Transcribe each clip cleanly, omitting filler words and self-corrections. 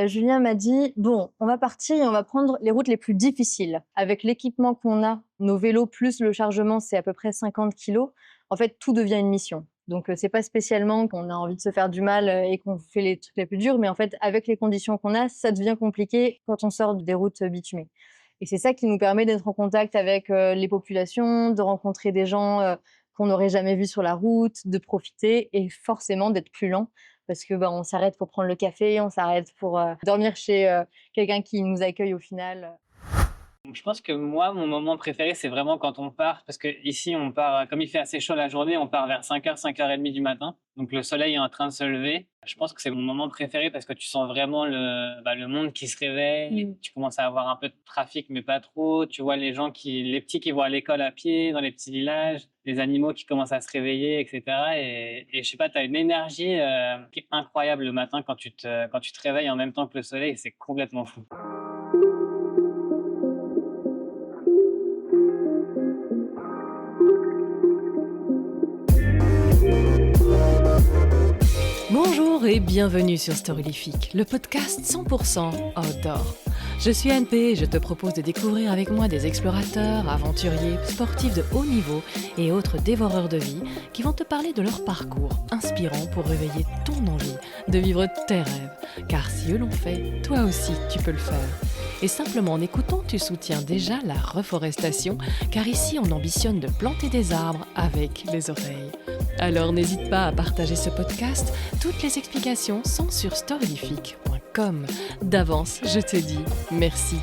Julien m'a dit: «Bon, on va partir et on va prendre les routes les plus difficiles. Avec l'équipement qu'on a, nos vélos plus le chargement, c'est à peu près 50 kilos. En fait, tout devient une mission». Donc c'est pas spécialement qu'on a envie de se faire du mal, et qu'on fait les trucs les plus durs, mais en fait, avec les conditions qu'on a, ça devient compliqué quand on sort des routes bitumées. Et c'est ça qui nous permet d'être en contact avec, les populations, de rencontrer des gens, qu'on n'aurait jamais vus sur la route, de profiter et forcément d'être plus lent parce que, bah, on s'arrête pour prendre le café, on s'arrête pour, dormir chez, quelqu'un qui nous accueille au final. Donc je pense que moi, mon moment préféré, c'est vraiment quand on part, parce que ici, on part, comme il fait assez chaud la journée, on part vers 5 h, 5 h 30 du matin. Donc le soleil est en train de se lever. Je pense que c'est mon moment préféré parce que tu sens vraiment le monde qui se réveille. Tu commences à avoir un peu de trafic, mais pas trop. Tu vois les petits qui vont à l'école à pied dans les petits villages, les animaux qui commencent à se réveiller, etc. Et je sais pas, tu as une énergie qui est incroyable le matin quand tu te réveilles en même temps que le soleil. Et c'est complètement fou. Bonjour et bienvenue sur Storylifique, le podcast 100% outdoor. Je suis Anne P et je te propose de découvrir avec moi des explorateurs, aventuriers, sportifs de haut niveau et autres dévoreurs de vie qui vont te parler de leur parcours inspirant pour réveiller ton envie de vivre tes rêves. Car si eux l'ont fait, toi aussi tu peux le faire. Et simplement en écoutant, tu soutiens déjà la reforestation, car ici on ambitionne de planter des arbres avec les oreilles. Alors n'hésite pas à partager ce podcast, toutes les explications sont sur storylifique.com. D'avance, je te dis merci.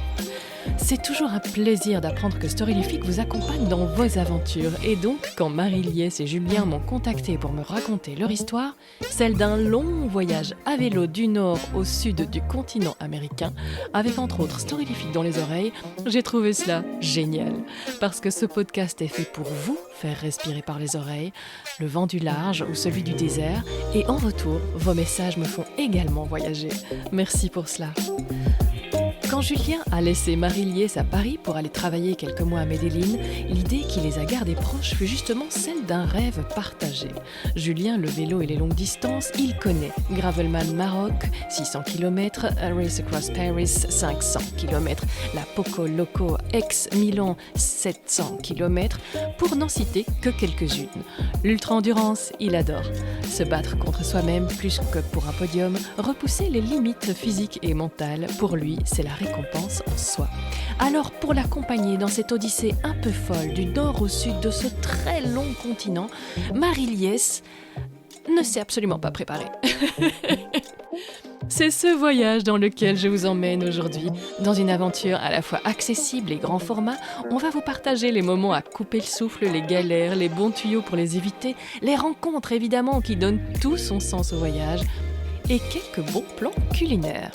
C'est toujours un plaisir d'apprendre que Storylifique vous accompagne dans vos aventures. Et donc, quand Marie Liès et Julien m'ont contacté pour me raconter leur histoire, celle d'un long voyage à vélo du nord au sud du continent américain, avec entre autres Storylifique dans les oreilles, j'ai trouvé cela génial. Parce que ce podcast est fait pour vous faire respirer par les oreilles, le vent du large ou celui du désert, et en retour, vos messages me font également voyager. Merci pour cela. Quand Julien a laissé Marie Liès à Paris pour aller travailler quelques mois à Medellín, l'idée qui les a gardés proches fut justement celle d'un rêve partagé. Julien, le vélo et les longues distances, il connaît. Gravelman Maroc, 600 km, Race Across Paris, 500 km, la Poco Loco ex-Milan, 700 km, pour n'en citer que quelques-unes. L'ultra-endurance, il adore. Se battre contre soi-même plus que pour un podium, repousser les limites physiques et mentales, pour lui, c'est la récompense en soi. Alors, pour l'accompagner dans cette odyssée un peu folle du nord au sud de ce très long continent, Marie Liès ne s'est absolument pas préparée. C'est ce voyage dans lequel je vous emmène aujourd'hui. Dans une aventure à la fois accessible et grand format, on va vous partager les moments à couper le souffle, les galères, les bons tuyaux pour les éviter, les rencontres évidemment qui donnent tout son sens au voyage, et quelques bons plans culinaires.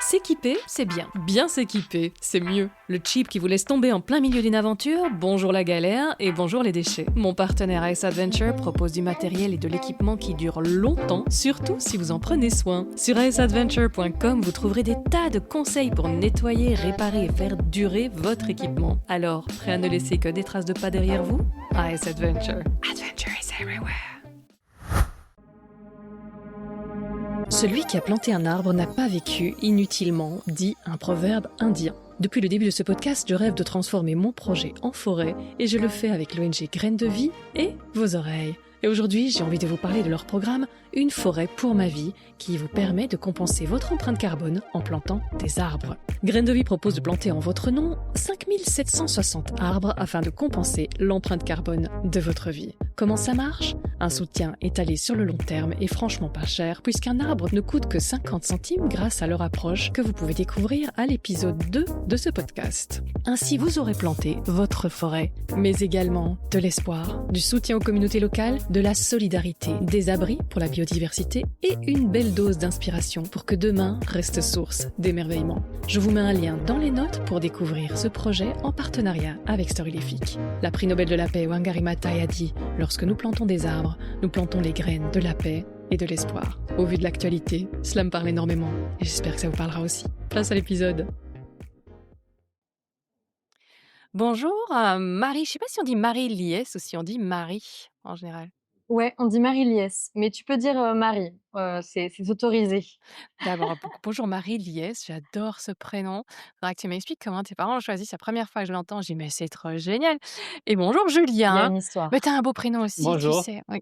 S'équiper, c'est bien. Bien s'équiper, c'est mieux. Le cheap qui vous laisse tomber en plein milieu d'une aventure, bonjour la galère et bonjour les déchets. Mon partenaire Ice Adventure propose du matériel et de l'équipement qui dure longtemps, surtout si vous en prenez soin. Sur iceadventure.com, vous trouverez des tas de conseils pour nettoyer, réparer et faire durer votre équipement. Alors, prêt à ne laisser que des traces de pas derrière vous? Ice Adventure. Adventure is everywhere. Celui qui a planté un arbre n'a pas vécu inutilement, dit un proverbe indien. Depuis le début de ce podcast, je rêve de transformer mon projet en forêt et je le fais avec l'ONG Graines de Vie et vos oreilles. Et aujourd'hui, j'ai envie de vous parler de leur programme Une forêt pour ma vie qui vous permet de compenser votre empreinte carbone en plantant des arbres. Graines de Vie propose de planter en votre nom 5760 arbres afin de compenser l'empreinte carbone de votre vie. Comment ça marche ? Un soutien étalé sur le long terme est franchement pas cher puisqu'un arbre ne coûte que 50 centimes grâce à leur approche que vous pouvez découvrir à l'épisode 2 de ce podcast. Ainsi, vous aurez planté votre forêt, mais également de l'espoir, du soutien aux communautés locales, de la solidarité, des abris pour la biodiversité et une belle dose d'inspiration pour que demain reste source d'émerveillement. Je vous mets un lien dans les notes pour découvrir ce projet en partenariat avec Storylifique. La prix Nobel de la paix Wangari Maathai a dit « Lorsque nous plantons des arbres, nous plantons les graines de la paix et de l'espoir. » Au vu de l'actualité, cela me parle énormément et j'espère que ça vous parlera aussi. Place à l'épisode. Bonjour Marie, je ne sais pas si on dit Marie Liès ou si on dit Marie en général. Ouais, on dit Marie-Liesse, mais tu peux dire Marie, c'est autorisé. D'abord, bonjour Marie Liès, j'adore ce prénom. Faudra que tu m'expliques comment tes parents l'ont choisi. C'est la première fois que je l'entends, je dis: «Mais c'est trop génial» et bonjour Il y a Julien. une Mais tu histoire. un beau prénom aussi, tu Bonjour. sais, oui.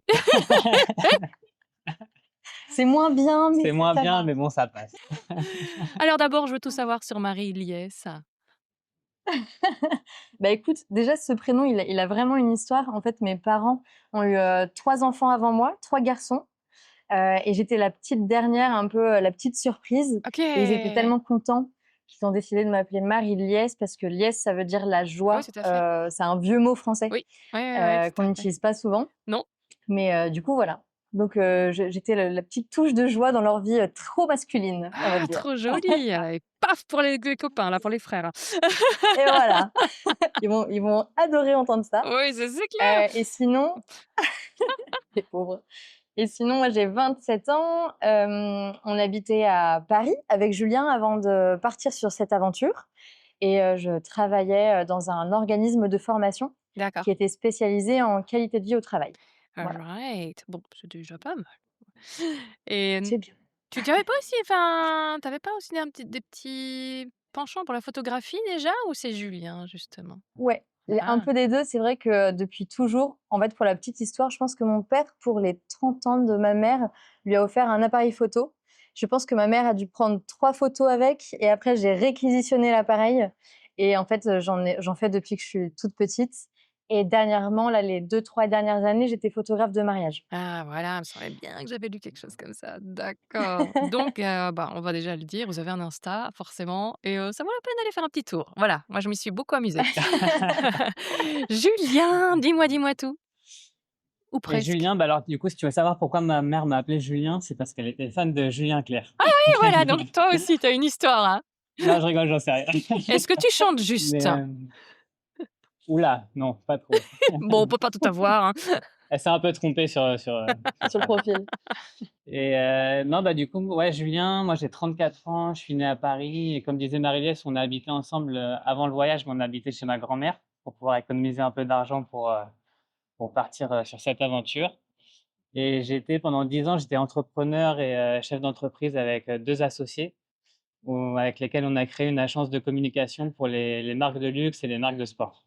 C'est moins bien, mais C'est moins ça bien, va. mais bon, ça passe. Alors d'abord, je veux tout savoir sur Marie Liès. Bah, écoute, déjà ce prénom, il a vraiment une histoire. En fait, mes parents ont eu, 3 enfants avant moi, 3 garçons, et j'étais la petite dernière, un peu, la petite surprise et ils étaient OK. tellement contents qu'ils ont décidé de m'appeler Marie-Liesse parce que liesse, ça veut dire la Oui, joie. tout à fait. C'est un vieux mot français, Oui. Ouais, ouais, ouais, tout qu'on à fait. n'utilise pas souvent. Non. Mais du coup, voilà. Donc j'étais la petite touche de joie dans leur vie, trop masculine, on va Ah, dire. trop joli, et paf pour les copains là, pour les frères. Et voilà, ils vont adorer entendre ça. Oui, c'est clair. Et sinon les pauvres. Et sinon, moi, j'ai 27 ans, on habitait à Paris avec Julien avant de partir sur cette aventure et je travaillais, dans un organisme de formation D'accord. qui était spécialisé en qualité de vie au travail. Voilà, Alright. Bon, c'est déjà pas mal et c'est bien. tu avais pas aussi enfin, tu pas aussi des petits penchants pour la photographie déjà ou c'est Julien justement? Ouais, l un Ah, peu des 2. C'est vrai que depuis toujours, en fait, pour la petite histoire, je pense que mon père, pour les 30 ans de ma mère, lui a offert un appareil photo. Je pense que ma mère a dû prendre 3 photos avec et après j'ai réquisitionné l'appareil et en fait, j'en fais depuis que je suis toute petite et dernièrement, là, les 2-3 dernières années, j'étais photographe de mariage. ah voilà, il me semblait bien que j'avais lu quelque chose comme ça. D'accord. Donc bah, on va déjà le dire, vous avez un Insta forcément et ça vaut la peine d'aller faire un petit tour. Voilà, moi je m'y suis beaucoup amusée. Julien, dis-moi tout, ou Et presque. Julien, bah alors, du coup, si tu veux savoir pourquoi ma mère m'a appelé Julien, c'est parce qu'elle était fan de Julien Clerc. Et voilà, donc toi aussi tu as une histoire, hein. Non, je rigole, j'en sais rien. Est-ce que tu chantes juste? Mais, ouh non, pas trop. Bon, on peut pas tout avoir, hein. Elle s'est un peu trompée sur Sur le ça. profil. Et non, bah, du coup, ouais, Julien, moi, j'ai 34 ans, je suis né à Paris et comme disait Marie-Liesse, on a habité ensemble, avant le voyage, mais on a habité chez ma grand-mère pour pouvoir économiser un peu d'argent pour partir, sur cette aventure. Et j'étais pendant 10 ans, j'étais entrepreneur et chef d'entreprise avec, 2 associés, avec lesquels on a créé une agence de communication pour les marques de luxe et les marques de sport.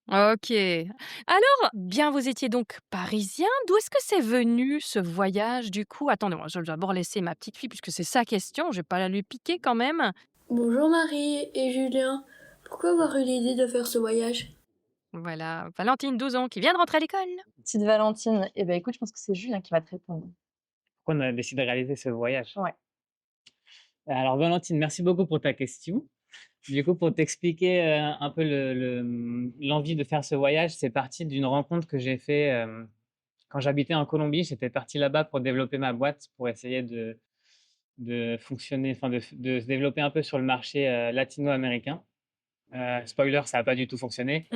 OK. Alors, bien vous étiez donc parisien, d'où est-ce que c'est venu ce voyage du coup? Attendez, moi je vais d'abord laisser ma petite fille puisque c'est sa question, je vais pas la lui piquer quand même. Bonjour Marie et Julien. Pourquoi avoir eu l'idée de faire ce voyage? Voilà, Valentine, 12 ans, qui vient de rentrer à l'école. Petite Valentine, eh ben, écoute, je pense que c'est Julien qui va te répondre. Pourquoi on a décidé de réaliser ce voyage? Ouais. Alors Valentine, merci beaucoup pour ta question. Du coup, pour t'expliquer, un peu l'envie de faire ce voyage, c'est parti d'une rencontre que j'ai fait, quand j'habitais en Colombie. J'étais parti là-bas pour développer ma boîte, pour essayer de fonctionner, enfin de se développer un peu sur le marché, latino-américain. Spoiler, ça a pas du tout fonctionné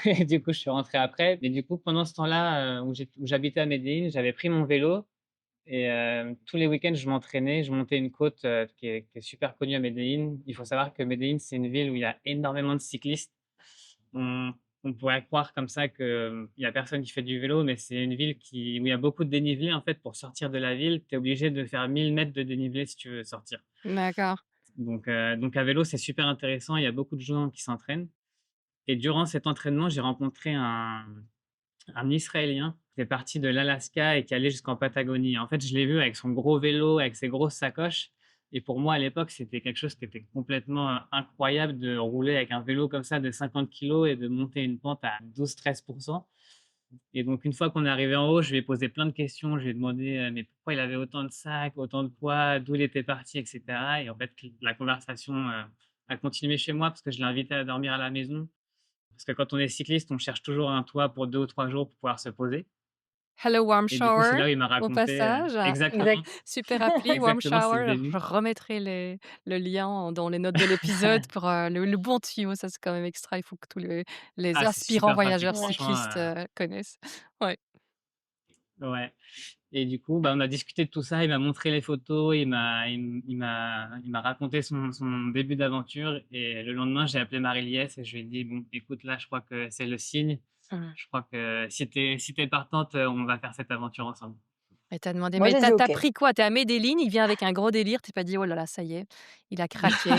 et du coup, je suis rentré après. Mais du coup, pendant ce temps-là, où j'habitais à Medellín, j'avais pris mon vélo et tous les week-ends, je m'entraînais, je montais une côte, qui est super connue à Medellín. Il faut savoir que Medellín, c'est une ville où il y a énormément de cyclistes. On on pourrait croire comme ça qu'il y a personne qui fait du vélo, mais c'est une ville où il y a beaucoup de dénivelé. En fait, pour sortir de la ville, tu es obligé de faire 1000 mètres de dénivelé si tu veux sortir. D'accord. Donc à vélo, c'est super intéressant, il y a beaucoup de gens qui s'entraînent et durant cet entraînement, j'ai rencontré un Israélien qui est parti de l'Alaska et qui allait jusqu'en Patagonie. En fait, je l'ai vu avec son gros vélo, avec ses grosses sacoches. Et pour moi, à l'époque, c'était quelque chose qui était complètement incroyable de rouler avec un vélo comme ça de 50 kilos et de monter une pente à 12-13%. Et donc, une fois qu'on est arrivé en haut, je lui ai posé plein de questions. Je lui ai demandé mais pourquoi il avait autant de sacs, autant de poids, d'où il était parti, etc. Et en fait, la conversation a continué chez moi parce que je l'ai invité à dormir à la maison. Parce que quand on est cycliste, on cherche toujours un toit pour 2 ou 3 jours pour pouvoir se poser. Hello Warm Et du coup, c'est Shower, là où il m'a au raconté, passage. exactement, Exact. Super appli Warm exactement, c'est le Shower. Je début. remettrai le lien dans les notes de l'épisode pour le bon tuyau. Ça, c'est quand même extra. Il faut que tous les Ah, c'est aspirants super pratique, voyageurs Ouais. franchement, cyclistes connaissent. Ouais. ouais. Et du coup, bah, on a discuté de tout ça. Il m'a montré les photos, il m'a raconté son début d'aventure. Et le lendemain, j'ai appelé Marie-Liesse et je lui ai dit: «Bon, écoute, là, je crois que c'est le signe. Je crois que si t'es partante, on va faire cette aventure ensemble. Et tu demandé, Moi, mais j'ai t'as dit as OK. pris quoi? T'es à Medellín, il vient avec un gros délire, tu pas dit: «Oh là là, ça y est, il a craqué,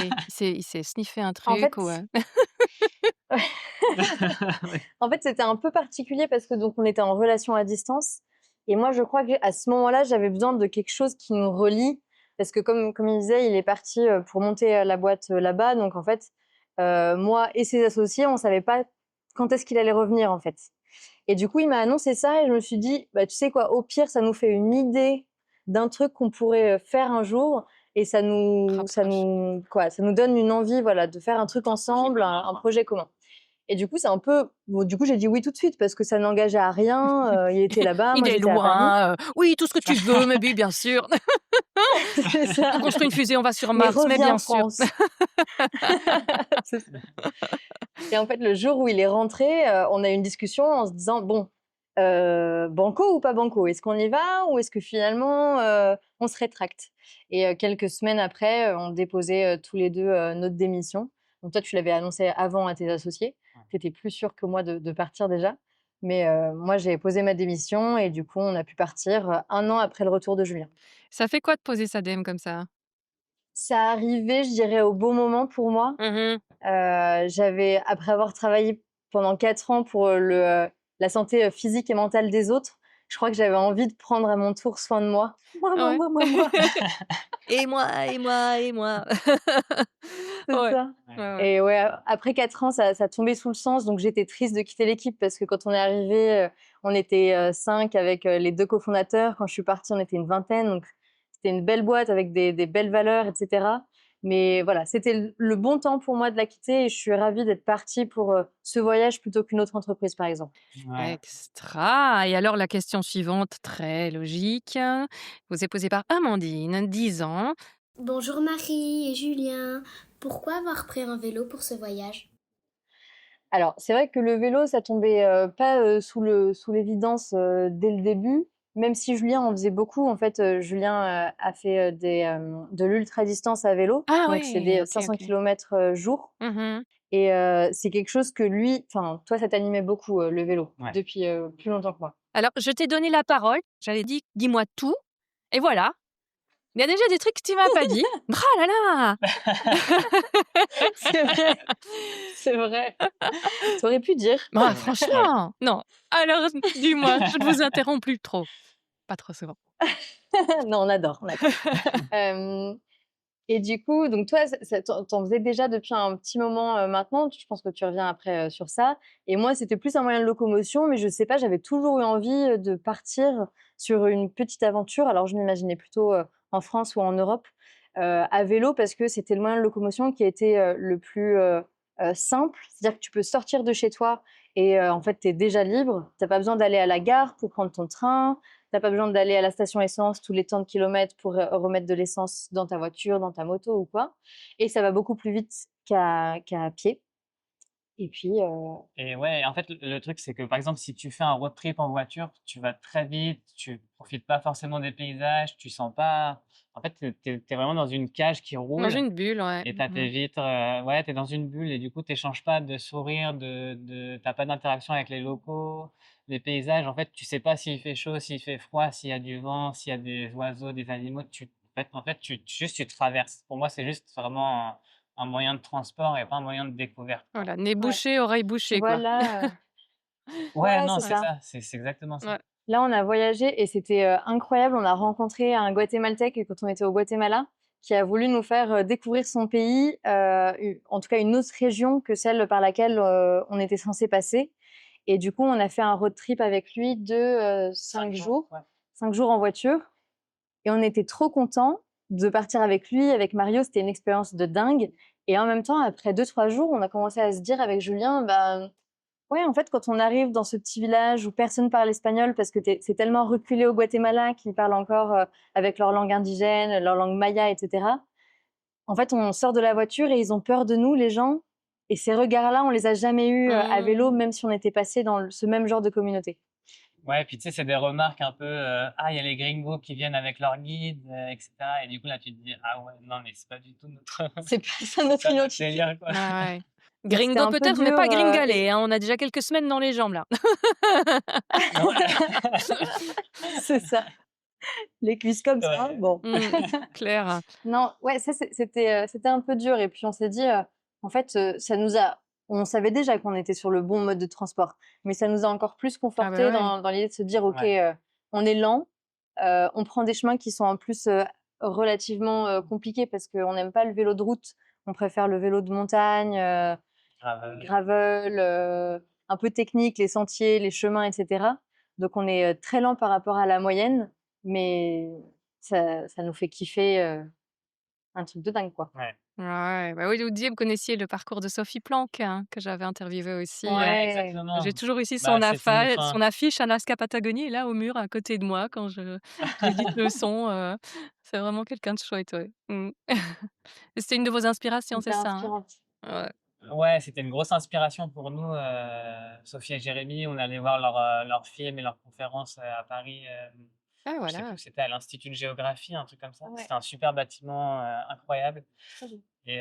il s'est sniffé un En truc» ou fait En fait, c'était un peu particulier parce que donc on était en relation à distance et moi, je crois qu'à ce moment-là, j'avais besoin de quelque chose qui nous relie parce que comme il disait, il est parti, pour monter, la boîte, là-bas donc en fait, moi et ses associés, on savait pas quand est-ce qu'il allait revenir, en fait et du coup, il m'a annoncé ça et je me suis dit: «Bah, tu sais quoi? Au pire, ça nous fait une idée d'un truc qu'on pourrait, faire un jour et rapproche. ça nous donne une envie, voilà, de faire un truc ensemble, un projet commun». Et du coup, c'est un peu bon, du coup, j'ai dit oui tout de suite parce que ça n'engageait à rien, il était là-bas, Il moi est j'étais à Paris. loin, oui, tout ce que tu veux, mais oui, bien sûr. C'est ça. On construit une fusée, on va sur Mais Mars, mais reviens bien en sûr. France. C'est ça. Et en fait, le jour où il est rentré, on a eu une discussion en se disant: «Bon, banco ou pas banco? Est-ce qu'on y va ou est-ce que finalement, on se rétracte?» et quelques semaines après, on déposait, tous les 2 notre démission. Donc toi, tu l'avais annoncé avant à tes associés. Ouais. Tu étais plus sûre que moi de partir déjà. Mais moi, j'ai posé ma démission et du coup, on a pu partir, 1 an après le retour de Julien. Ça fait quoi de poser sa dème comme ça? Ça arrivait, je dirais, au bon moment pour moi. Mmh. J'avais après avoir travaillé pendant 4 ans pour, la santé, physique et mentale des autres, je crois que j'avais envie de prendre à mon tour soin de moi. Moi, moi, Ouais. moi, moi, moi. Et moi, et moi, et moi. C'est Ouais, ça ouais, ouais. et ouais, après 4 ans, ça tombait sous le sens, donc j'étais triste de quitter l'équipe parce que quand on est arrivés, on était, 5 avec, les 2 cofondateurs. Quand je suis partie, on était une vingtaine, donc c'était une belle boîte avec des belles valeurs et cetera. Mais voilà, c'était le bon temps pour moi de la quitter et je suis ravie d'être partie pour, ce voyage plutôt qu'une autre entreprise, par exemple. Ouais. Extra. Et alors la question suivante, très logique, vous est posée par Amandine, 10 ans. Bonjour Marie et Julien. Pourquoi avoir pris un vélo pour ce voyage? Alors, c'est vrai que le vélo, ça tombait, pas, sous l'évidence, dès le début, même si Julien en faisait beaucoup. En fait, Julien, a fait, de l'ultra-distance à vélo, Ah donc c'est ouais, des OK, 500 OK. kilomètres, jour Mmh. et c'est quelque chose que lui enfin, toi, ça t'animait beaucoup, le vélo, Ouais. depuis, plus longtemps que moi. Alors je t'ai donné la parole, j'avais dit: «Dis-moi tout» et voilà. Il y a déjà des trucs que tu m'as pas dit. Brah là là! C'est vrai, c'est vrai. Tu aurais pu dire. Bah, Ouais. franchement, non. Alors dis-moi, je ne vous interromps plus trop. Pas trop souvent. Non, on adore, on adore. Hem Et du coup, donc toi, tu faisais déjà depuis un petit moment, maintenant. Je pense que tu reviens après, sur ça et moi, c'était plus un moyen de locomotion, mais je sais pas, j'avais toujours eu envie, de partir sur une petite aventure. Alors je m'imaginais plutôt, en France ou en Europe, à vélo parce que c'était le moyen de locomotion qui était, le plus, simple. C'est-à-dire que tu peux sortir de chez toi et en fait, tu es déjà libre. Tu as pas besoin d'aller à la gare pour prendre ton train. T'as pas besoin d'aller à la station essence tous les temps de kilomètres pour, remettre de l'essence dans ta voiture, dans ta moto ou quoi et ça va beaucoup plus vite qu'à pied et puis, Et ouais, en fait, le truc, c'est que, par exemple, si tu fais un road trip en voiture, tu vas très vite, tu profites pas forcément des paysages, tu sens pas en fait, tu es vraiment dans une cage qui Dans roule une bulle, ouais. et tu as tes vitres, ouais, tu es dans une bulle et du coup, tu échanges pas de sourires, tu as pas d'interaction avec les locaux. Les paysages, en fait, tu sais pas s'il fait chaud, s'il fait froid, s'il y a du vent, s'il y a des oiseaux, des animaux, en fait, tu traverses. Pour moi, c'est juste vraiment un moyen de transport et pas un moyen de découverte, quoi. Voilà, nez ouais, bouché, oreille tu bouchée, vois quoi. là, Ouais, ouais, non, c'est c'est ça. ça, c'est exactement ça. Ouais. Là, on a voyagé et c'était, incroyable. On a rencontré un Guatémaltèque quand on était au Guatemala qui a voulu nous faire, découvrir son pays, u en tout cas une autre région que celle par laquelle, on était censés passer et du coup, on a fait un road trip avec lui de, 5 5 jours, jours, ouais. 5 jours en voiture. Et on était trop contents de partir avec lui, avec Mario, c'était une expérience de dingue et en même temps, après 2-3 jours, on a commencé à se dire avec Julien, bah, ouais, en fait, quand on arrive dans ce petit village où personne parle espagnol parce que c'est tellement reculé au Guatemala qu'ils parlent encore, avec leur langue indigène, leur langue maya et cetera. En fait, on sort de la voiture et ils ont peur de nous, les gens et ces regards-là, on les a jamais eus, à vélo, Mmh. même si on était passés dans ce même genre de communauté. Ouais, puis tu sais, c'est des remarques un peu, ah, il y a les gringos qui viennent avec leur guide, et cetera et du coup, là, tu te dis: «Ah ouais, non, mais c'est pas du tout notre C'est pas ça c'est notre pas notre identité. délire, quoi». Ah ouais. Donc c'était Gringo un peu peut-être, mais dur. pas gringalé, hein. On a déjà quelques semaines dans les jambes là. C'est ça. Les cuisses comme ça, Ouais. bon. Clair. Non, ouais, ça c'était un peu dur et puis on s'est dit, en fait, on savait déjà qu'on était sur le bon mode de transport, mais ça nous a encore plus Ah bah confortés ouais. dans l'idée de se dire: «OK, Ouais. on est lent, on prend des chemins qui sont en plus, relativement, compliqués parce qu'on n'aime pas le vélo de route. On préfère le vélo de montagne, Grave. gravel, un peu technique, les sentiers, les chemins et cetera. Donc on est, très lent par rapport à la moyenne, mais ça nous fait kiffer, un truc de dingue, quoi. Ouais. Ouais, bah oui, vous disiez, vous connaissiez le parcours de Sophie Planck, hein, que j'avais interviewée aussi. Ouais, Ouais. J'ai exactement. toujours ici Bah, c'était une son affiche Alaska Patagonie est là au mur à côté de moi quand j'édite le son. C'est vraiment quelqu'un de chouette, ouais. Et c'était une de vos inspirations, c'est Hyper ça, hein? inspirante. Ouais. Ouais, c'était une grosse inspiration pour nous, Sophie et Jérémy. On allait voir leurs films et leurs conférences, à Paris, Ah je sais plus voilà. où c'était, à l'Institut de géographie, un truc comme ça. Ouais. C'était un super bâtiment, incroyable Très beau. et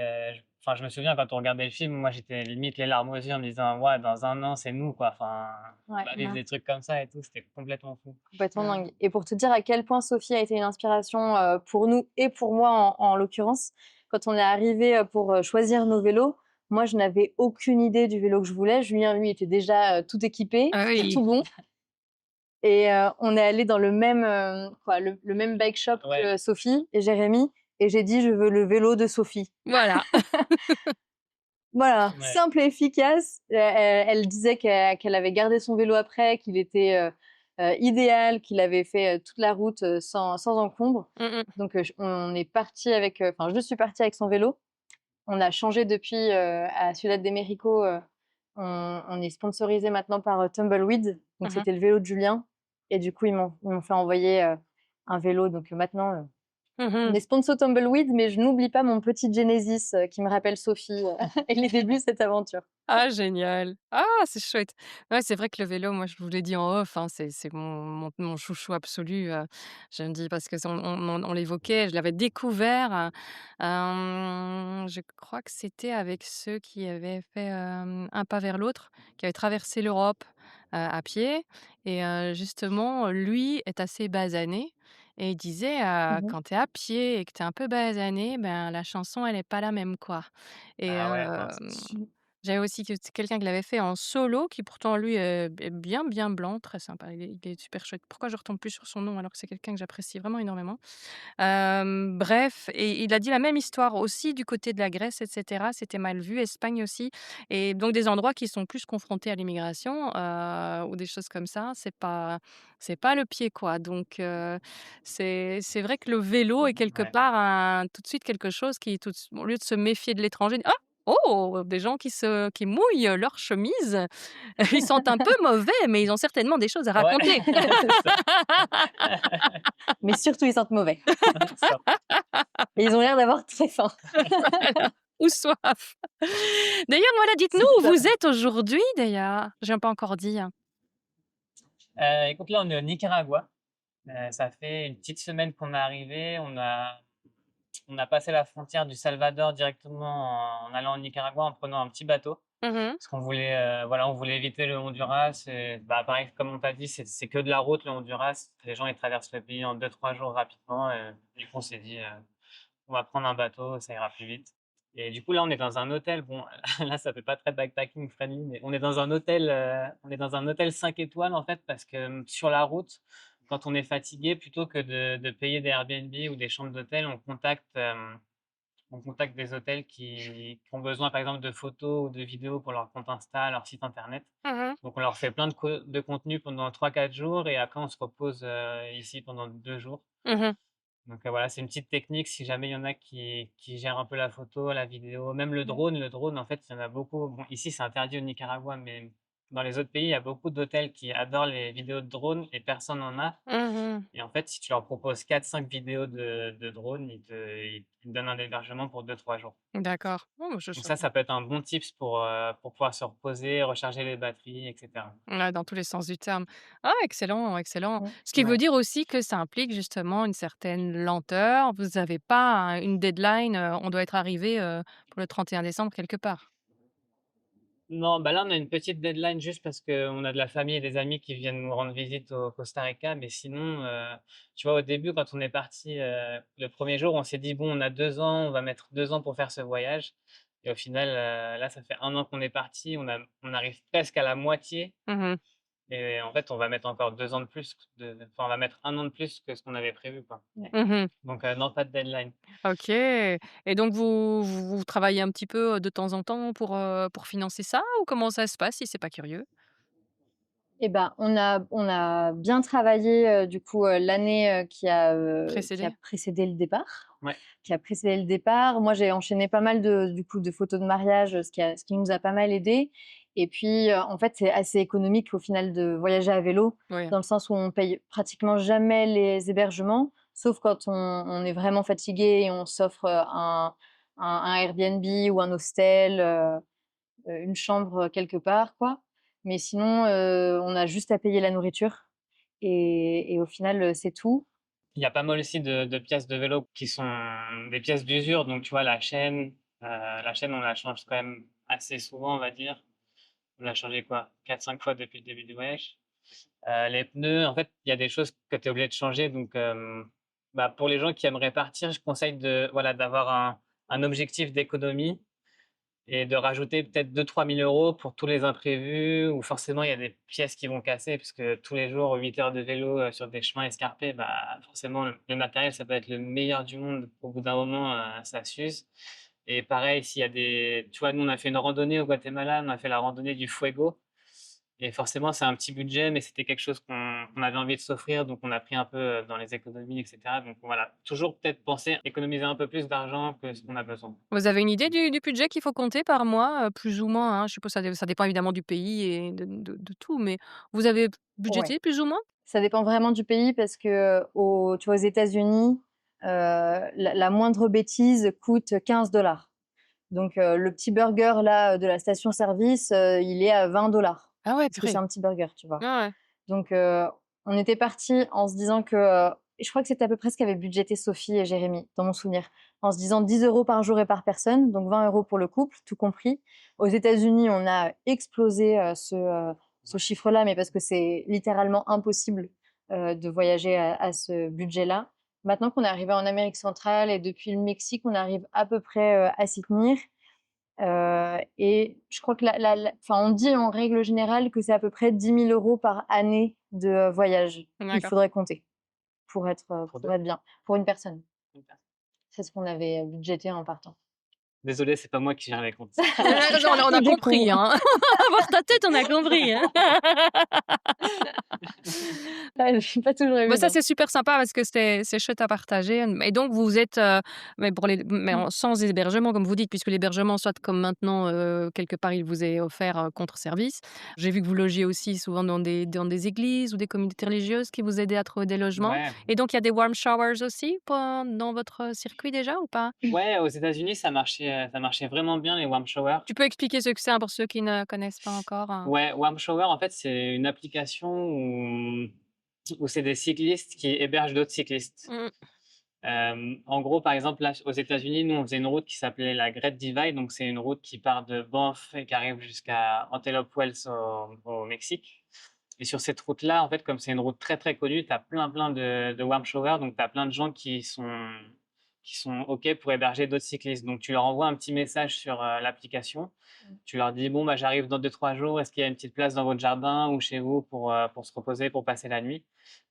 je me souviens quand on regardait le film, moi j'étais limite les larmes aux yeux en me disant: «Ouais, dans 1 an, c'est nous, quoi». Enfin, Ouais, on va vivre des trucs comme ça et tout, c'était complètement fou. complètement Ouais. dingue. Et pour te dire à quel point Sophie a été une inspiration, pour nous et pour moi en l'occurrence, quand on est arrivés, pour, choisir nos vélos, moi je n'avais aucune idée du vélo que je voulais. Julien, lui, était déjà, tout équipé, Ah c'était tout oui. bon et on est allés dans le même, le même bike shop Ouais, que Sophie et Jérémy et j'ai dit: «Je veux le vélo de Sophie». Voilà. Voilà, ouais, simple et efficace. Elle disait qu'elle avait gardé son vélo après, qu'il était, idéal, qu'il avait fait, toute la route, sans encombre. Mmh. Donc, on est parti avec, je suis partie avec son vélo. On a changé depuis, à Ciudad de México, on est sponsorisé maintenant par, Tumbleweed, donc Mmh. c'était le vélo de Julien et du coup, ils m'ont fait envoyer, un vélo donc maintenant, on Mmh. est sponsor Tumbleweed, mais je n'oublie pas mon petit Genesis, qui me rappelle Sophie, et les débuts de cette aventure. Ah génial! Ah, c'est chouette. Ouais, c'est vrai que le vélo, moi, je vous l'ai dit en off, hein, c'est mon chouchou absolu, je me dis parce que on l'évoquait, je l'avais découvert, je crois que c'était avec ceux qui avaient fait, un pas vers l'autre, qui avaient traversé l'Europe, à pied et justement, lui est assez basané et il disait, Mmh mh. «Quand tu es à pied et que tu es un peu basané, ben, la chanson, elle est pas la même, quoi» et ah ouais, non, c'est Mmh. j'avais aussi quelqu'un qui l'avait fait en solo, qui pourtant lui est bien, bien blanc, très sympa. Il est super chouette. Pourquoi je retombe plus sur son nom alors que c'est quelqu'un que j'apprécie vraiment énormément? Bref et il a dit la même histoire aussi du côté de la Grèce et cetera. C'était mal vu, Espagne aussi et donc des endroits qui sont plus confrontés à l'immigration, ou des choses comme ça, c'est pas le pied, quoi. Donc c'est vrai que le vélo est quelque ouais. part un tout de suite quelque chose qui tout de au lieu de se méfier de l'étranger, «Ah! Oh! Des gens qui mouillent leurs chemises, ils sentent un peu mauvais, mais ils ont certainement des choses à Ouais, raconter». c'est ça. Mais surtout, ils sentent mauvais Ça et ils ont l'air d'avoir très faim. Ou soif. D'ailleurs, voilà, dites-nous C'est où ça. vous êtes aujourd'hui d'ailleurs? J'ai pas encore dit, hein. écoute, là, on est au Nicaragua. Ça fait une petite semaine qu'on est arrivé. On a passé la frontière du Salvador directement en allant au Nicaragua en prenant un petit bateau. Mmh. Parce qu'on voulait, voilà, on voulait éviter le Honduras et bah, pareil, comme on t'a dit, c'est que de la route, le Honduras. Les gens, ils traversent le pays en 2-3 jours rapidement et du coup, on s'est dit, «On va prendre un bateau, ça ira plus vite» et du coup, là, on est dans un hôtel. Bon, là, ça fait pas très backpacking friendly, mais on est dans un hôtel 5 étoiles, en fait, parce que, sur la route, quand on est fatigué, plutôt que de payer des Airbnb ou des chambres d'hôtel, on contacte des hôtels qui ont besoin, par exemple, de photos ou de vidéos pour leur compte Insta, leur site internet. Mmh. Donc, on leur fait plein de contenu pendant 3-4 jours et après, on se repose ici pendant 2 jours. Mmh. Donc, voilà, c'est une petite technique si jamais il y en a qui gèrent un peu la photo, la vidéo, même le Mmh. drone. Le drone, en fait, il y en a beaucoup. Bon, ici, c'est interdit au Nicaragua, mais dans les autres pays, il y a beaucoup d'hôtels qui adorent les vidéos de drone et personne n'en a. Mmh. Et en fait, si tu leur proposes 4-5 vidéos de drone, ils te donnent un hébergement pour 2-3 jours. D'accord. Oh, bah, je Donc saurais ça peut être un bon tips pour pouvoir se reposer, recharger les batteries et cetera. ouais, dans tous les sens du terme. Ah excellent, excellent. Mmh. Ce qui veut Ouais. dire aussi que ça implique justement une certaine lenteur. Vous avez pas une deadline, on doit être arrivé, pour le 31 décembre quelque part? Non, bah là, on a une petite deadline juste parce qu'on a de la famille et des amis qui viennent nous rendre visite au Costa Rica. Mais sinon, tu vois, au début, quand on est parti, le premier jour, on s'est dit, bon, on a 2 ans, on va mettre 2 ans pour faire ce voyage. Et au final, là, ça fait 1 an qu'on est parti, on arrive presque à la moitié. Mhm. Et en fait, on va mettre encore 2 ans de plus, enfin, on va mettre 1 an de plus que ce qu'on avait prévu, quoi. Mhm. Donc, non, pas de deadline. Ok. Et donc, vous travaillez un petit peu de temps en temps pour financer ça ou comment ça se passe si c'est pas curieux? Et ben, on a bien travaillé, du coup, l'année, qui a Précédé? précédé le départ. Ouais. Qui a précédé le départ. Moi, j'ai enchaîné pas mal du coup, de photos de mariage, ce qui nous a pas mal aidés. Et puis, en fait, c'est assez économique au final de voyager à vélo, Oui. dans le sens où on paye pratiquement jamais les hébergements, sauf quand on est vraiment fatigué et on s'offre, un Airbnb ou un hostel, une chambre, quelque part, quoi. Mais sinon, on a juste à payer la nourriture et au final, c'est tout. Il y a pas mal aussi de pièces de vélo qui sont des pièces d'usure. Donc, tu vois, la chaîne, on la change quand même assez souvent, on va dire. On l'a changé quoi? 4-5 fois depuis le début du voyage. Les pneus, en fait, il y a des choses que tu es obligé de changer. Donc, bah, pour les gens qui aimeraient partir, je conseille voilà, d'avoir un objectif d'économie et de rajouter peut-être 2 000 à 3 000 € pour tous les imprévus, où forcément il y a des pièces qui vont casser, puisque tous les jours, 8 heures de vélo sur des chemins escarpés, bah, forcément le matériel, ça peut être le meilleur du monde. Au bout d'un moment, ça s'use. Et pareil, s'il y a tu vois, nous on a fait une randonnée au Guatemala, on a fait la randonnée du Fuego. Et forcément, c'est un petit budget, mais c'était quelque chose qu'on avait envie de s'offrir, donc on a pris un peu dans les économies, etc. Donc voilà, toujours peut-être penser à économiser un peu plus d'argent que ce qu'on a besoin. Vous avez une idée du budget qu'il faut compter par mois, plus ou moins, hein? Je suppose ça dépend évidemment du pays et de tout, mais vous avez Ouais. budgété plus ou moins? Ça dépend vraiment du pays parce que, tu vois, aux États-Unis, la moindre bêtise coûte 15 $. Donc, le petit burger là, de la station-service, il est à 20 $ Ah ouais, parce que c'est purée. un petit burger, tu vois? Ah ouais. Donc, on était partis en se disant que, et je crois que c'était à peu près ce qu'avaient budgété Sophie et Jérémy, dans mon souvenir, en se disant 10 € par jour et par personne, donc 20 € pour le couple, tout compris. Aux États-Unis, on a explosé, ce chiffre-là, mais parce que c'est littéralement impossible, de voyager à ce budget-là. Maintenant qu'on est arrivé en Amérique centrale et depuis le Mexique, on arrive à peu près, à s'y tenir. Et je crois que enfin, on dit en règle générale que c'est à peu près 10 000 € par année de voyage qu'il D'accord. faudrait compter Pour pour deux. être bien, pour une personne. C'est ce qu'on avait budgété en partant. Désolé, c'est pas moi qui gère les comptes. On a Des cons. compris, hein. Voir ta tête, on a compris, hein. Ouais, je suis pas toujours Bah, ça, évident. c'est super sympa parce que c'est chouette à partager. Et donc vous êtes, sans hébergement comme vous dites, puisque l'hébergement, soit comme maintenant, quelque part, il vous est offert, contre service. J'ai vu que vous logiez aussi souvent dans des églises ou des communautés religieuses qui vous aidaient à trouver des logements. Ouais, Et donc il y a des warm showers aussi dans votre circuit déjà ou pas? ouais, aux États-Unis, ça marchait vraiment bien les warm showers. Tu peux expliquer ce que c'est, hein, pour ceux qui ne connaissent pas encore, hein? Ouais, warm shower, en fait, c'est une application où c'est des cyclistes qui hébergent d'autres cyclistes. Mmh. En gros, par exemple, là, aux États-Unis, nous, on faisait une route qui s'appelait la Great Divide. Donc, c'est une route qui part de Banff et qui arrive jusqu'à Antelope Wells au Mexique. Et sur cette route-là, en fait, comme c'est une route très, très connue, tu as plein de warm showers. Donc, tu as plein de gens qui sont OK pour héberger d'autres cyclistes. Donc, tu leur envoies un petit message sur l'application. Tu leur dis, bon, bah, j'arrive dans 2-3 jours. Est-ce qu'il y a une petite place dans votre jardin ou chez vous pour se reposer, pour passer la nuit?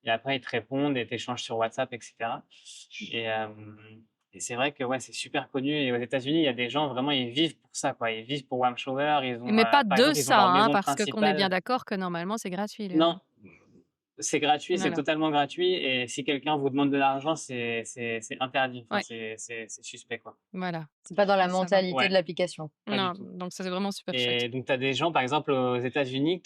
Et après, ils te répondent et t'échangent sur WhatsApp, etc. Et, euh, et c'est vrai que ouais, c'est super connu. Et aux États-Unis, il y a des gens vraiment, ils vivent pour ça, quoi. Ils vivent pour warm shower. Mais pas Par de exemple, ils ont ça, leur hein, maison parce que qu'on est bien principale. d'accord que normalement c'est gratuit Non, c'est gratuit, c'est Voilà. totalement gratuit. Et si quelqu'un vous demande de l'argent, c'est interdit. Enfin, Ouais. c'est suspect, quoi. Voilà, C'est pas dans la faut savoir. mentalité Ouais, de l'application. pas du Non, tout. donc ça, c'est vraiment super chouette. Et donc, tu as des gens, par exemple, aux États-Unis,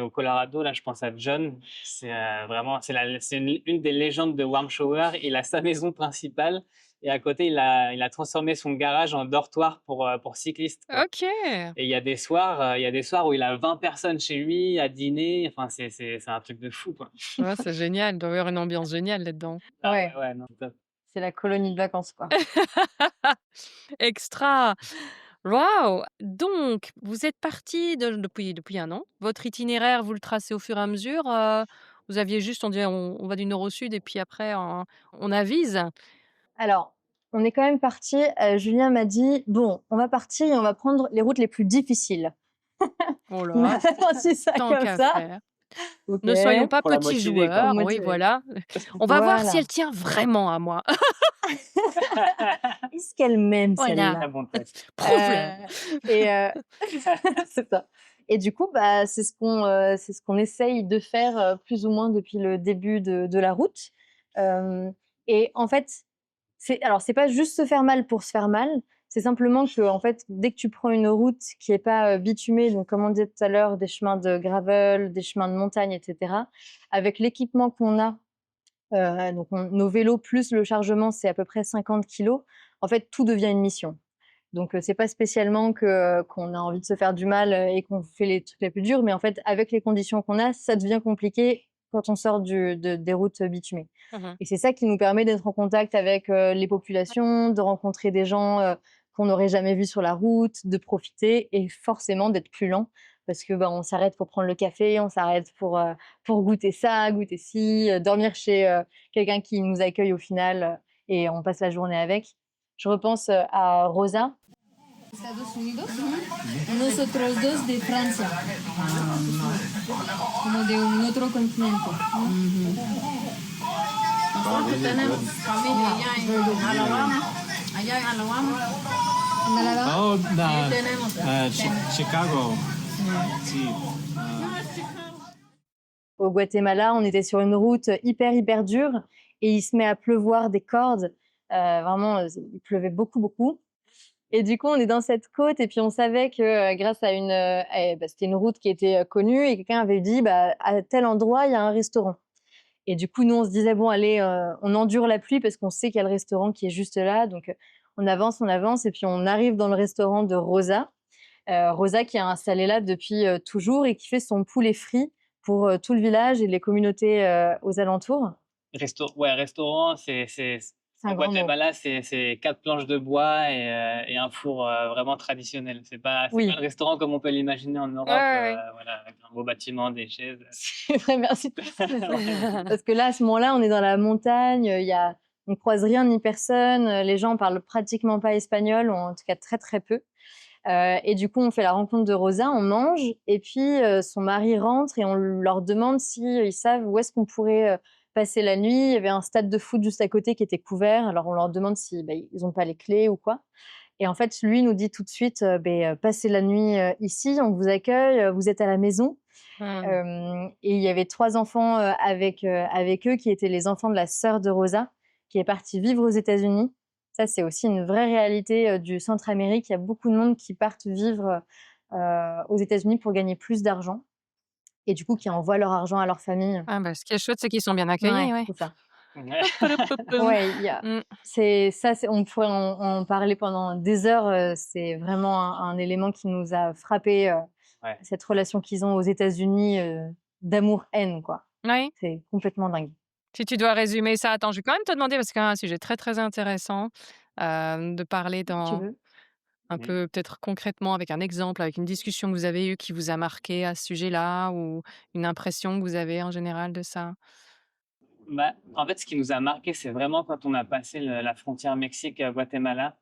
au Colorado, là, je pense à John. C'est vraiment, c'est une des légendes de warm shower. Il a sa maison principale et à côté, il a transformé son garage en dortoir pour cyclistes, quoi. OK! Et il y a des soirs où il a 20 personnes chez lui à dîner. Enfin, c'est un truc de fou, quoi. Ouais, c'est génial, il doit y avoir une ambiance géniale là-dedans. Ah Ouais, ouais, ouais, non, top. c'est la colonie de vacances, quoi. Extra! Waouh! Donc, vous êtes partis depuis un an. Votre itinéraire, vous le tracez au fur et à mesure. Vous aviez juste, on dit, on va du nord au sud et puis après, on avise. Alors, on est quand même parti. Julien m'a dit, bon, on va partir et on va prendre les routes les plus difficiles. Oh Il m'a là, dit ça tant comme qu'à ça. faire. Ok, Ne soyons pas Pour la petits motiver, pour quoi. joueurs. Oui, motiver. voilà. On va voir si Voilà. elle tient vraiment à moi. Est-ce qu'elle m'aime Voilà. celle-là? Très bon test. Prouve-le. Et c'est ça. Et du coup, bah, c'est ce qu'on essaye de faire plus ou moins depuis le début de la route. Et en fait, c'est pas juste se faire mal pour se faire mal. C'est simplement que, en fait, dès que tu prends une route qui est pas bitumée, donc comme on disait tout à l'heure, des chemins de gravel, des chemins de montagne, etc., avec l'équipement qu'on a, donc nos vélos plus le chargement, c'est à peu près 50 kilos. En fait, tout devient une mission. Donc, c'est pas spécialement qu'on a envie de se faire du mal et qu'on fait les trucs les plus durs, mais en fait, avec les conditions qu'on a, ça devient compliqué quand on sort des routes bitumées. Mhm. Et c'est ça qui nous permet d'être en contact avec les populations, de rencontrer des gens qu'on n'aurait jamais vus sur la route, de profiter et forcément d'être plus lent parce que bah, on s'arrête pour prendre le café, on s'arrête pour goûter ça, goûter ci, dormir chez quelqu'un qui nous accueille au final et on passe la journée avec. Je repense à Rosa. Estados Unidos, nosotros dos de Francia, como de un otro continente. Nosotros tenemos familia allá en Alabama. Allá en Alabama. En Alabama. Oh, Sí, tenemos. Chicago. Sí. Au Guatemala, on était sur une route hyper dure et il se met à pleuvoir des cordes. Vraiment, il pleuvait beaucoup. Et du coup, on est dans cette côte et puis on savait que grâce à c'était une route qui était connue et quelqu'un avait dit, bah, à tel endroit, il y a un restaurant. Et du coup, nous, on se disait, bon, allez, on endure la pluie parce qu'on sait qu'il y a le restaurant qui est juste là. Donc, on avance et puis on arrive dans le restaurant de Rosa. Rosa qui est installée là depuis toujours et qui fait son poulet frit pour tout le village et les communautés aux alentours. Restaurant, c'est C'est un au grand mot. Guatemala, c'est 4 planches de bois et un four vraiment traditionnel. C'est pas Oui. le restaurant comme on peut l'imaginer en Europe, Ouais. voilà, avec un beau bâtiment, des chaises. C'est vrai, merci de préciser ça. Parce que là, à ce moment-là, on est dans la montagne, on croise rien ni personne, les gens parlent pratiquement pas espagnol, ou en tout cas très peu. Et du coup, on fait la rencontre de Rosa, on mange, et puis son mari rentre et on leur demande s'ils savent où est-ce qu'on pourrait passer la nuit. Il y avait un stade de foot juste à côté qui était couvert, alors on leur demande si ils n'ont pas les clés ou quoi. Et en fait, lui nous dit tout de suite, passez la nuit ici, on vous accueille, vous êtes à la maison. Et il y avait 3 enfants avec eux qui étaient les enfants de la sœur de Rosa, qui est partie vivre aux États-Unis. Ça, c'est aussi une vraie réalité du Centre-Amérique. Il y a beaucoup de monde qui partent vivre aux États-Unis pour gagner plus d'argent et du coup qui envoient leur argent à leur famille. Ah bah, ce qui est chouette, c'est qu'ils sont bien accueillis, ouais. C'est ça. Poupoupoupoum. Ouais, il y a Mmh. on pourrait en parler pendant des heures, c'est vraiment un élément qui nous a frappés, Ouais. cette relation qu'ils ont aux États-Unis, d'amour-haine, quoi. Oui. C'est complètement dingue. Si tu dois résumer ça, attends, je vais quand même te demander, parce que c'est un sujet très intéressant, de parler Si tu dans veux. un peu peut-être concrètement avec un exemple, avec une discussion que vous avez eue qui vous a marqué à ce sujet-là ou une impression que vous avez en général de ça? Bah, en fait, ce qui nous a marqué, c'est vraiment quand on a passé la frontière Mexique-Guatemala.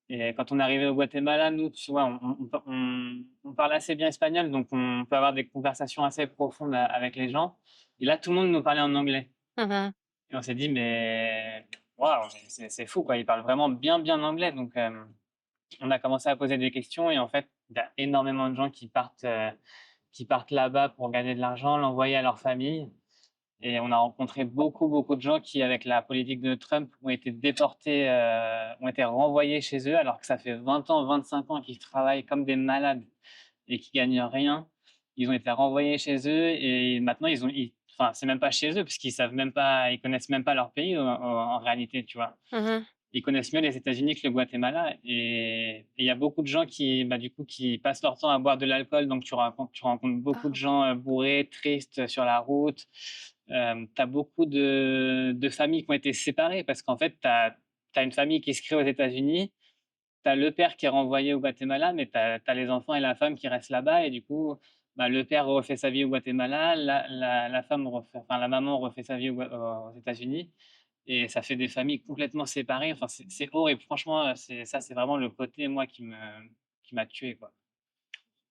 Et quand on est arrivé au Guatemala, nous, tu vois, on parle assez bien espagnol, donc on peut avoir des conversations assez profondes avec les gens. Et là, tout le monde nous parlait en anglais. Mmh. Et on s'est dit, mais waouh, c'est fou, quoi. Ils parlent vraiment bien anglais. Donc, on a commencé à poser des questions et en fait, il y a énormément de gens qui partent là-bas pour gagner de l'argent, l'envoyer à leur famille. Et on a rencontré beaucoup de gens qui, avec la politique de Trump, ont été déportés, ont été renvoyés chez eux, alors que ça fait 20 ans, 25 ans qu'ils travaillent comme des malades et qui gagnent rien. Ils ont été renvoyés chez eux et maintenant enfin, c'est même pas chez eux parce qu'ils savent même pas, ils connaissent même pas leur pays en réalité, tu vois. Mmh. Ils connaissent mieux les États-Unis que le Guatemala et il y a beaucoup de gens du coup, qui passent leur temps à boire de l'alcool. Donc, tu rencontres beaucoup de gens bourrés, tristes sur la route. Tu as beaucoup de familles qui ont été séparées parce qu'en fait, tu as une famille qui se crée aux États-Unis. tu as le père qui est renvoyé au Guatemala, mais tu as les enfants et la femme qui restent là-bas et du coup, bah, le père refait sa vie au Guatemala, la femme refait enfin la maman refait sa vie aux États-Unis et ça fait des familles complètement séparées. Enfin, c'est horrible. Franchement, c'est vraiment le côté, moi, qui m'a tué, quoi.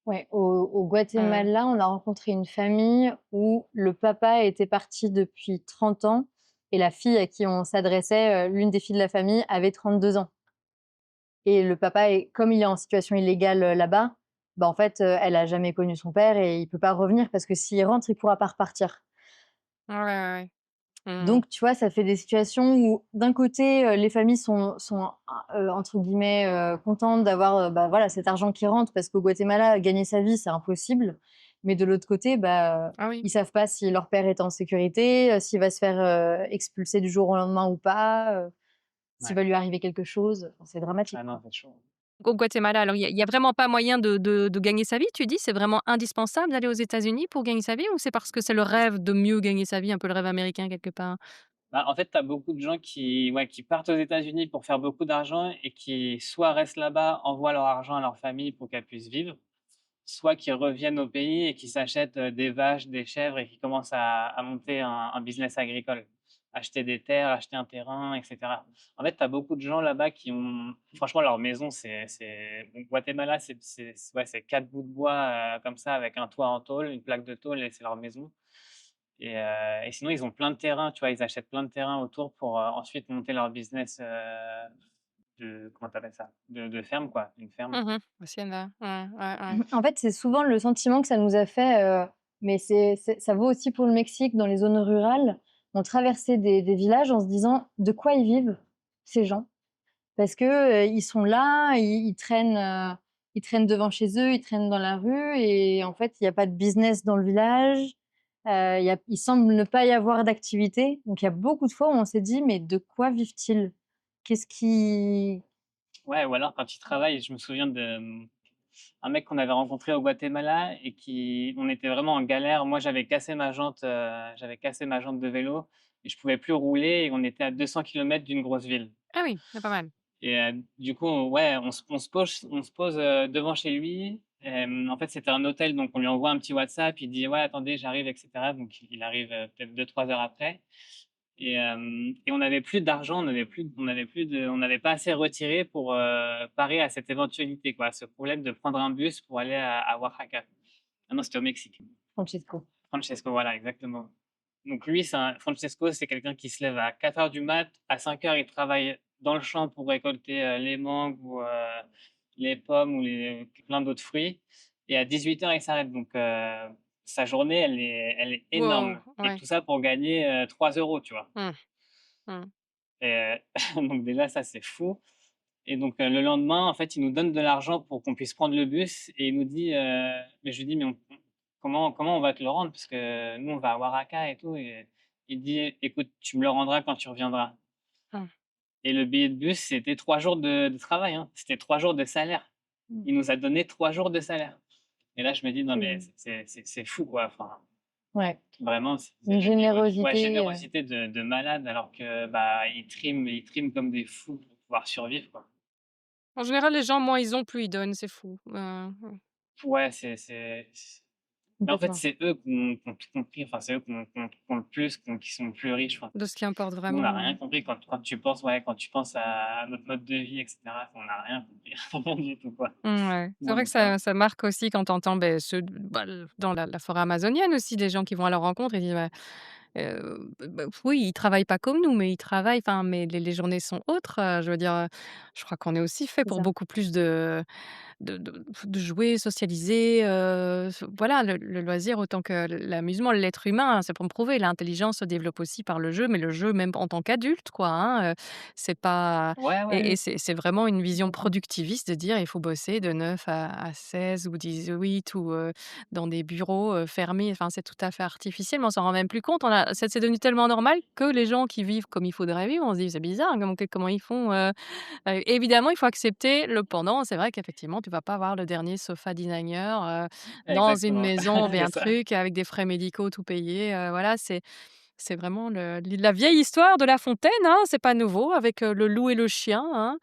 Ouais, au Mmh. Guatemala, on a rencontré une famille où le papa était parti depuis 30 ans et la fille à qui on s'adressait, l'une des filles de la famille, avait 32 ans. Et le papa est comme il est en situation illégale, là-bas, bah, en fait, elle a jamais connu son père et il peut pas revenir parce que s'il rentre, il pourra pas repartir. Ouais, ouais, ouais. Mmh. Donc tu vois, ça fait des situations où d'un côté, les familles sont, entre guillemets, «contentes» d'avoir, bah, voilà, cet argent qui rentre parce qu'au Guatemala, gagner sa vie, c'est impossible. Mais de l'autre côté, bah, Ah oui. ils savent pas si leur père est en sécurité, s'il va se faire, expulser du jour au lendemain ou pas, s'il Ouais. va lui arriver quelque chose. Enfin, c'est dramatique, Ah non, quoi. c'est chaud. Au Guatemala, alors il y a vraiment pas moyen de gagner sa vie, tu dis? C'est vraiment indispensable d'aller aux États-Unis pour gagner sa vie ou c'est parce que c'est le rêve de mieux gagner sa vie, un peu le rêve américain quelque part? Bah, en fait, tu as beaucoup de gens qui partent aux États-Unis pour faire beaucoup d'argent et qui soit restent là-bas, envoient leur argent à leur famille pour qu'elle puisse vivre, soit qui reviennent au pays et qui s'achètent, des vaches, des chèvres et qui commencent à monter un business agricole. Acheter des terres, acheter un terrain et cetera. En fait, tu as beaucoup de gens là-bas qui ont franchement leur maison, bon, Guatemala, ouais, c'est 4 bouts de bois, comme ça avec un toit en tôle, une plaque de tôle et c'est leur maison et sinon ils ont plein de terrains, tu vois? Ils achètent plein de terrains autour pour, ensuite monter leur business, de comment tu appelles ça? De ferme quoi, une ferme. Mmh. Hacienda. Ouais, ouais, ouais. En fait, c'est souvent le sentiment que ça nous a fait, mais ça vaut aussi pour le Mexique, dans les zones rurales. On traversait des villages en se disant: «De quoi ils vivent, ces gens?» Parce que, ils sont là, ils traînent devant chez eux, ils traînent dans la rue et en fait, il y a pas de business dans le village. Il semble ne pas y avoir d'activité. Donc il y a beaucoup de fois où on s'est dit: «Mais de quoi vivent-ils? Qu'est-ce qui?» Ouais, ou alors quand ils travaillent, je me souviens un mec qu'on avait rencontré au Guatemala et qui on était vraiment en galère. Moi, j'avais cassé ma jante de vélo et je pouvais plus rouler et on était à 200 kilomètres d'une grosse ville Ah oui, c'est pas mal. et du coup, ouais, on se pose, devant chez lui. En fait, c'était un hôtel, donc on lui envoie un petit WhatsApp. Il dit: «Ouais, attendez, j'arrive» et cetera. Donc il arrive, peut-être 2 3 heures après et on n'avait plus d'argent, on n'avait pas assez retiré pour, parer à cette éventualité, quoi, à ce problème de prendre un bus pour aller à Oaxaca. Ah non, c'était au Mexique. Francesco. Francesco, voilà, exactement. Donc lui, Francesco, c'est quelqu'un qui se lève à 4 heures du mat. À 5 heures, il travaille dans le champ pour récolter, les mangues ou, les pommes ou plein d'autres fruits et à 18 heures, il s'arrête. Donc, sa journée, elle est Wow, énorme et ouais. tout ça pour gagner, 3 €, tu vois? Mmh, mmh. Et donc déjà ça, c'est fou et donc le lendemain, en fait, il nous donne de l'argent pour qu'on puisse prendre le bus et il nous dit, mais je lui dis: «Mais comment on va te le rendre? Parce que nous, on va à Oaxaca et tout» et il dit: «Écoute, tu me le rendras quand tu reviendras» Mmh. et le billet de bus, c'était 3 jours de travail, hein. C'était 3 jours de salaire. Mmh. Il nous a donné 3 jours de salaire et là, je me dis: «Non mais C'est c'est fou, quoi». Enfin, ouais, vraiment, c'est une le niveau ouais, générosité, générosité de malade alors que, bah, ils triment comme des fous pour pouvoir survivre, quoi. En général, les gens, moins ils ont, plus ils donnent, c'est fou. Ouais, mais en fait, complètement. c'est eux qui ont tout compris, enfin, c'est eux qui ont le plus, qui sont le plus riches, enfin. De ce qui importe Nous, on n'a vraiment, rien compris quand tu penses à notre mode de vie et cetera, on n'a rien compris, rien du tout, quoi. Ouais. C'est Moi, vrai que donc ça marque aussi quand tu entends, beh, ceux dans la forêt amazonienne aussi, des gens qui vont à leur rencontre et disent: «Bah, oui, ils travaillent pas comme nous, mais ils travaillent, enfin, mais les journées sont autres», je veux dire, je crois qu'on est aussi fait C'est pour ça. beaucoup plus de jouer, socialiser, voilà, le loisir autant que l'amusement. L'être humain, c'est pour me prouver, l'intelligence se développe aussi par le jeu, mais le jeu même en tant qu'adulte, quoi, hein, c'est pas ouais, ouais, et c'est vraiment une vision Complètement. productiviste de dire: «Il faut bosser de 9 à 16 ou 18 ou dans des bureaux, fermés». Enfin, c'est tout à fait artificiel, mais on s'en rend même plus compte. C'est devenu tellement normal que les gens qui vivent comme il faudrait vivre, on se dit: «C'est bizarre, comment ils font?» Évidemment, il faut accepter le pendant. C'est vrai qu'effectivement, tu vas pas avoir le dernier sofa designer, dans une exactement, maison, bien c'est un ça. truc avec des frais médicaux tout payés, voilà, C'est vraiment la vieille histoire de La Fontaine, hein, c'est pas nouveau, avec le loup et le chien. Hein.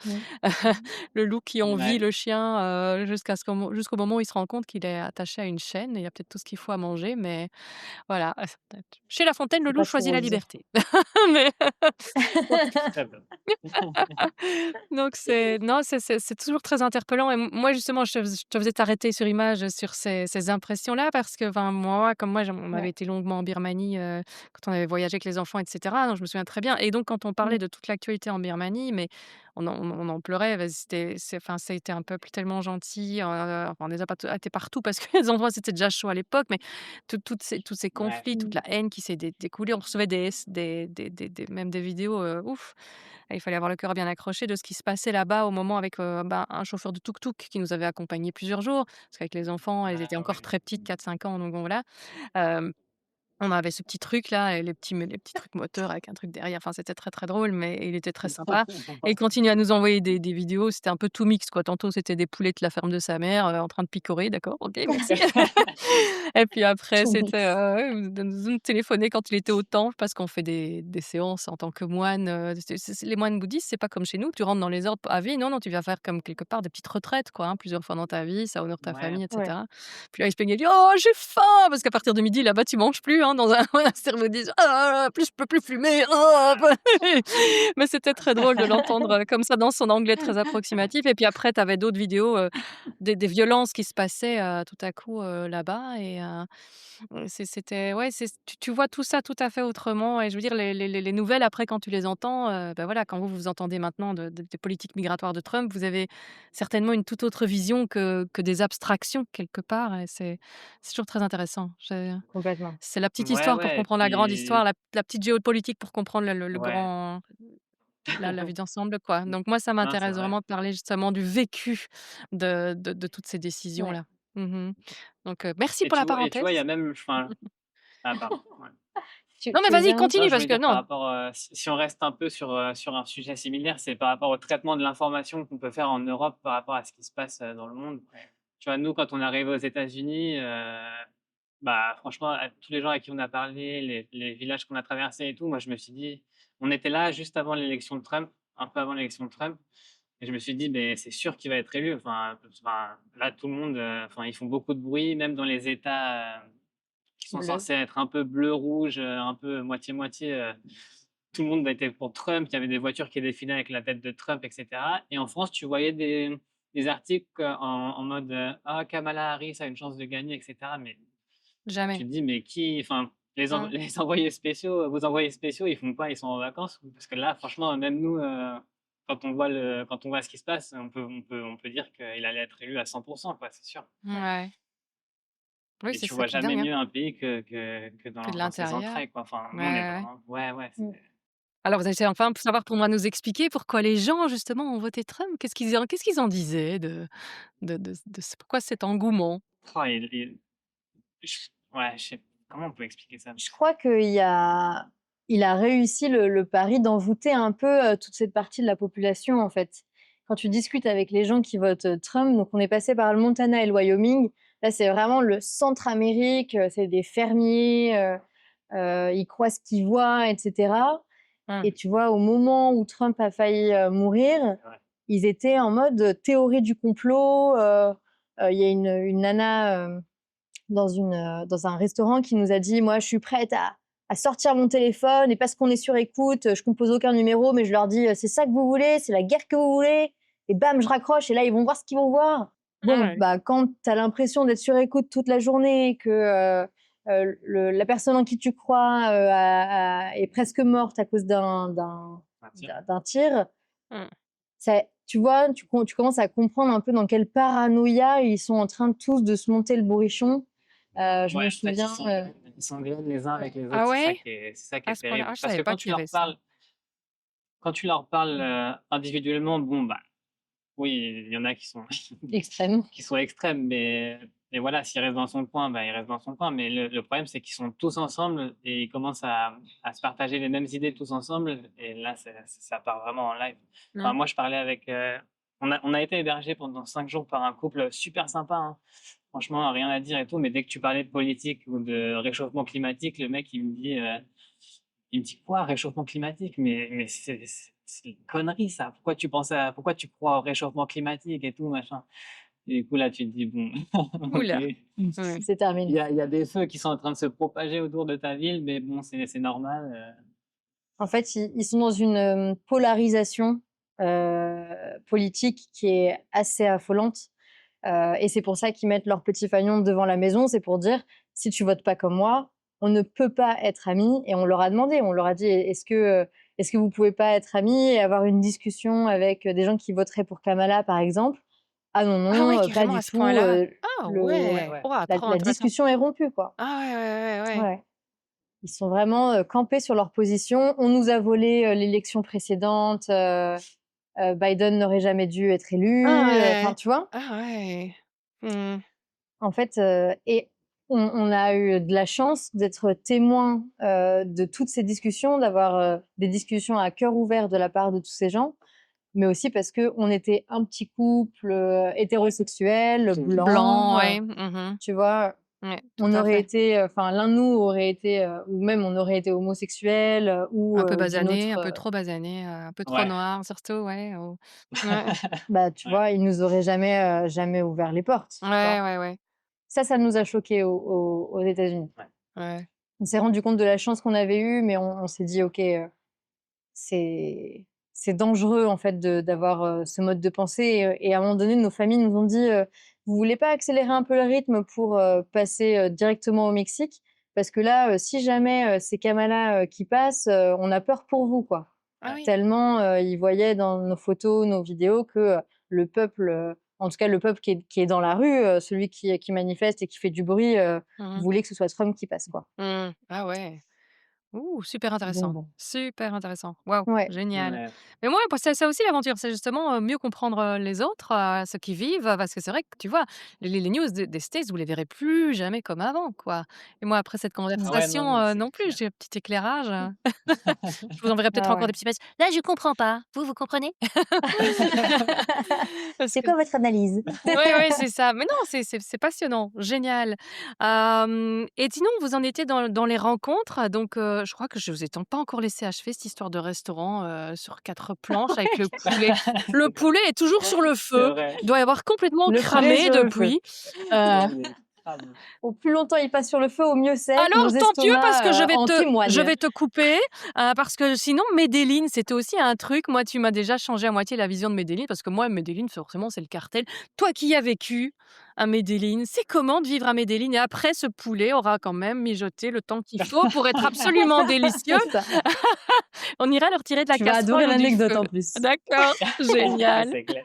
Le loup qui envie Ouais. le chien jusqu'au moment où il se rend compte qu'il est attaché à une chaîne et il y a peut-être tout ce qu'il faut à manger, mais voilà. Chez La Fontaine, le C'est loup pas tout choisit la rose. liberté. Mais Très bien. donc non, c'est toujours très interpellant et moi justement je te faisais t'arrêter sur image sur ces impressions-là parce que enfin moi comme moi on avait Ouais. été longuement en Birmanie, quand on avait voyagé avec les enfants et cetera, donc je me souviens très bien et donc quand on parlait Mmh. de toute l'actualité en Birmanie, mais on en pleurait parce que c'était un peuple tellement gentil, enfin on les a pas été partout parce que les endroits c'était déjà chaud à l'époque, mais tous ces Ouais. conflits, toute Mmh. la haine qui s'est découlée, on recevait même des vidéos, ouf! Il fallait avoir le cœur bien accroché de ce qui se passait là-bas au moment avec, un chauffeur de tuk-tuk qui nous avait accompagnés plusieurs jours. Parce qu'avec les enfants, elles étaient Ah encore ouais. très petites, 4-5 ans, donc bon voilà. Hem On avait ce petit truc là et les petits trucs moteurs avec un truc derrière, enfin c'était très, très drôle, mais il était très sympa et il continuait à nous envoyer des vidéos, c'était un peu tout mix quoi. Tantôt c'était des poulets de la ferme de sa mère, en train de picorer, d'accord, OK, merci. Et puis après Tout c'était, mix. de nous téléphoner quand il était au temple parce qu'on fait des séances en tant que moine, c'est les moines bouddhistes, c'est pas comme chez nous, tu rentres dans les ordres à vie. Non, non, tu viens faire comme quelque part des petites retraites quoi, hein, plusieurs fois dans ta vie, ça honore ta Ouais. famille et Ouais. cetera. Puis là, il se plaignait, il dit: «Oh, j'ai faim!» parce qu'à partir de midi, là-bas, tu manges plus, hein, dans un monastère bouddhiste. «Ah, plus je peux plus fumer, ah!» Mais c'était très drôle de l'entendre, comme ça dans son anglais très approximatif et puis après, tu avais d'autres vidéos, des violences qui se passaient, tout à coup, là-bas et c'était ouais, tu vois tout ça tout à fait autrement et je veux dire les nouvelles après quand tu les entends, bah, voilà, quand vous entendez maintenant des politiques migratoires de Trump, vous avez certainement une toute autre vision que des abstractions quelque part et c'est toujours très intéressant. Complètement. C'est la petite Ouais, histoire pour ouais, et comprendre la grande histoire, puis la petite géopolitique pour comprendre le ouais. grand la vie d'ensemble, quoi. Donc moi, ça Non, c'est m'intéresse vrai. vraiment de parler justement du vécu de toutes ces Ouais. décisions-là. Mmh. Donc merci Et pour la tu vois, il y a parenthèse. même enfin ah pardon, ouais. Tu Non, mais veux vas-y, dire un Non, continue je parce voulais que dire par non. rapport, si on reste un peu sur un sujet similaire, c'est par rapport au traitement de l'information qu'on peut faire en Europe par rapport à ce qui se passe, dans le monde. Tu vois, nous, quand on est arrivés aux États-Unis, bah, franchement, à tous les gens à qui on a parlé, les villages qu'on a traversés et tout, moi, je me suis dit on était là juste avant l'élection de Trump, un peu avant l'élection de Trump et je me suis dit: «Beh, c'est sûr qu'il va être élu». Enfin, là, tout le monde, enfin, ils font beaucoup de bruit, même dans les États, qui sont bleu? censés être un peu bleu-rouge, un peu moitié-moitié, tout le monde était pour Trump. Il y avait des voitures qui défilaient avec la tête de Trump et cetera et en France, tu voyais des articles, en mode, «Ah, Kamala Harris a une chance de gagner» et cetera mais tu Jamais. te dis: «Mais qui» enfin, Mmh. les envoyés spéciaux, vos envoyés spéciaux, ils font quoi? Ils sont en vacances? Parce que là, franchement, même nous, quand on voit ce qui se passe, on peut dire qu'il allait être élu à 100 quoi, c'est sûr Ouais. Ouais. Oui, et c'est tu ça vois qui est jamais dingue, hein, mieux un pays que que de dans ses l'intérieur. entrailles, quoi. Enfin, Ouais, nous, on est ouais, ouais. vraiment ouais, c'est Mmh. Alors vous avez enfin savoir pour moi nous expliquer pourquoi les gens justement ont voté Trump? Qu'est-ce qu'ils en disaient pourquoi cet engouement? oh, je sais comment on peut expliquer ça? Je crois qu'il a réussi le pari d'envoûter un peu, toute cette partie de la population, en fait. Quand tu discutes avec les gens qui votent, Trump, donc on est passé par le Montana et le Wyoming. Là, c'est vraiment le Centre-Amérique, c'est des fermiers, ils croient ce qu'ils voient et cetera Mmh. et tu vois, au moment où Trump a failli, mourir, Ouais, ils étaient en mode, théorie du complot, il y a une nana, dans un restaurant qui nous a dit: «Moi, je suis prête à sortir mon téléphone et parce qu'on est sur écoute, je compose aucun numéro, mais je leur dis: "C'est ça que vous voulez? C'est la guerre que vous voulez?"» et bam, je raccroche et là, ils vont voir ce qu'ils vont voir. Bon, Ouais. bah, quand tu as l'impression d'être sur écoute toute la journée, que, le la personne en qui tu crois, est presque morte à cause un tir. d'un tir, Mmh. ça tu vois, tu commences à comprendre un peu dans quelle paranoïa ils sont en train tous de se monter le bourrichon. Je Ouais, me en fait, souviens, ils s'engueulent les uns avec les Ah autres, ouais? c'est ça qui À est ce point-là? terrible. Ah je Parce que savais pas qu'il y avait ça. quand tu leur parles, individuellement, bon, bah, oui, il y en a qui sont extrême. qui sont extrêmes, mais voilà, s'il reste dans son coin, bah, il reste dans son coin. Mais le problème, c'est qu'ils sont tous ensemble et ils commencent à se partager les mêmes idées tous ensemble et là, ça part vraiment en live. Enfin, Mmh. moi, je parlais avec, on a été hébergés pendant 5 jours par un couple super sympa, hein. Franchement, rien à dire et tout, mais dès que tu parlais de politique ou de réchauffement climatique, le mec, il me dit, Il me dit quoi, réchauffement climatique? Mais c'est une connerie ça. Pourquoi tu crois au réchauffement climatique et tout machin? Et du coup là tu te dis bon, ok. Oula. Ouais. C'est terminé. Il y a des feux qui sont en train de se propager autour de ta ville, mais bon c'est normal. En fait, ils sont dans une polarisation politique qui est assez affolante. Et c'est pour ça qu'ils mettent leur petit fanion devant la maison. C'est pour dire, si tu votes pas comme moi, on ne peut pas être amis. Et on leur a demandé, on leur a dit, est-ce que vous pouvez pas être amis et avoir une discussion avec des gens qui voteraient pour Kamala, par exemple? Ah non, Ah ouais, non, pas carrément du à ce tout. point-là. Ah Le, ouais. Ouais. Ouah, trop la intéressant. discussion est rompue, quoi. Ah ouais. Ouais. Ils sont vraiment campés sur leur position. On nous a volé l'élection précédente. Biden n'aurait jamais dû être élu. Ah Enfin, ouais. tu vois, Ah ouais. Mmh. en fait, et on a eu de la chance d'être témoin de toutes ces discussions, d'avoir des discussions à cœur ouvert de la part de tous ces gens, mais aussi parce qu'on était un petit couple hétérosexuel, blanc, Blanc, ouais. Mmh. tu vois. Ouais, tout On à aurait fait. été, enfin, l'un de nous aurait été, ou même on aurait été homosexuel ou Un peu d'une basané, un autre. peu trop basané, un peu trop Ouais. noir surtout, ouais, ouais. Bah, tu Ouais. vois, ils nous auraient jamais ouvert les portes, tu vois. Ouais. Ça nous a choqués aux États-Unis. Ouais. On s'est rendu compte de la chance qu'on avait eue, mais on s'est dit: «OK, c'est dangereux, en fait, d'avoir, ce mode de pensée» et à un moment donné, nos familles nous ont dit: «Vous voulez pas accélérer un peu le rythme pour, passer, directement au Mexique? Parce que là, si jamais, c'est Kamala, qui passe, on a peur pour vous, quoi». Ah oui. Tellement, ils voyaient dans nos photos, nos vidéos que, le peuple, en tout cas le peuple qui est dans la rue, celui qui manifeste et qui fait du bruit, Mmh mh. voulait que ce soit Trump qui passe, quoi. Mmh. Ah ouais. Ouh, super Donc intéressant, bon. super intéressant. Waouh, Ouais. génial. Ouais. Mais moi, bah, c'est ça aussi l'aventure, c'est justement, mieux comprendre, les autres, ceux qui vivent, parce que c'est vrai que tu vois, les news des States, vous les verrez plus jamais comme avant, quoi. Et moi, après cette Ah ouais, non, conversation, non, c'est non plus, clair. j'ai un petit éclairage. Je vous enverrai peut-être Ah encore ouais. des petits messages: «Là, je comprends pas. Vous, vous comprenez?» Parce C'est que quoi votre analyse? ouais, c'est ça. Mais non, c'est passionnant, génial. Et sinon, vous en étiez dans les rencontres, donc je crois que je vous ai pas encore laissé achever cette histoire de restaurant, sur 4 planches avec le poulet. Le poulet est toujours sur le C'est feu, vrai. il doit y avoir complètement Le poulet cramé sur le feu. depuis. Heu Il est crade. Au plus longtemps il passe sur le feu, au mieux c'est. Nos Alors tant mieux parce que estomacs, en je témoignent. vais te couper, parce que sinon Medellín, c'était aussi un truc. Moi, tu m'as déjà changé à moitié la vision de Medellín parce que moi, Medellín, forcément, c'est le cartel. Toi qui y as vécu à Medellín, c'est comment de vivre à Medellín? Et après, ce poulet aura quand même mijoté le temps qu'il faut pour être absolument délicieux. C'est ça. On ira le retirer de la Tu vas adorer casserole ou du l'anecdote feu. en plus. D'accord, génial. C'est clair.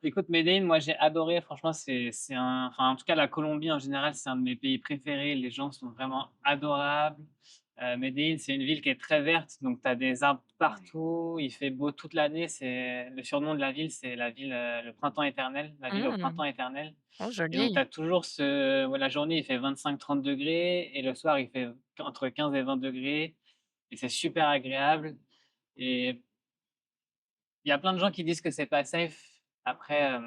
Écoute, Medellín, moi j'ai adoré. Franchement, c'est un, enfin en tout cas la Colombie en général, c'est un de mes pays préférés. Les gens sont vraiment adorables. Medellín, c'est une ville qui est très verte, donc tu as des arbres partout. Il fait beau toute l'année. C'est le surnom de la ville, c'est la ville le printemps éternel, la ville au Mmh. printemps éternel. Oh Et donc tu joli. as toujours ouais, la journée il fait 25-30 degrés et le soir il fait entre 15 et 20 degrés et c'est super agréable. Et il y a plein de gens qui disent que c'est pas safe. Après,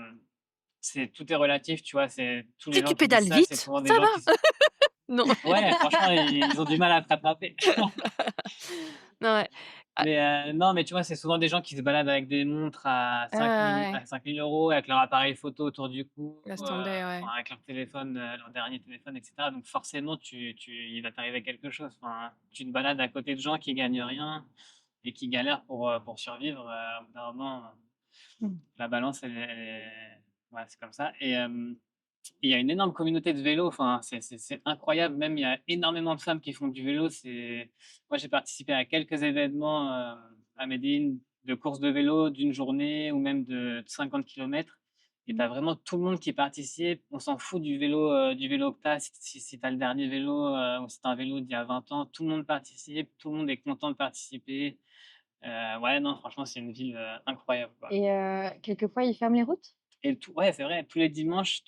tout est relatif, tu vois? C'est tous les Si gens tu qui disent pédales ça, c'est vite, souvent des ça gens va. qui sont Non. ouais, franchement, ils ont du mal à te rattraper. Ouais. Ah, Mais non, mais tu vois, c'est souvent des gens qui se baladent avec des montres à cinq mille ouais. à 5 000 € avec leur appareil photo autour du cou, Laisse tomber, ouais. enfin avec leur téléphone, leur dernier téléphone et cetera. Donc forcément, il va t'arriver quelque chose. Enfin, tu te balades à côté de gens qui gagnent rien et qui galèrent pour survivre, au bout d'un moment, Mmh. la balance ouais, c'est comme ça. Et il y a une énorme communauté de vélo, enfin, c'est incroyable. Même, il y a énormément de femmes qui font du vélo. Moi, j'ai participé à quelques événements à Medellín de courses de vélo d'une journée ou même de 50 kilomètres. Et tu as vraiment tout le monde qui participe. On s'en fout du vélo que tu as. Si tu as le dernier vélo ou si tu as un vélo d'il y a 20 ans, tout le monde participe, tout le monde est content de participer. Ouais, non, franchement, c'est une ville incroyable, quoi. Et quelquefois ils ferment les routes? Et ouais, c'est vrai, tous les dimanches,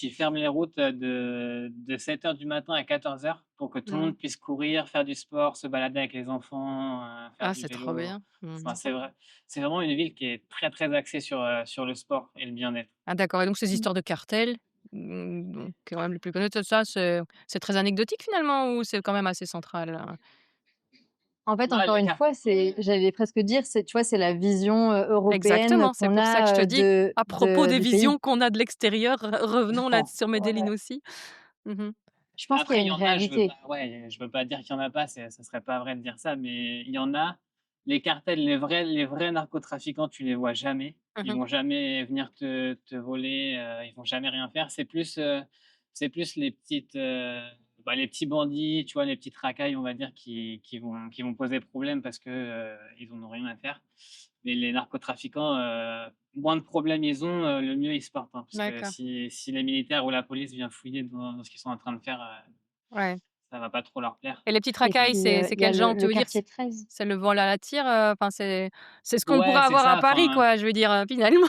ils ferment les routes, de 7 heures du matin à 14 heures pour que tout le Mmh. monde puisse courir, faire du sport, se balader avec les enfants, faire Ah, du c'est trop vélo. bien. Mmh. Enfin, c'est vraiment une ville qui est très, très axée sur le sport et le bien-être. Ah d'accord, et donc ces Mmh. histoires de cartels, donc quand même les plus connues, ça c'est très anecdotique finalement ou c'est quand même assez central? En fait, Ouais, encore le une car- fois, j'allais presque dire, tu vois, c'est la vision européenne Exactement, c'est qu'on pour ça que je a te dis, à propos des du pays. visions qu'on a de l'extérieur, revenons là sur Medellín Ouais. aussi. Mmh. Je pense qu'il y Après, a il y une en a, réalité. je veux pas dire qu'il y en a pas, ça serait pas vrai de dire ça, mais il y en a. Les cartels, les vrais narcotrafiquants, tu les vois jamais. Ils Mmh. vont jamais venir te voler, ils vont jamais rien faire. C'est plus les les petits bandits, tu vois, les petites racailles, on va dire, qui vont poser problème parce que, ils en ont rien à faire. Mais les narcotrafiquants, moins de problèmes ils ont, le mieux ils se portent, hein, parce que D'accord, si les militaires ou la police vient fouiller dans ce qu'ils sont en train de faire, ouais. ça va pas trop leur plaire. Et les petites Et racailles, puis, c'est il y a quel genre? Tu le veux dire, quartier 13. c'est le vol à la tire, enfin c'est ce qu'on pourrait Ouais, c'est avoir à ça, Paris enfin, quoi, je veux dire, finalement.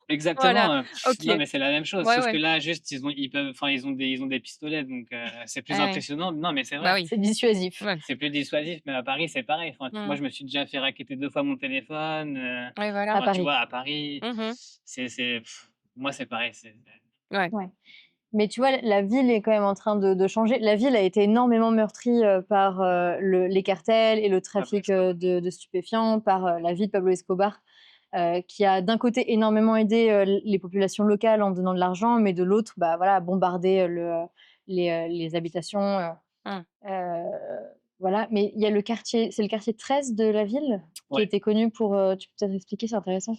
Voilà, exactement, OK. non, mais c'est la même chose, Ouais, sauf que ouais, là, juste, ils ont des pistolets, donc c'est plus ouais, ouais. impressionnant. Non, mais c'est Bah vrai, oui, C'est dissuasif. ouais. c'est plus dissuasif, mais à Paris, c'est pareil. Enfin, moi, Mmh. je me suis déjà fait racketter 2 fois mon téléphone, Ouais, voilà. À enfin, tu Paris. vois, à Paris, Mmh. moi, c'est pareil, Ouais. Ouais. Mais tu vois, la ville est quand même en train de changer. La ville a été énormément meurtrie par les cartels et le Pablo trafic Escobar. de stupéfiants, par la vie de Pablo Escobar, qui a d'un côté énormément aidé les populations locales en donnant de l'argent, mais de l'autre, bah, voilà, bombardé les habitations. Mmh. Euh, voilà. Mais il y a c'est le quartier 13 de la ville qui Ouais, était connu pour. Tu peux peut-être expliquer, c'est intéressant.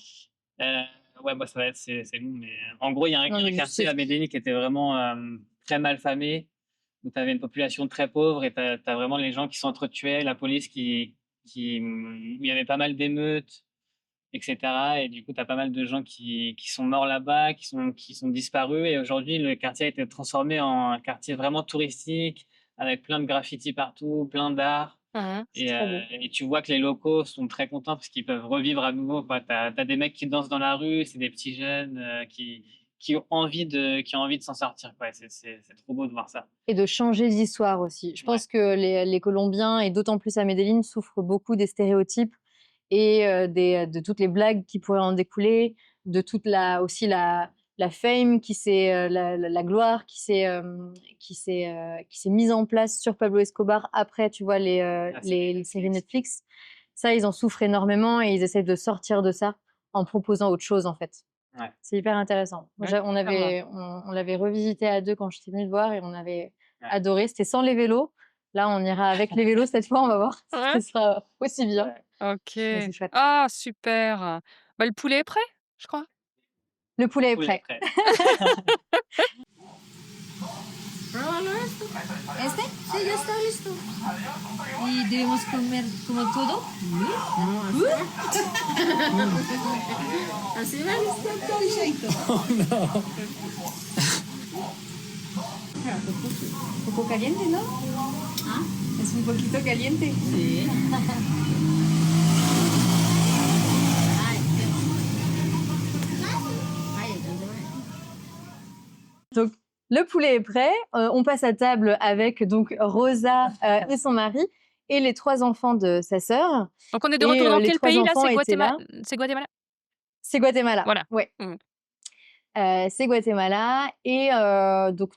heu, ouais, bah, ça va être c'est long, mais en gros, il Non, y a un mais quartier à Medellín qui était vraiment, très mal famé, où tu avais une population très pauvre et tu as vraiment les gens qui s'entretuaient, la police où il y avait pas mal d'émeutes et cetera, et du coup, tu as pas mal de gens qui sont morts là-bas, qui sont disparus, et aujourd'hui, le quartier a été transformé en un quartier vraiment touristique avec plein de graffitis partout, plein d'art. Mmh. C'est très beau. Et tu vois que les locaux sont très contents parce qu'ils peuvent revivre à nouveau, quoi. Tu as des mecs qui dansent dans la rue, c'est des petits jeunes, qui ont envie de s'en sortir, quoi. C'est trop beau de voir ça. Et de changer d'histoire aussi. Je Ouais, pense que les Colombiens, et d'autant plus à Medellín, souffrent beaucoup des stéréotypes et de toutes les blagues qui pourraient en découler, de toute la fame la gloire qui s'est mise en place sur Pablo Escobar après, tu vois, la série les séries Netflix. Netflix. Ça, ils en souffrent énormément et ils essaient de sortir de ça en proposant autre chose, en fait. Ouais, C'est hyper intéressant. Moi, Ouais, clairement. on l'avait revisité à 2 quand j'étais venue le voir et on avait ouais, adoré. C'était sans les vélos. Là, on ira avec les vélos cette fois, on va voir Ouais, si ce sera aussi bien. ouais. OK. Mais c'est chouette. Ah super! Bah, le poulet est prêt, je crois? Le poulet est Cool, prêt. après. Pruébalo esto. ¿Este? Sí, ya está listo. ¿Y debemos comer como todo? Así va listo todo jeito. Un poco caliente, ¿no? ¿Ah? Es un poquito caliente. Sí. Ay, ay, ¿dónde va? Donc, le poulet est prêt. On passe à table avec donc Rosa et son mari et les 3 enfants de sa sœur. Donc on est de Et retour dans les quel 3 pays là? enfants étaient là. C'est Guatemala? C'est Guatemala. Voilà. Ouais. Mmh. C'est Guatemala et donc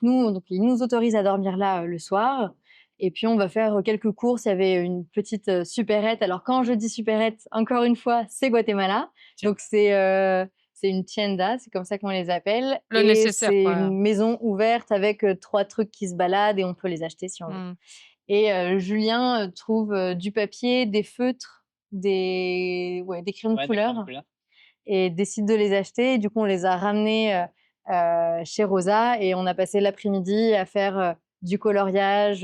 ils nous autorisent à dormir là le soir et puis on va faire quelques courses. Il y avait une petite supérette. Alors quand je dis supérette, encore une fois, c'est Guatemala. Tiens. Donc c'est une tienda, c'est comme ça qu'on les appelle, Le et nécessaire, c'est quoi. une maison ouverte avec 3 trucs qui se baladent et on peut les acheter si on veut. Mmh. Et Julien trouve du papier, des feutres, des crayons de Ouais, des couleur crayons de couleur. et décide de les acheter. Et du coup, on les a ramenés chez Rosa et on a passé l'après-midi à faire du coloriage,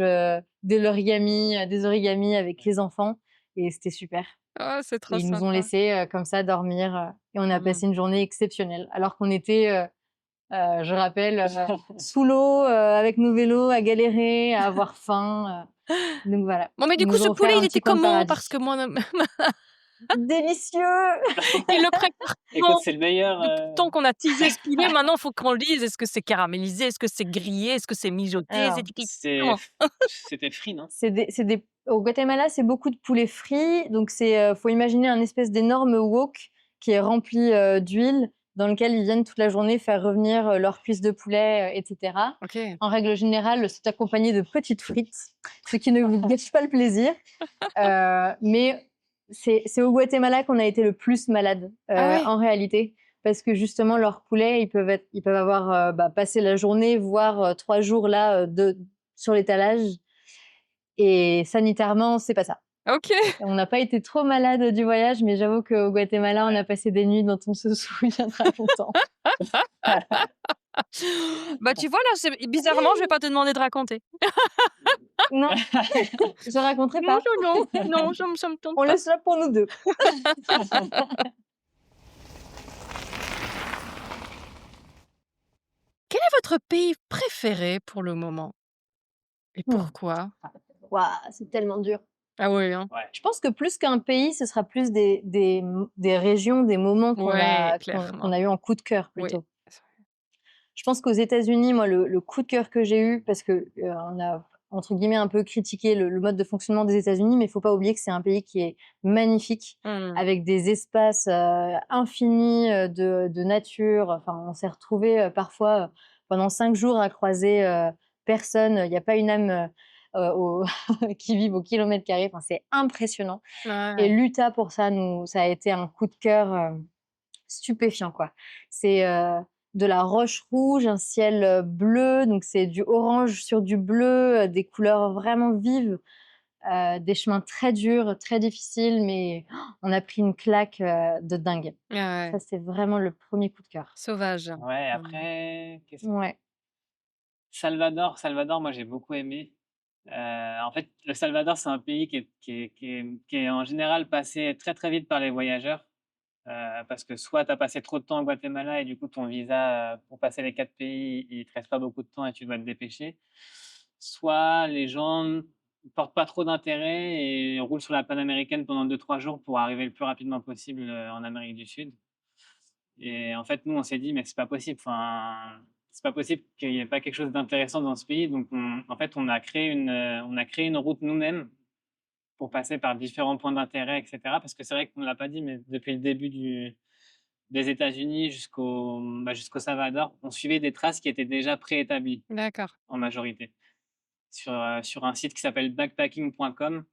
des origamis avec les enfants et c'était super. Oh, c'est Et trop ils nous ont sympa. laissés comme ça dormir et on a Mmh. passé une journée exceptionnelle alors qu'on était, je rappelle, sous l'eau avec nos vélos à galérer, à avoir faim. Donc voilà, Bon, mais du ils coup, nous ce ont offert poulet, un il petit était coin de comment? paradis. Parce que moi, Délicieux! il le prépare Écoute, comment? c'est le meilleur. Depuis le temps qu'on a teasé ce poulet, maintenant, il faut qu'on le dise. Est-ce que c'est caramélisé? Est-ce que c'est grillé? Est-ce que c'est mijoté? Alors, C'est comment? C'était frit, non? Au Guatemala, c'est beaucoup de poulet frit. Donc, faut imaginer un espèce d'énorme wok qui est rempli d'huile dans lequel ils viennent toute la journée faire revenir leurs cuisses de poulet, etc. Ok. En règle générale, c'est accompagné de petites frites, ce qui ne vous gâche pas le plaisir. Mais c'est au Guatemala qu'on a été le plus malade, Ah ouais. en réalité. Parce que justement, leurs poulets, ils peuvent avoir passé la journée, voire 3 jours là, sur l'étalage. Et sanitairement, c'est pas ça. Ok. On n'a pas été trop malade du voyage, mais j'avoue qu'au Guatemala, on a passé des nuits dont on se souviendra longtemps. Voilà. Bah tu vois là, bizarrement, je vais pas te demander de raconter. Non, je raconterai Non, pas. non, ça me tente On pas. laisse ça pour nous deux. Quel est votre pays préféré pour le moment? Et pourquoi? Waouh, c'est tellement dur. Ah ouais, hein? Je pense que plus qu'un pays, ce sera plus des régions, des moments qu'on Ouais, a clairement. eu en coup de cœur Oui. plutôt. Je pense qu'aux États-Unis, moi, le coup de cœur que j'ai eu, parce que on a entre guillemets un peu critiqué le mode de fonctionnement des États-Unis, mais il faut pas oublier que c'est un pays qui est magnifique, Mmh. avec des espaces infinis de nature. Enfin, on s'est retrouvés parfois pendant 5 jours à croiser personne. Il n'y a pas une âme qui vive au kilomètre carré. Enfin, c'est impressionnant. Et Ouais. l'Utah, pour ça, ça a été un coup de cœur stupéfiant, quoi. C'est de la roche rouge, un ciel bleu, donc c'est du orange sur du bleu, des couleurs vraiment vives, des chemins très durs, très difficiles, mais on a pris une claque de dingue. Ouais. Ça, c'est vraiment le premier coup de cœur. Sauvage. Ouais, après, Ouais. Salvador, moi j'ai beaucoup aimé. En fait, le Salvador, c'est un pays qui est en général passé très très vite par les voyageurs. Parce que soit tu as passé trop de temps au Guatemala et du coup ton visa pour passer les 4 pays, il te reste pas beaucoup de temps et tu dois te dépêcher. Soit les gens ne portent pas trop d'intérêt et roulent sur la panaméricaine pendant 2-3 jours pour arriver le plus rapidement possible en Amérique du Sud. Et en fait, nous, on s'est dit, mais c'est pas possible. Enfin, c'est pas possible qu'il n'y ait pas quelque chose d'intéressant dans ce pays. Donc, en fait, on a créé une route nous-mêmes pour passer par différents points d'intérêt, etc. Parce que c'est vrai qu'on ne l'a pas dit, mais depuis le début des États-Unis jusqu'au Salvador, on suivait des traces qui étaient déjà préétablies D'accord. en majorité. Sur un site qui s'appelle backpacking.com,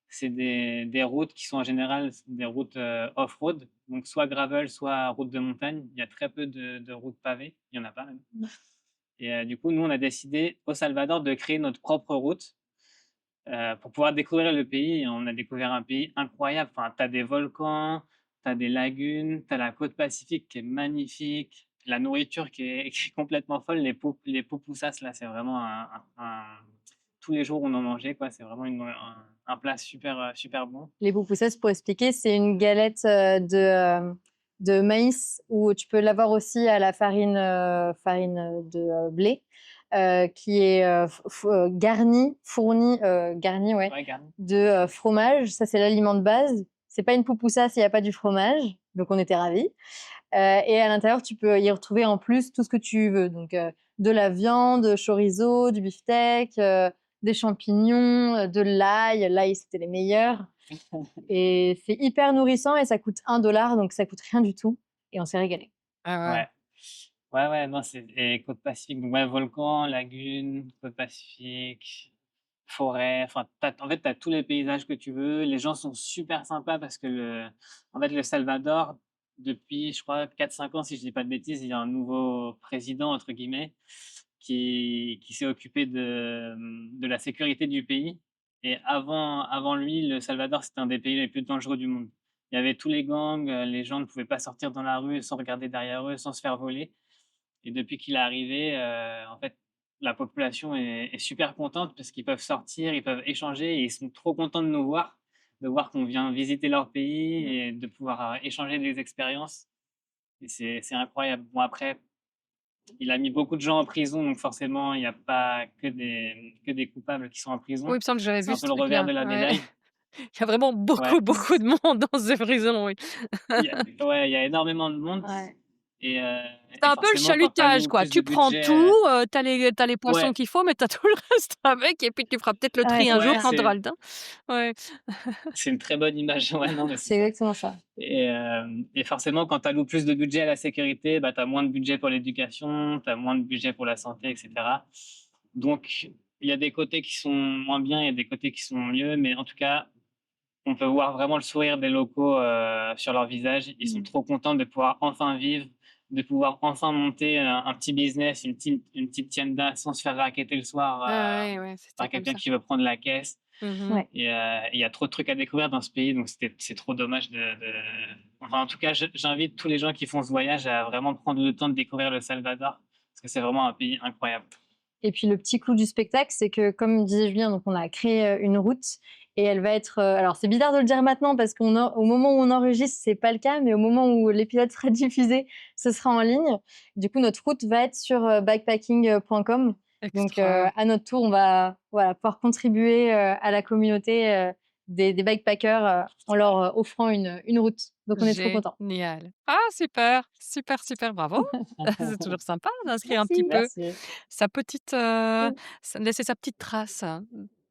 c'est des routes qui sont en général des routes off-road, donc soit gravel, soit route de montagne. Il y a très peu de routes pavées, il n'y en a pas même. Et du coup, nous, on a décidé au Salvador de créer notre propre route pour pouvoir découvrir le pays. Et on a découvert un pays incroyable. Enfin, tu as des volcans, tu as des lagunes, tu as la côte pacifique qui est magnifique, la nourriture qui est complètement folle. Les pupusas, là, c'est vraiment tous les jours on en mangeait, quoi. C'est vraiment un plat super, super bon. Les pupusas, pour expliquer, c'est une galette de maïs où tu peux l'avoir aussi à la farine de blé, qui est garnie Ouais, garni. de fromage. Ça, c'est l'aliment de base. C'est pas une pupusa s'il n'y a pas du fromage, donc on était ravis. Et à l'intérieur, tu peux y retrouver en plus tout ce que tu veux. Donc, de la viande, chorizo, du beefsteak, des champignons, de l'ail. L'ail, c'était les meilleurs. Et c'est hyper nourrissant et ça coûte 1 $, donc ça coûte rien du tout. Et on s'est régalé. Ah ouais. Ouais, non, et côte pacifique, donc ouais, volcan, lagune, côte pacifique, forêt, enfin, en fait, tu as tous les paysages que tu veux. Les gens sont super sympas parce que en fait, le Salvador, depuis, je crois, 4-5 ans, si je dis pas de bêtises, il y a un nouveau président, entre guillemets, qui s'est occupé de la sécurité du pays. Et avant lui, le Salvador, c'était un des pays les plus dangereux du monde. Il y avait tous les gangs, les gens ne pouvaient pas sortir dans la rue sans regarder derrière eux, sans se faire voler. Et depuis qu'il est arrivé, en fait, la population est super contente parce qu'ils peuvent sortir, ils peuvent échanger et ils sont trop contents de voir qu'on vient visiter leur pays et de pouvoir échanger des expériences. Et c'est incroyable. Bon, après, il a mis beaucoup de gens en prison, donc forcément, il n'y a pas que des coupables qui sont en prison. Oui, il me semble que j'avais C'est vu un ce peu le revers truc-là. de la Ouais. médaille. Il y a vraiment beaucoup, Ouais. beaucoup de monde dans ces prisons, oui. Il y a énormément de monde. Ouais. Et, euh, C'est et un peu le forcément, quand tu chalutage, alloues quoi. plus de Tu prends budget, tout, t'as les poissons ouais, qu'il faut, mais t'as tout le reste avec, et puis tu feras peut-être le Ouais, tri un jour ouais, quand tu auras le temps. Ouais. c'est une très bonne image. Ouais, non, mais c'est c'est ça. exactement ça. Et forcément, quand tu alloues plus de budget à la sécurité, bah, tu as moins de budget pour l'éducation, tu as moins de budget pour la santé, etc. Donc, il y a des côtés qui sont moins bien, il y a des côtés qui sont mieux, mais en tout cas, on peut voir vraiment le sourire des locaux sur leur visage. Ils sont trop contents de pouvoir enfin vivre, de pouvoir enfin monter un petit business, une petite tienda sans se faire racketter le soir Ah ouais, c'était par comme quelqu'un ça. qui veut prendre la caisse. Mhm. Ouais. Et il y a trop de trucs à découvrir dans ce pays, donc c'est trop dommage Enfin, en tout cas, j'invite tous les gens qui font ce voyage à vraiment prendre le temps de découvrir le Salvador, parce que c'est vraiment un pays incroyable. Et puis le petit clou du spectacle, c'est que, comme disait Julien, donc on a créé une route et elle va être. Alors c'est bizarre de le dire maintenant parce qu'au moment où on enregistre, c'est pas le cas, mais au moment où l'épisode sera diffusé, ce sera en ligne. Du coup, notre route va être sur bikepacking.com. Donc Extra. à notre tour, on va pouvoir contribuer à la communauté des bikepackers en leur offrant une route. Donc on est trop contents. Génial. Ah, super, super, super, bravo. C'est toujours sympa d'inscrire un petit Merci. peu Merci. sa petite, laisser sa petite trace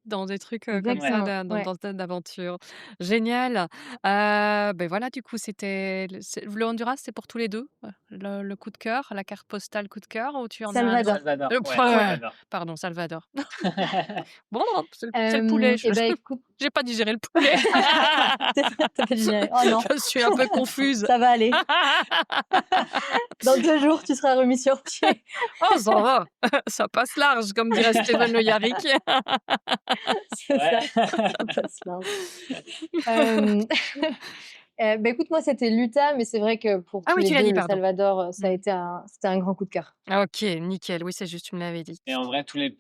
dans des trucs comme ça, Exactement. Ouais. dans cette aventure. Génial. Ben voilà, du coup, c'était le Honduras, c'est pour tous les deux, le coup de cœur, la carte postale coup de cœur, ou tu en as un autre? Salvador. Salvador, ouais, Salvador. Pardon, Salvador. Bon, c'est le poulet. Et ben écoute, J'ai pas digéré le poulet. t'as pas digéré. Oh non. Je suis un peu confuse. Ça va aller. Dans 2 jours, tu seras remis sur pied. Oh, ça va. Ça passe large, comme dirait Steven Le Yarrick. C'est ça, ça passe large. Bah, écoute, moi, c'était l'Utah, mais c'est vrai que pour Ah tous oui, les tu l'as 2, dit, le pardon. Salvador, c'était un grand coup de cœur. Ah, ok, nickel. Oui, c'est juste, tu me l'avais dit. Et en vrai, tous les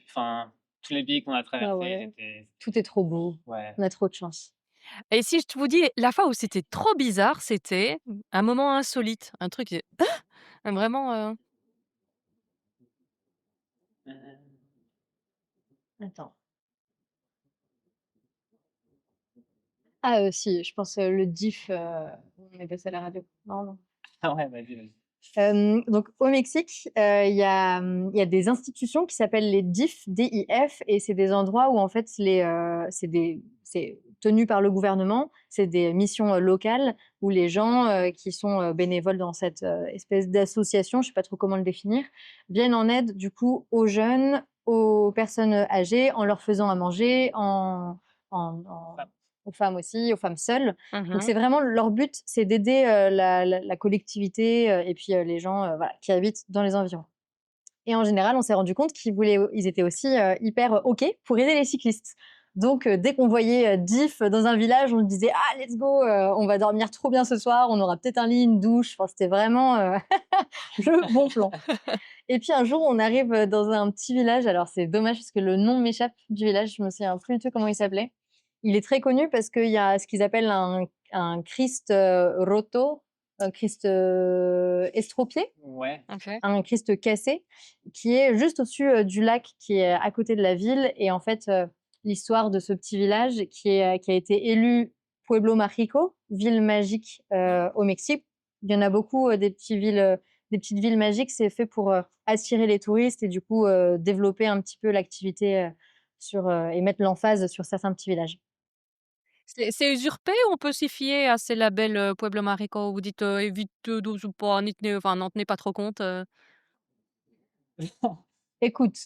pays qu'on a Ah traversés, ouais, étaient... tout est trop beau. Ouais. On a trop de chance. Et si je vous dis, la fois où c'était trop bizarre, c'était un moment insolite. Un truc, vraiment. Euh, Attends. Ah, si, je pense le DIF, on est passé à la radio. Non, non. Ah ouais, vas-y. Donc au Mexique, il y a des institutions qui s'appellent les DIF, DIF, et c'est des endroits où en fait c'est tenu par le gouvernement, c'est des missions locales où les gens qui sont bénévoles dans cette espèce d'association, je sais pas trop comment le définir, viennent en aide du coup aux jeunes, aux personnes âgées, en leur faisant à manger, Femmes. aux femmes aussi, aux femmes seules. Donc Mhm. c'est vraiment leur but, c'est d'aider la collectivité et puis les gens voilà, qui habitent dans les environs. Et en général, on s'est rendu compte ils étaient aussi hyper OK pour aider les cyclistes. Donc dès qu'on voyait DIF dans un village, on se disait ah let's go, on va dormir trop bien ce soir, on aura peut-être un lit, une douche. Enfin, c'était vraiment le bon plan. Et puis un jour, on arrive dans un petit village. Alors c'est dommage parce que le nom m'échappe du village, je me souviens plus du tout comment il s'appelait. Il est très connu parce qu'il y a ce qu'ils appellent un Christ roto, un Christ estropié, Ouais. Ok. un Christ cassé, qui est juste au-dessus du lac qui est à côté de la ville. Et en fait, l'histoire de ce petit village qui a été élu Pueblo Mágico, ville magique au Mexique. Il y en a beaucoup des petites villes magiques. C'est fait pour attirer les touristes et du coup développer un petit peu l'activité et mettre l'emphase sur certains petits villages. C'est usurpé ou on peut s'y fier à ces labels Pueblo Mágico? Vous dites évite ou pas, n'en tenez pas trop compte. Écoute,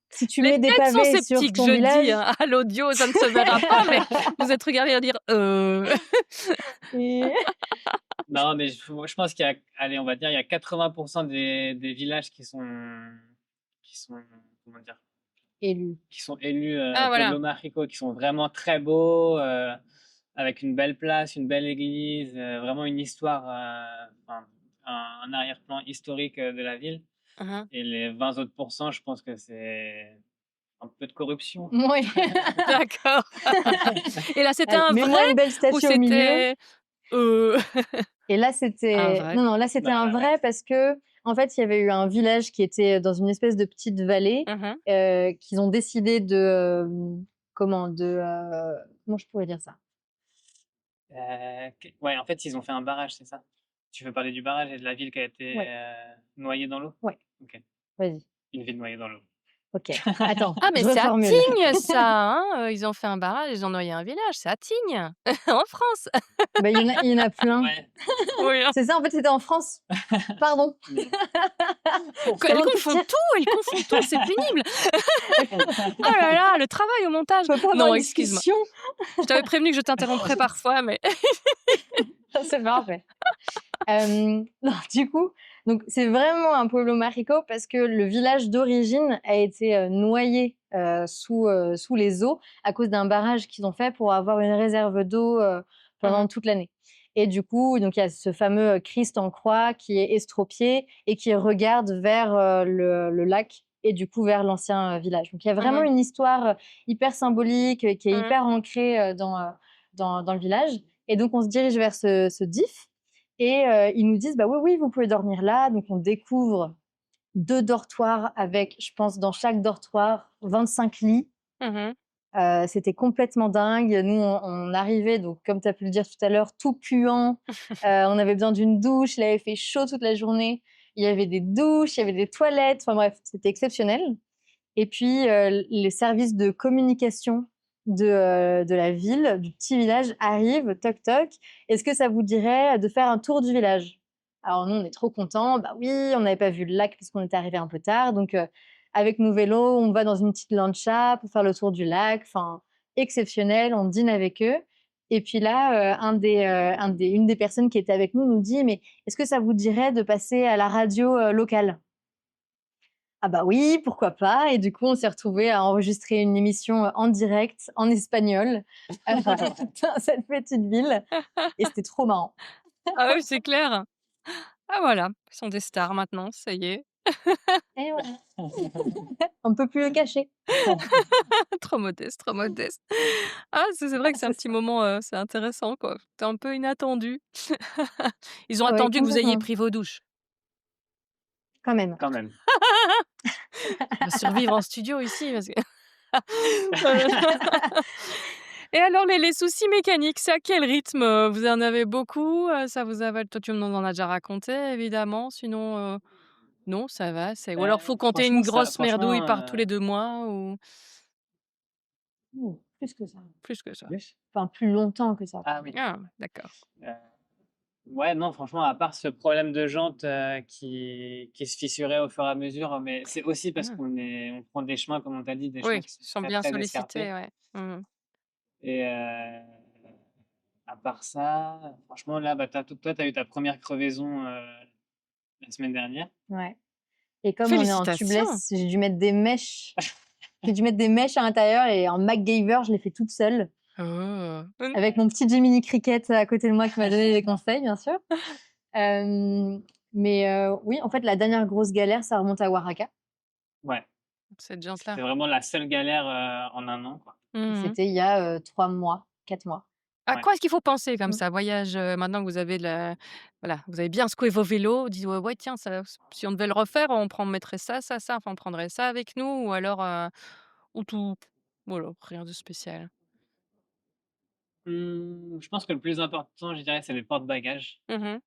si tu Les mets des têtes sont pavés sur sceptiques, ton je village, dis, hein, à l'audio, ça ne se verra pas, mais vous êtes regardés à dire et- Non, mais je pense qu'il y a, allez, on va dire, il y a 80% des villages comment dire, élu. qui sont élus Ah, voilà. Pueblo Mágico, qui sont vraiment très beaux, avec une belle place, une belle église, vraiment une histoire, enfin, un arrière-plan historique de la ville. Uhum. Et les 20 autres pourcents, je pense que c'est un peu de corruption. Oui. D'accord. Et là, c'était Allez, un mets-moi vrai une belle ou statue au milieu. c'était Et là, un c'était. vrai? Non, là, c'était Bah un ouais. vrai parce que, en fait, il y avait eu un village qui était dans une espèce de petite vallée Mhm. qu'ils ont décidé de. Comment je pourrais dire ça? Ouais, en fait, ils ont fait un barrage, c'est ça? Tu veux parler du barrage et de la ville qui a été Ouais. noyée dans l'eau? Ouais. Ok. Vas-y. Une ville noyée dans l'eau. Ok. Attends, Ah, mais je c'est à reformule. Tignes, ça, hein, ils ont fait un barrage, ils ont noyé un village, c'est à Tignes, en France. Bah, il y en a plein. Ouais. Oui, hein. C'est ça, en fait, c'était en France. Pardon. Mais- Elle Comment te confond dire tout, c'est pénible. Oh là là, le travail au montage. Je peux pas avoir Non, une excuse-moi. discussion. Je t'avais prévenu que je t'interromprais parfois, mais C'est parfait. Non, du coup, donc c'est vraiment un pueblo mágico parce que le village d'origine a été noyé sous les eaux à cause d'un barrage qu'ils ont fait pour avoir une réserve d'eau pendant toute l'année. Et du coup, donc il y a ce fameux Christ en croix qui est estropié et qui regarde vers le lac et du coup vers l'ancien village. Donc il y a vraiment une histoire hyper symbolique qui est hyper ancrée dans le village. Et donc on se dirige vers ce DIF. Et ils nous disent, bah oui, oui, vous pouvez dormir là. Donc, on découvre 2 dortoirs avec, je pense, dans chaque dortoir, 25 lits. Mhm. C'était complètement dingue. Nous, on arrivait, donc, comme tu as pu le dire tout à l'heure, tout puant. On avait besoin d'une douche. Il avait fait chaud toute la journée. Il y avait des douches, il y avait des toilettes. Enfin bref, c'était exceptionnel. Et puis, les services de communication de la ville, du petit village, arrivent, toc toc. Est-ce que ça vous dirait de faire un tour du village? Alors nous, on est trop contents. Bah oui, on n'avait pas vu le lac parce qu'on était arrivé un peu tard. Donc, avec nos vélos, on va dans une petite lancha pour faire le tour du lac. Enfin, exceptionnel. On dîne avec eux. Et puis là, une des personnes qui était avec nous dit, mais est-ce que ça vous dirait de passer à la radio locale? Ah bah oui, pourquoi pas? Et du coup, on s'est retrouvés à enregistrer une émission en direct, en espagnol, dans cette petite ville. Et c'était trop marrant. Ah oui, c'est clair. Ah voilà, ils sont des stars maintenant, ça y est. Et voilà. On ne peut plus le cacher. Trop modeste, trop modeste. Ah, c'est vrai que c'est un C'est petit ça. moment, c'est intéressant, quoi. C'est un peu inattendu. Ils ont Ouais, attendu que vous ayez complètement. pris vos douches. Quand même. Quand même. On va survivre en studio ici parce que et alors les soucis mécaniques, c'est à quel rythme? Vous en avez beaucoup? Ça vous a toi tu m'en as déjà raconté évidemment, sinon, non, ça va, c'est ou alors faut compter une grosse merdouille par tous les 2 mois ou Plus que ça. plus que ça? Plus? Enfin, plus longtemps que ça. Ah oui. Ah d'accord. Euh, Ouais, non, franchement, à part ce problème de jante qui se fissurait au fur et à mesure, mais c'est aussi parce Mmh. on prend des chemins, comme on t'a dit, des chemins Oui, qui sont ils sont très, bien très sollicités, escarpés. ouais. Mmh. Et à part ça, franchement, là, bah, toi, tu as eu ta première crevaison la semaine dernière. Ouais. Et comme on est en Félicitations! tubeless, j'ai dû mettre des mèches. J'ai dû mettre des mèches à l'intérieur et en MacGyver, je l'ai fait toute seule. Oh! Avec mon petit Jiminy Cricket à côté de moi qui m'a donné des conseils, bien sûr. Mais oui, en fait, la dernière grosse galère, ça remonte à Oaxaca. Ouais, Cette jante-là. c'est vraiment la seule galère en un an, quoi. Mmh. C'était il y a 3 mois, 4 mois. À Ouais. quoi est-ce qu'il faut penser comme Mmh. ça? Voyage, maintenant que vous avez voilà, vous avez bien secoué vos vélos, vous dites: «Ouais, ouais, tiens, ça si on devait le refaire, on mettrait ça, ça, ça, enfin, on prendrait ça avec nous» ou alors, ou tout voilà, rien de spécial? Je pense que le plus important, je dirais, c'est les porte-bagages. Mmh.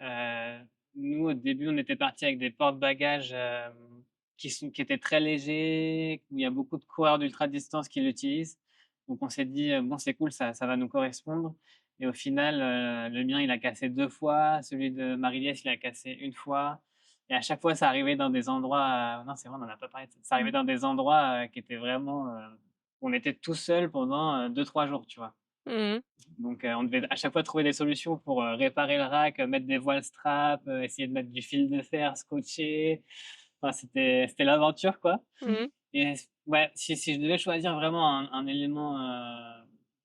Heu, Nous, au début, on était partis avec des porte-bagages, qui étaient très légers, où il y a beaucoup de coureurs d'ultra-distance qui l'utilisent. Donc on s'est dit: «Bon, c'est cool, ça va nous correspondre» et au final, le mien, il a cassé 2 fois, celui de Marie-Liesse, il a cassé 1 fois et à chaque fois, ça arrivait dans des endroits, non, c'est vrai, on en a pas parlé, ça arrivait dans des endroits, qui étaient vraiment, où on était tout seul pendant, 2-3 jours, tu vois? Mmh. Donc, on devait à chaque fois trouver des solutions pour, réparer le rack, mettre des voiles strap, essayer de mettre du fil de fer, scotcher. Enfin, c'était l'aventure, quoi. Mmh. Et ouais, si je devais choisir vraiment un élément,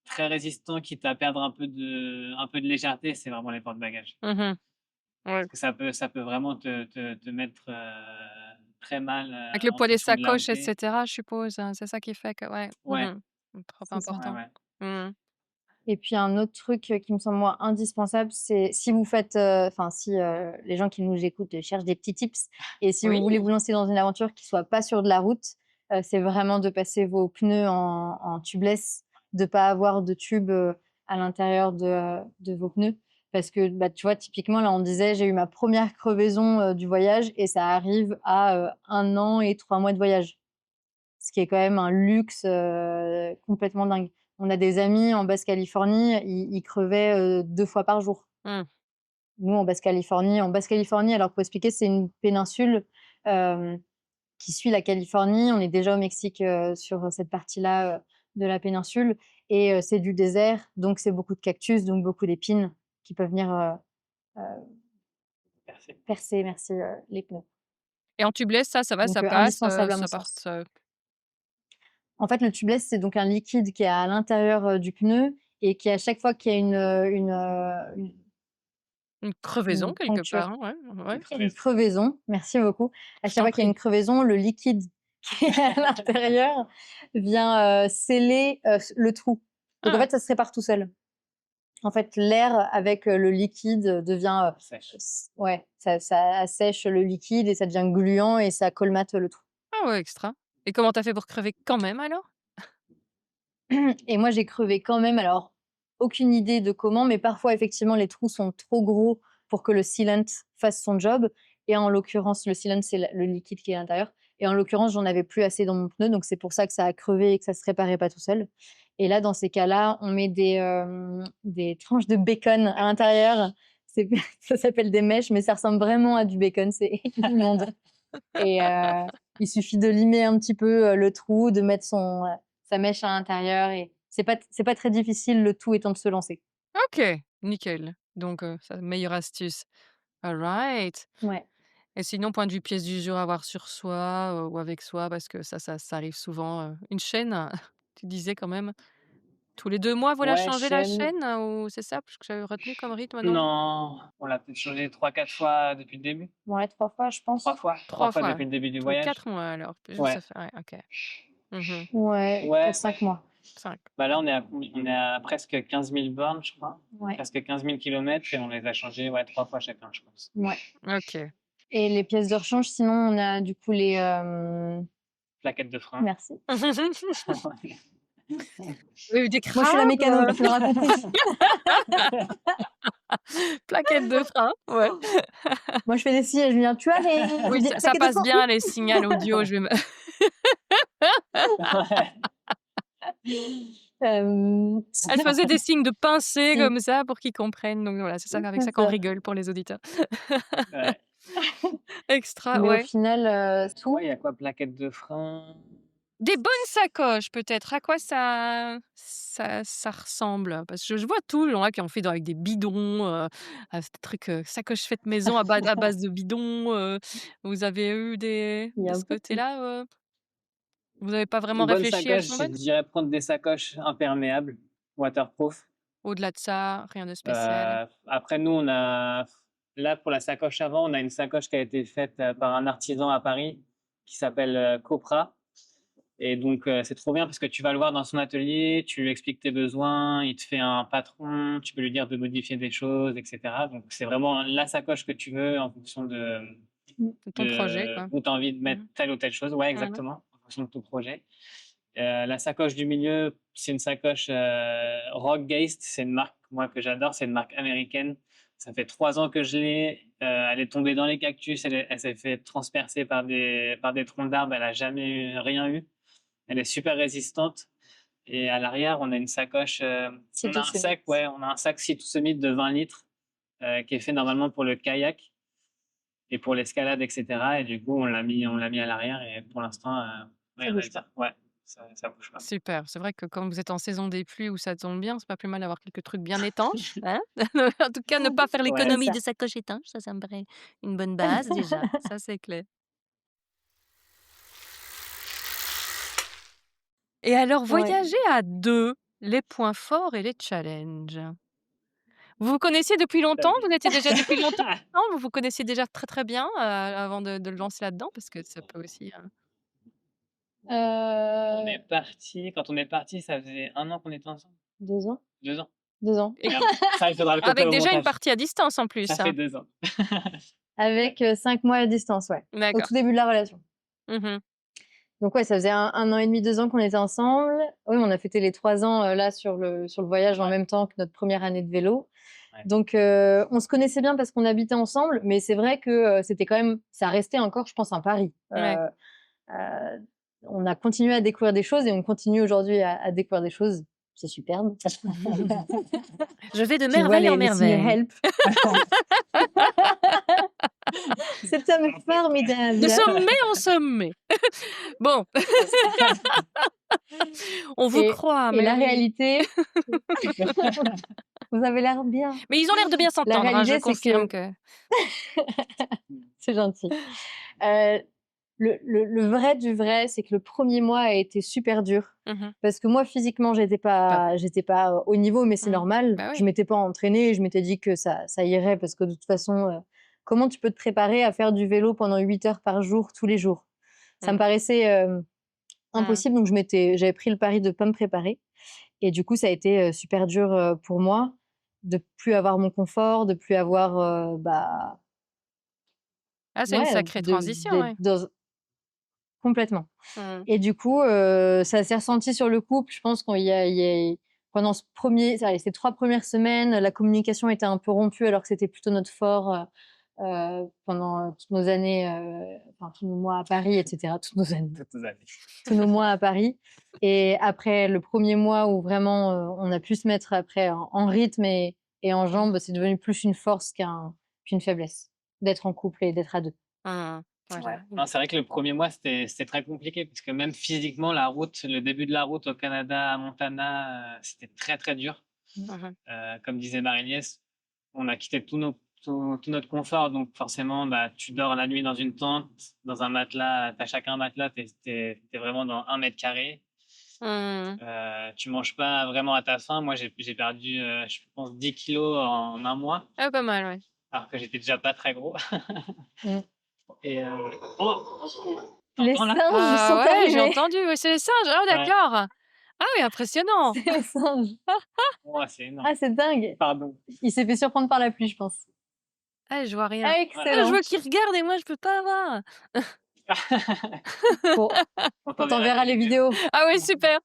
très résistant, quitte à perdre un peu de légèreté, c'est vraiment les porte-bagages. Mmh. Ouais. Parce que ça peut vraiment te mettre, très mal, Avec le en poids des fonction de là où sacoches tu et es. cetera, je suppose, c'est ça qui fait que ouais. Ouais, Trop C'est ça. ouais, important. ouais. Mmh. Et puis un autre truc qui me semble moi indispensable, c'est si vous faites, enfin si les gens qui nous écoutent cherchent des petits tips et si vous voulez Oui. vous lancer dans une aventure qui soit pas sur de la route, c'est vraiment de passer vos pneus en tubeless, de pas avoir de tube à l'intérieur de vos pneus. Parce que, bah, tu vois, typiquement, là, on disait, j'ai eu ma première crevaison du voyage et ça arrive à 1 an et 3 mois de voyage. Ce qui est quand même un luxe complètement dingue. On a des amis en Basse-Californie, ils crevaient 2 fois par jour. Mmh. Nous, en Basse-Californie, alors pour expliquer, c'est une péninsule qui suit la Californie. On est déjà au Mexique sur cette partie-là de la péninsule. Et c'est du désert, donc c'est beaucoup de cactus, donc beaucoup d'épines qui peuvent venir Merci. percer, merci, les pneus. Et en tubeless, ça va, Donc ça passe, indispensable à mon ça sens. passe. En fait, le tubeless, c'est donc un liquide qui est à l'intérieur du pneu et qui, à chaque fois qu'il y a Une crevaison une quelque poncture, part, hein, ouais. une crevaison, merci beaucoup. À Je chaque t'en fois qu'il y a prie. une crevaison, le liquide qui est à l'intérieur vient sceller le trou. Donc en Ah, fait, ça se répare tout seul. En fait, l'air avec le liquide devient, Sèche. ouais, ça assèche le liquide et ça devient gluant et ça colmate le trou. ah ouais, extra. Et comment t'as fait pour crever quand même alors? Et moi, j'ai crevé quand même. Alors, aucune idée de comment, mais parfois, effectivement, les trous sont trop gros pour que le sealant fasse son job. Et en l'occurrence, le sealant, c'est le liquide qui est à l'intérieur. Et en l'occurrence, j'en avais plus assez dans mon pneu, donc c'est pour ça que ça a crevé et que ça se réparait pas tout seul. Et là, dans ces cas-là, on met des tranches de bacon à l'intérieur. Ça s'appelle des mèches, mais ça ressemble vraiment à du bacon. C'est immonde. Et il suffit de limer un petit peu le trou, de mettre sa mèche à l'intérieur et c'est pas très difficile, le tout étant de se lancer. OK, nickel. Donc ça, meilleure astuce. Alright. Ouais. Et sinon, point de vue pièce du jour à avoir sur soi, ou avec soi, parce que ça arrive souvent, une chaîne, tu disais quand même, tous les 2 mois, vous la Ouais, changez la chaîne. chaîne, ou c'est ça? Parce que j'avais retenu comme rythme, non? Non, on l'a peut-être changé 3-4 fois depuis le début. Ouais, 3 fois, je pense. 3 fois. 3 3 fois fois, depuis le début du tous les voyage. 4 mois alors. Ouais. Ça fait ouais, OK. Mmh. Ouais, Ouais. peut-être 5 mois. 5. Bah là, on est à presque 15 000 bornes, je crois. Ouais, Presque 15 000 kilomètres et on les a changés 3 fois chacun, je pense. ouais. OK. Et les pièces de rechange, sinon, on a du coup les, Plaquettes de frein. merci. Oui, des Moi, je suis la crabes, mécano, tu l'auras compris. plaquettes de frein, ouais. Moi, je fais des signes, je viens, tu as les Oui, ça plaquettes de passe frein? bien les signaux audio, je vais me Elle faisait des signes de pincée Si. comme ça pour qu'ils comprennent, donc voilà, c'est ça, avec ça qu'on rigole pour les auditeurs. Ouais. Extra, Mais au ouais. final, tout. Ouais, il y a quoi? Plaquettes de frein. Des bonnes sacoches peut-être, à quoi ça ressemble? Parce que je vois tout, il y en a qui en fait avec des bidons, des trucs, sacoches faites maison à base de bidons, vous avez eu des Il y de a ce beaucoup. côté-là, vous avez pas vraiment Une bonne réfléchi à sacoche, changer? je dirais prendre des sacoches imperméables, waterproof. Au-delà de ça, rien de spécial? Après, nous, là, pour la sacoche avant, on a une sacoche qui a été faite par un artisan à Paris qui s'appelle Copra. Et donc, c'est trop bien parce que tu vas le voir dans son atelier, tu lui expliques tes besoins, il te fait un patron, tu peux lui dire de modifier des choses, etc. Donc, c'est vraiment la sacoche que tu veux en fonction de C'est ton projet, quoi. où tu as envie de mettre Mmh. telle ou telle chose. Ouais, exactement, en fonction de ton projet. La sacoche du milieu, c'est une sacoche Rockgeist. C'est une marque, moi, que j'adore. C'est une marque américaine. Ça fait 3 ans que je l'ai. Elle est tombée dans les cactus. Elle s'est fait transpercer par des troncs d'arbres. Elle n'a jamais rien eu. Elle est super résistante. Et à l'arrière, on a une sacoche. On a un sac, ouais, on a un sac Citousomite de 20 litres qui est fait normalement pour le kayak et pour l'escalade, etc. Et du coup, on l'a mis à l'arrière. Et pour l'instant, Ça bouge pas. ouais, ça bouge pas. Super, c'est vrai que quand vous êtes en saison des pluies où ça tombe bien, c'est pas plus mal d'avoir quelques trucs bien étanches, hein? En tout cas, ne pas faire Ouais. l'économie ça. de sacoches étanches, ça me paraît une bonne base déjà, ça c'est clair. Et alors, Ouais. voyager à 2, les points forts et les challenges. Vous vous connaissiez depuis longtemps? Vous étiez déjà depuis longtemps ensemble? Vous vous connaissiez déjà très, très bien, avant de le lancer là-dedans? Parce que ça peut aussi, On est parti. Quand on est parti, ça faisait 1 an qu'on était ensemble. 2 ans? 2 ans. 2 ans. Et Merde, ça, il faudra le couper avec au déjà une montage. partie à distance en plus, Ça hein? fait 2 ans. Avec 5 mois à distance, ouais. Au D'accord. tout début de la relation. Mmh. Donc ouais, ça faisait un an et demi, 2 ans qu'on était ensemble. Oui, on a fêté les 3 ans là sur le voyage en Ouais. même temps que notre première année de vélo. Donc, on se connaissait bien parce qu'on habitait ensemble, mais c'est vrai que c'était quand même, ça restait encore, je pense, un pari. Ouais. Euh, on a continué à découvrir des choses et on continue aujourd'hui à découvrir des choses. C'est superbe. Je vais de Tu vois merveille en les signes merveille. help. C'est un formidable. De sommet en sommet. Bon, on vous croit, Et mais la oui. réalité, vous avez l'air bien. Mais ils ont l'air de bien s'entendre, hein, je réalité, c'est confirme que- que... C'est gentil. Le vrai du vrai, c'est que le premier mois a été super dur. Mhm. Parce que moi, physiquement, j'étais pas au niveau, mais c'est Mhm. normal. Bah oui. Je m'étais pas entraînée et je m'étais dit que ça irait parce que de toute façon, comment tu peux te préparer à faire du vélo pendant 8 heures par jour, tous les jours? Ça me paraissait impossible, donc j'avais pris le pari de pas me préparer. Et du coup, ça a été super dur pour moi de plus avoir mon confort, de plus avoir Ah, c'est une ouais, sacrée transition, d'être ouais. complètement. Mhm. Et du coup, ça s'est ressenti sur le couple. Je pense pendant ces 3 premières semaines, la communication était un peu rompue alors que c'était plutôt notre fort pendant toutes nos années, tous nos mois à Paris, etc. Toutes nos années, tous nos mois à Paris. Et après le premier mois où vraiment on a pu se mettre après en rythme et en jambes, c'est devenu plus une force qu'une faiblesse d'être en couple et d'être à deux. Mhm. Ouais, Ouais. Non, c'est vrai que le premier mois, c'était très compliqué, parce que même physiquement, le début de la route au Canada, à Montana, c'était très, très dur. Mhm. Comme disait Marie-Nièce, on a quitté tout notre confort, donc forcément, tu dors la nuit dans une tente, dans un matelas, tu as chacun un matelas, tu es vraiment dans 1 mètre carré. Mhm. Tu manges pas vraiment à ta faim. Moi, j'ai perdu, je pense, 10 kilos en 1 mois, Ah, pas mal, ouais. alors que j'étais déjà pas très gros. Mm. Et Les t'entends là? singes Ah sont ouais, j'ai arrivés. entendu, ouais, c'est les singes. Ah, Ouais. d'accord. Ah oui, impressionnant. C'est les singes. Oh, c'est énorme. Ah, c'est dingue. Pardon. Il s'est fait surprendre par la pluie, je pense. Ah, je vois rien. Ah, Ah, je excellent. vois qu'ils regardent et moi, je peux pas voir. Bon, On on t'enverra les vidéos. Ah ouais, super.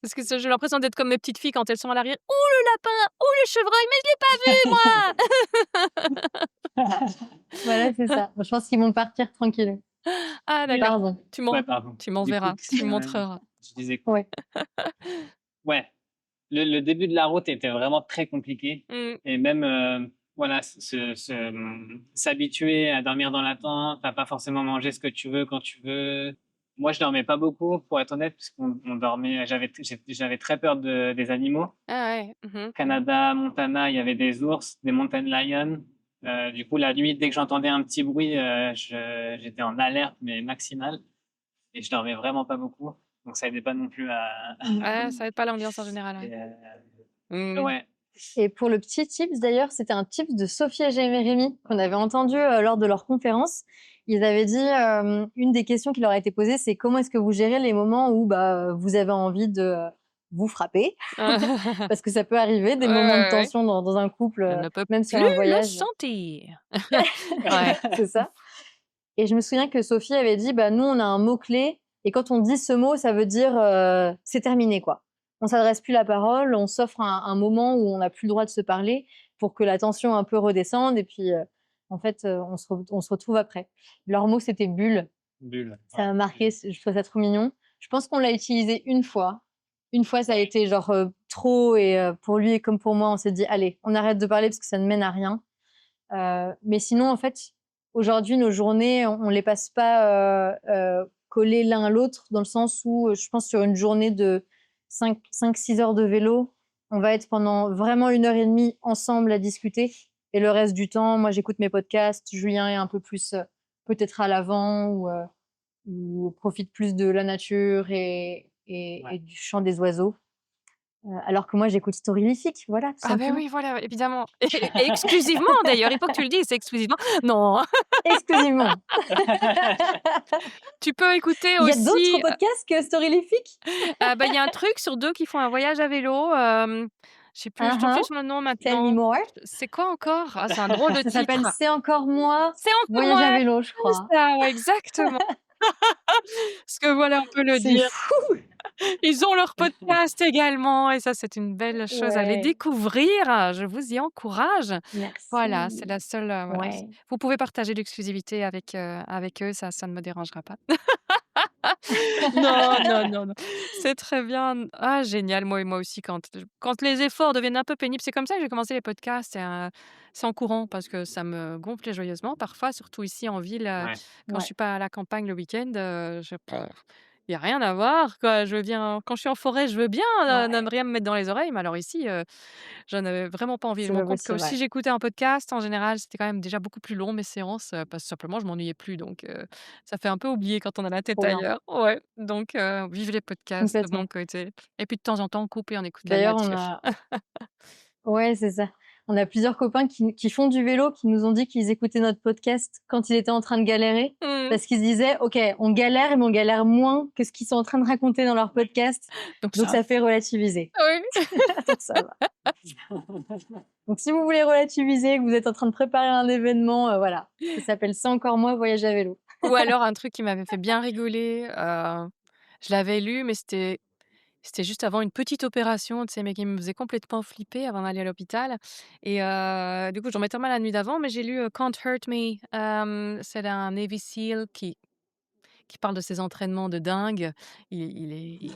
Parce que j'ai l'impression d'être comme mes petites filles quand elles sont à l'arrière. Oh, le lapin, oh, le chevreuil, mais je l'ai pas vu, moi. Voilà, c'est ça. Je pense qu'ils vont partir tranquilles. Ah, d'accord. Pardon. Ouais, pardon. Tu m'enverras, Du coup, tu me montreras. Je disais Ouais. ouais. Le début de la route était vraiment très compliqué. Mm. Et même, voilà, s'habituer à dormir dans la tente, à pas forcément manger ce que tu veux quand tu veux. Moi, je dormais pas beaucoup, pour être honnête, parce qu'on dormait. J'avais très peur des animaux. Ah ouais. Mhm. Canada, Montana, il y avait des ours, des mountain lions. Du coup, la nuit, dès que j'entendais un petit bruit, j'étais en alerte, mais maximale. Et je dormais vraiment pas beaucoup. Donc, ça aidait pas non plus à. Ah, ça aide pas l'ambiance en général. Ouais. Et, Mm. ouais. Et pour le petit tips, d'ailleurs, c'était un tips de Sophie et Jérémy qu'on avait entendu lors de leur conférence. Ils avaient dit, une des questions qui leur a été posée, c'est comment est-ce que vous gérez les moments où vous avez envie de vous frapper parce que ça peut arriver, des Ouais, moments ouais, de tension dans un couple, Je ne peux même sur plus un le voyage. sentir. Ouais. C'est ça. Et je me souviens que Sophie avait dit, nous, on a un mot-clé, et quand on dit ce mot, ça veut dire c'est terminé, quoi. On s'adresse plus la parole, on s'offre un moment où on n'a plus le droit de se parler pour que la tension un peu redescende, et puis en fait, on se retrouve après. Leur mot, c'était bulle. Bulle. Ça m'a marqué, je trouve ça trop mignon. Je pense qu'on l'a utilisé une fois. Une fois, ça a été genre trop, et pour lui comme pour moi, on s'est dit, allez, on arrête de parler parce que ça ne mène à rien. Mais sinon, en fait, aujourd'hui, nos journées, on les passe pas collées l'un à l'autre, dans le sens où, je pense, sur une journée de 5-6 heures de vélo, on va être pendant vraiment 1h30 ensemble à discuter. Et le reste du temps, moi, j'écoute mes podcasts. Julien est un peu plus peut-être à l'avant ou profite plus de la nature et du chant des oiseaux. Alors que moi, j'écoute Storylifique, voilà, tout Ah ben simplement. oui, voilà, évidemment. Et exclusivement, d'ailleurs. Il faut que tu le dises, c'est exclusivement. Non. Exclusivement. Tu peux écouter Il y a aussi. d'autres podcasts que Storylifique? Il y a un truc sur 2 qui font un voyage à vélo. Je sais plus, je trouve plus le nom Tell me maintenant. more. C'est quoi encore? Ah, c'est un drôle de Ça titre. s'appelle C'est encore moi, C'est encore voyage à moi. vélo, je C'est crois. ça, ouais, exactement. Parce que voilà, on peut le C'est dire. fou. Ils ont leur podcast également et ça, c'est une belle chose à les Ouais, découvrir. Je vous y encourage. Voilà, c'est merci. la seule, voilà. Ouais, Vous pouvez partager l'exclusivité avec eux, ça ne me dérangera pas. Non, non, non, non. C'est très bien. Ah génial, moi aussi quand les efforts deviennent un peu pénibles, c'est comme ça que j'ai commencé les podcasts, c'est en courant parce que ça me gonflait joyeusement parfois, surtout ici en ville, Ouais. quand je ouais, suis pas à la campagne le week-end, il y a rien à voir quoi. Je veux bien quand je suis en forêt, je veux bien, ne ouais, rien me mettre dans les oreilles, mais alors ici, j'en avais vraiment pas envie. Je c'est me rends pas compte que possible, si ouais. j'écoutais un podcast, en général, c'était quand même déjà beaucoup plus long mes séances, parce que simplement je m'ennuyais plus donc ça fait un peu oublier quand on a la tête Trop bien, ailleurs. Ouais, donc vive les podcasts de mon complètement. côté et puis de temps en temps, on coupe et on écoute la D'ailleurs, on nature. a ouais, c'est ça. On a plusieurs copains qui font du vélo, qui nous ont dit qu'ils écoutaient notre podcast quand ils étaient en train de galérer, Mmh. parce qu'ils se disaient: «OK, on galère, mais on galère moins que ce qu'ils sont en train de raconter dans leur podcast, Donc donc ça ça fait relativiser». oui. Donc ça va. Donc si vous voulez relativiser, que vous êtes en train de préparer un événement, voilà, ça s'appelle «C'est encore moi, voyage à vélo». Ou alors un truc qui m'avait fait bien rigoler, je l'avais lu, mais c'était juste avant une petite opération, tu sais, mais qui me faisait complètement flipper avant d'aller à l'hôpital et du coup, je dormais mal la nuit d'avant, mais j'ai lu, Can't Hurt Me, c'est d'un Navy SEAL qui parle de ses entraînements de dingue. Il est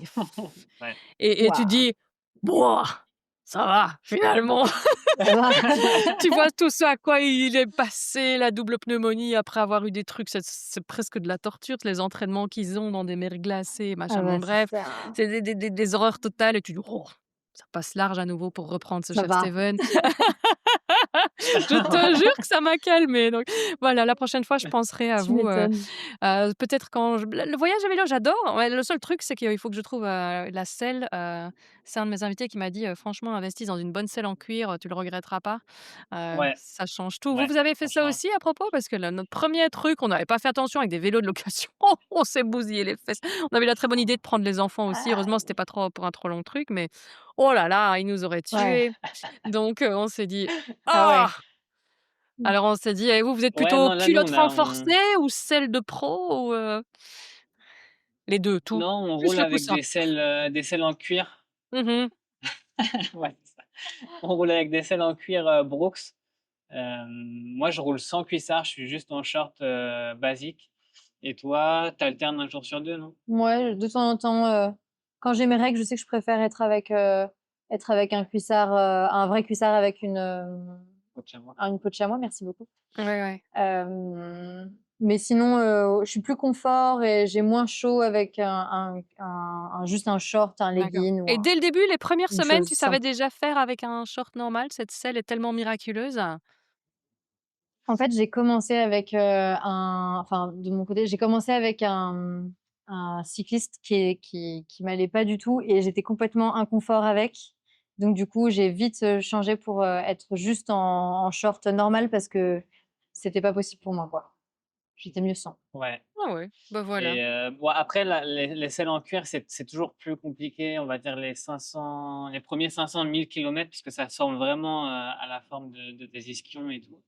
Ouais. et tu te Waouh! dis: «Bouah, ça va finalement». Ça va. Tu vois tout ce à quoi il est passé, la double pneumonie après avoir eu des trucs, c'est presque de la torture, les entraînements qu'ils ont dans des mers glacées, Ah machin, bon bah, c'est bref, ça. c'est des horreurs totales et tu dis: «Oh, ça passe large à nouveau pour reprendre ce Ça chef va. Steven». Je te jure que ça m'a calmée, donc voilà, la prochaine fois, je penserai à Tu vous, m'étonnes. peut-être quand je le voyage à vélo, j'adore. Ouais, le seul truc, c'est qu'il faut que je trouve, la selle, c'est un de mes invités qui m'a dit: «Franchement, investis dans une bonne selle en cuir, tu le regretteras pas». Ouais, Ça change tout. Vous, ouais, vous avez fait ça franchement. aussi à propos? Parce que notre premier truc, on n'avait pas fait attention avec des vélos de location, on s'est bousillé les fesses. On avait la très bonne idée de prendre les enfants aussi. Ah, Heureusement, c'était pas trop pour un trop long truc, mais oh là là, ils nous auraient ouais. tués. Donc on s'est dit: Ah «Ah!» ouais. Alors on s'est dit: «Et vous, vous êtes Ouais, plutôt non, là, nous, culotte renforcée ou selle de pro ou?» Les 2, tout. non, on Plus roule le avec coussin. des selles en cuir. Mmh. Ouais, c'est ça. On roule avec des selles en cuir, Brooks. Moi, je roule sans cuissard, je suis juste en short, basique. Et toi, tu alternes 1 jour sur 2, non? Mouais, de temps en temps, quand j'ai mes règles, je sais que je préfère être avec un cuissard, un vrai cuissard avec Coach à moi. une peau de chamois, merci beaucoup. Ouais, ouais. Mais sinon, je suis plus confort et j'ai moins chaud avec juste un short, un D'accord legging ou et dès le début, les premières une semaines, chose tu savais simple. déjà faire avec un short normal? Cette selle est tellement miraculeuse. En fait, j'ai commencé avec, enfin, de mon côté, j'ai commencé avec un cycliste qui m'allait pas du tout et j'étais complètement inconfort avec. Donc du coup, j'ai vite, changé pour, être juste en short normal parce que c'était pas possible pour moi, quoi. J'étais mieux sans. Ouais. Ah ouais, bah, voilà. Et bon, après les selles en cuir, c'est toujours plus compliqué, on va dire les premiers 500-1000 kilomètres puisque ça ressemble vraiment, à la forme de tes ischions et tout.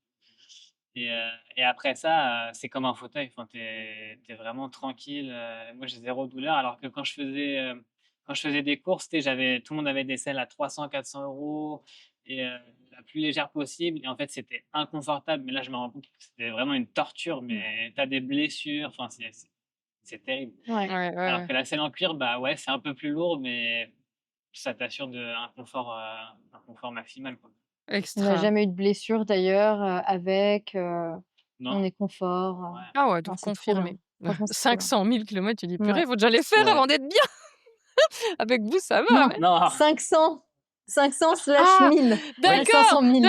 Et après ça, c'est comme un fauteuil, enfin, tu es vraiment tranquille, moi j'ai zéro douleur alors que quand je faisais des courses, tu sais, tout le monde avait des selles à 300-400 € et la plus légère possible et en fait, c'était inconfortable, mais là, je me rends compte que c'était vraiment une torture, mais tu as des blessures, enfin, c'est terrible. Ouais. Ouais, ouais, Alors ouais. que la selle en cuir, bah, ouais, c'est un peu plus lourd, mais ça t'assure un confort maximal, quoi. On n'a Extra. jamais eu de blessure d'ailleurs, avec, Non? on est confort, Ouais. Ah ouais, non, donc c'est trop bien. confirmé. Franchement, c'est trop bien. 500 000 kilomètres, tu dis: «Purée, Ouais. faut déjà les faire Ouais. avant d'être bien». Avec vous, ça va, Non, ouais. Non! 500, 500 Ah! 1000, pas Ouais. D'accord! 500 000.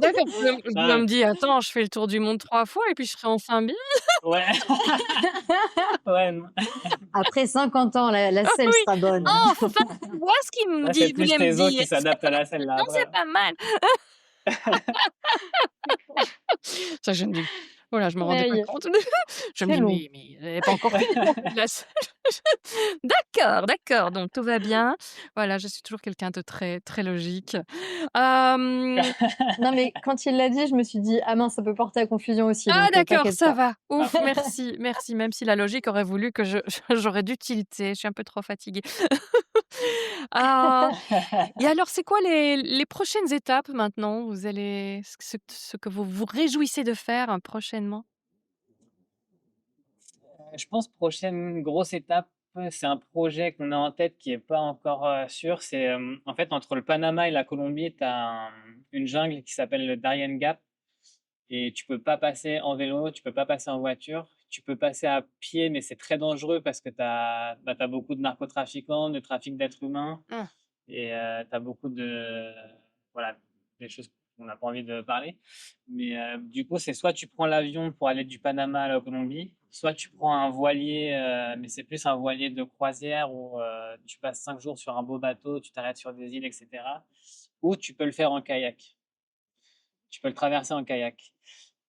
D'accord, je Non, me dis: «Attends, je fais le tour du monde 3 fois et puis je serai enfin bien». ouais. Ouais, non. Après 50 ans, la Ah selle oui! sera bonne. Enfin, tu vois ce qu'il Là, c'est plus voulait me tes os dire. qui s'adaptent à la selle, là, Non, après. c'est pas mal. Ça, je me dis: «Oh là, je me rendais pas Aïe, compte». Je me c'est dis: long. «Mais elle est pas encore finie non plus la selle». D'accord, d'accord, donc tout va bien. Voilà, je suis toujours quelqu'un de très, très logique. Hem, Non, mais quand il l'a dit, je me suis dit: «Ah mince, ça peut porter à confusion aussi», ah donc d'accord, t'inquiète ça pas. va. Ouf, merci, merci, même si la logique aurait voulu que je j'aurais dû tilter, je suis un peu trop fatiguée. Ah, et alors c'est quoi les prochaines étapes maintenant? Vous allez ce que vous vous réjouissez de faire, prochainement? Je pense prochaine grosse étape, c'est un projet qu'on a en tête qui est pas encore sûr. C'est en fait entre le Panama et la Colombie, tu as une jungle qui s'appelle le Darien Gap et tu peux pas passer en vélo, tu peux pas passer en voiture, tu peux passer à pied, mais c'est très dangereux parce que t'as beaucoup de narcotrafiquants, de trafic d'êtres humains Mmh. et tu as beaucoup de voilà des choses qu'on n'a pas envie de parler. Mais du coup, c'est soit tu prends l'avion pour aller du Panama à la Colombie, soit tu prends un voilier, mais c'est plus un voilier de croisière où tu passes 5 jours sur un beau bateau, tu t'arrêtes sur des îles, etc. Ou tu peux le faire en kayak. Tu peux le traverser en kayak.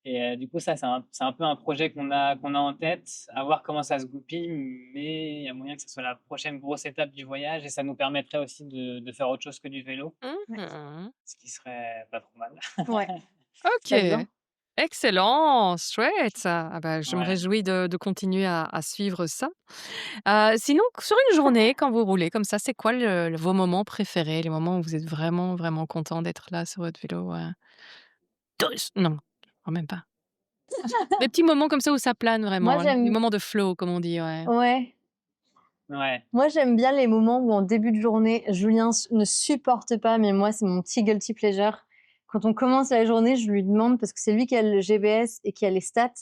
Et du coup, ça, c'est un peu un projet qu'on a en tête, à voir comment ça se goupille, mais il y a moyen que ce soit la prochaine grosse étape du voyage et ça nous permettrait aussi de faire autre chose que du vélo, Ouais. Mmh. ce qui serait pas trop mal. Ouais, OK. très bien. Excellent, chouette ça. Ah bah, je me Ouais. réjouis de continuer à suivre ça. Sinon, sur une journée, quand vous roulez comme ça, c'est quoi vos moments préférés? Les moments où vous êtes vraiment, vraiment content d'être là sur votre vélo, tous non, quand même pas. Des petits moments comme ça où ça plane Moi, vraiment, les j'aime moments de flow comme on dit, ouais. ouais, Ouais. moi, j'aime bien les moments où en début de journée, Julien ne supporte pas, mais moi, c'est mon petit guilty pleasure. Quand on commence la journée, je lui demande, parce que c'est lui qui a le GPS et qui a les stats,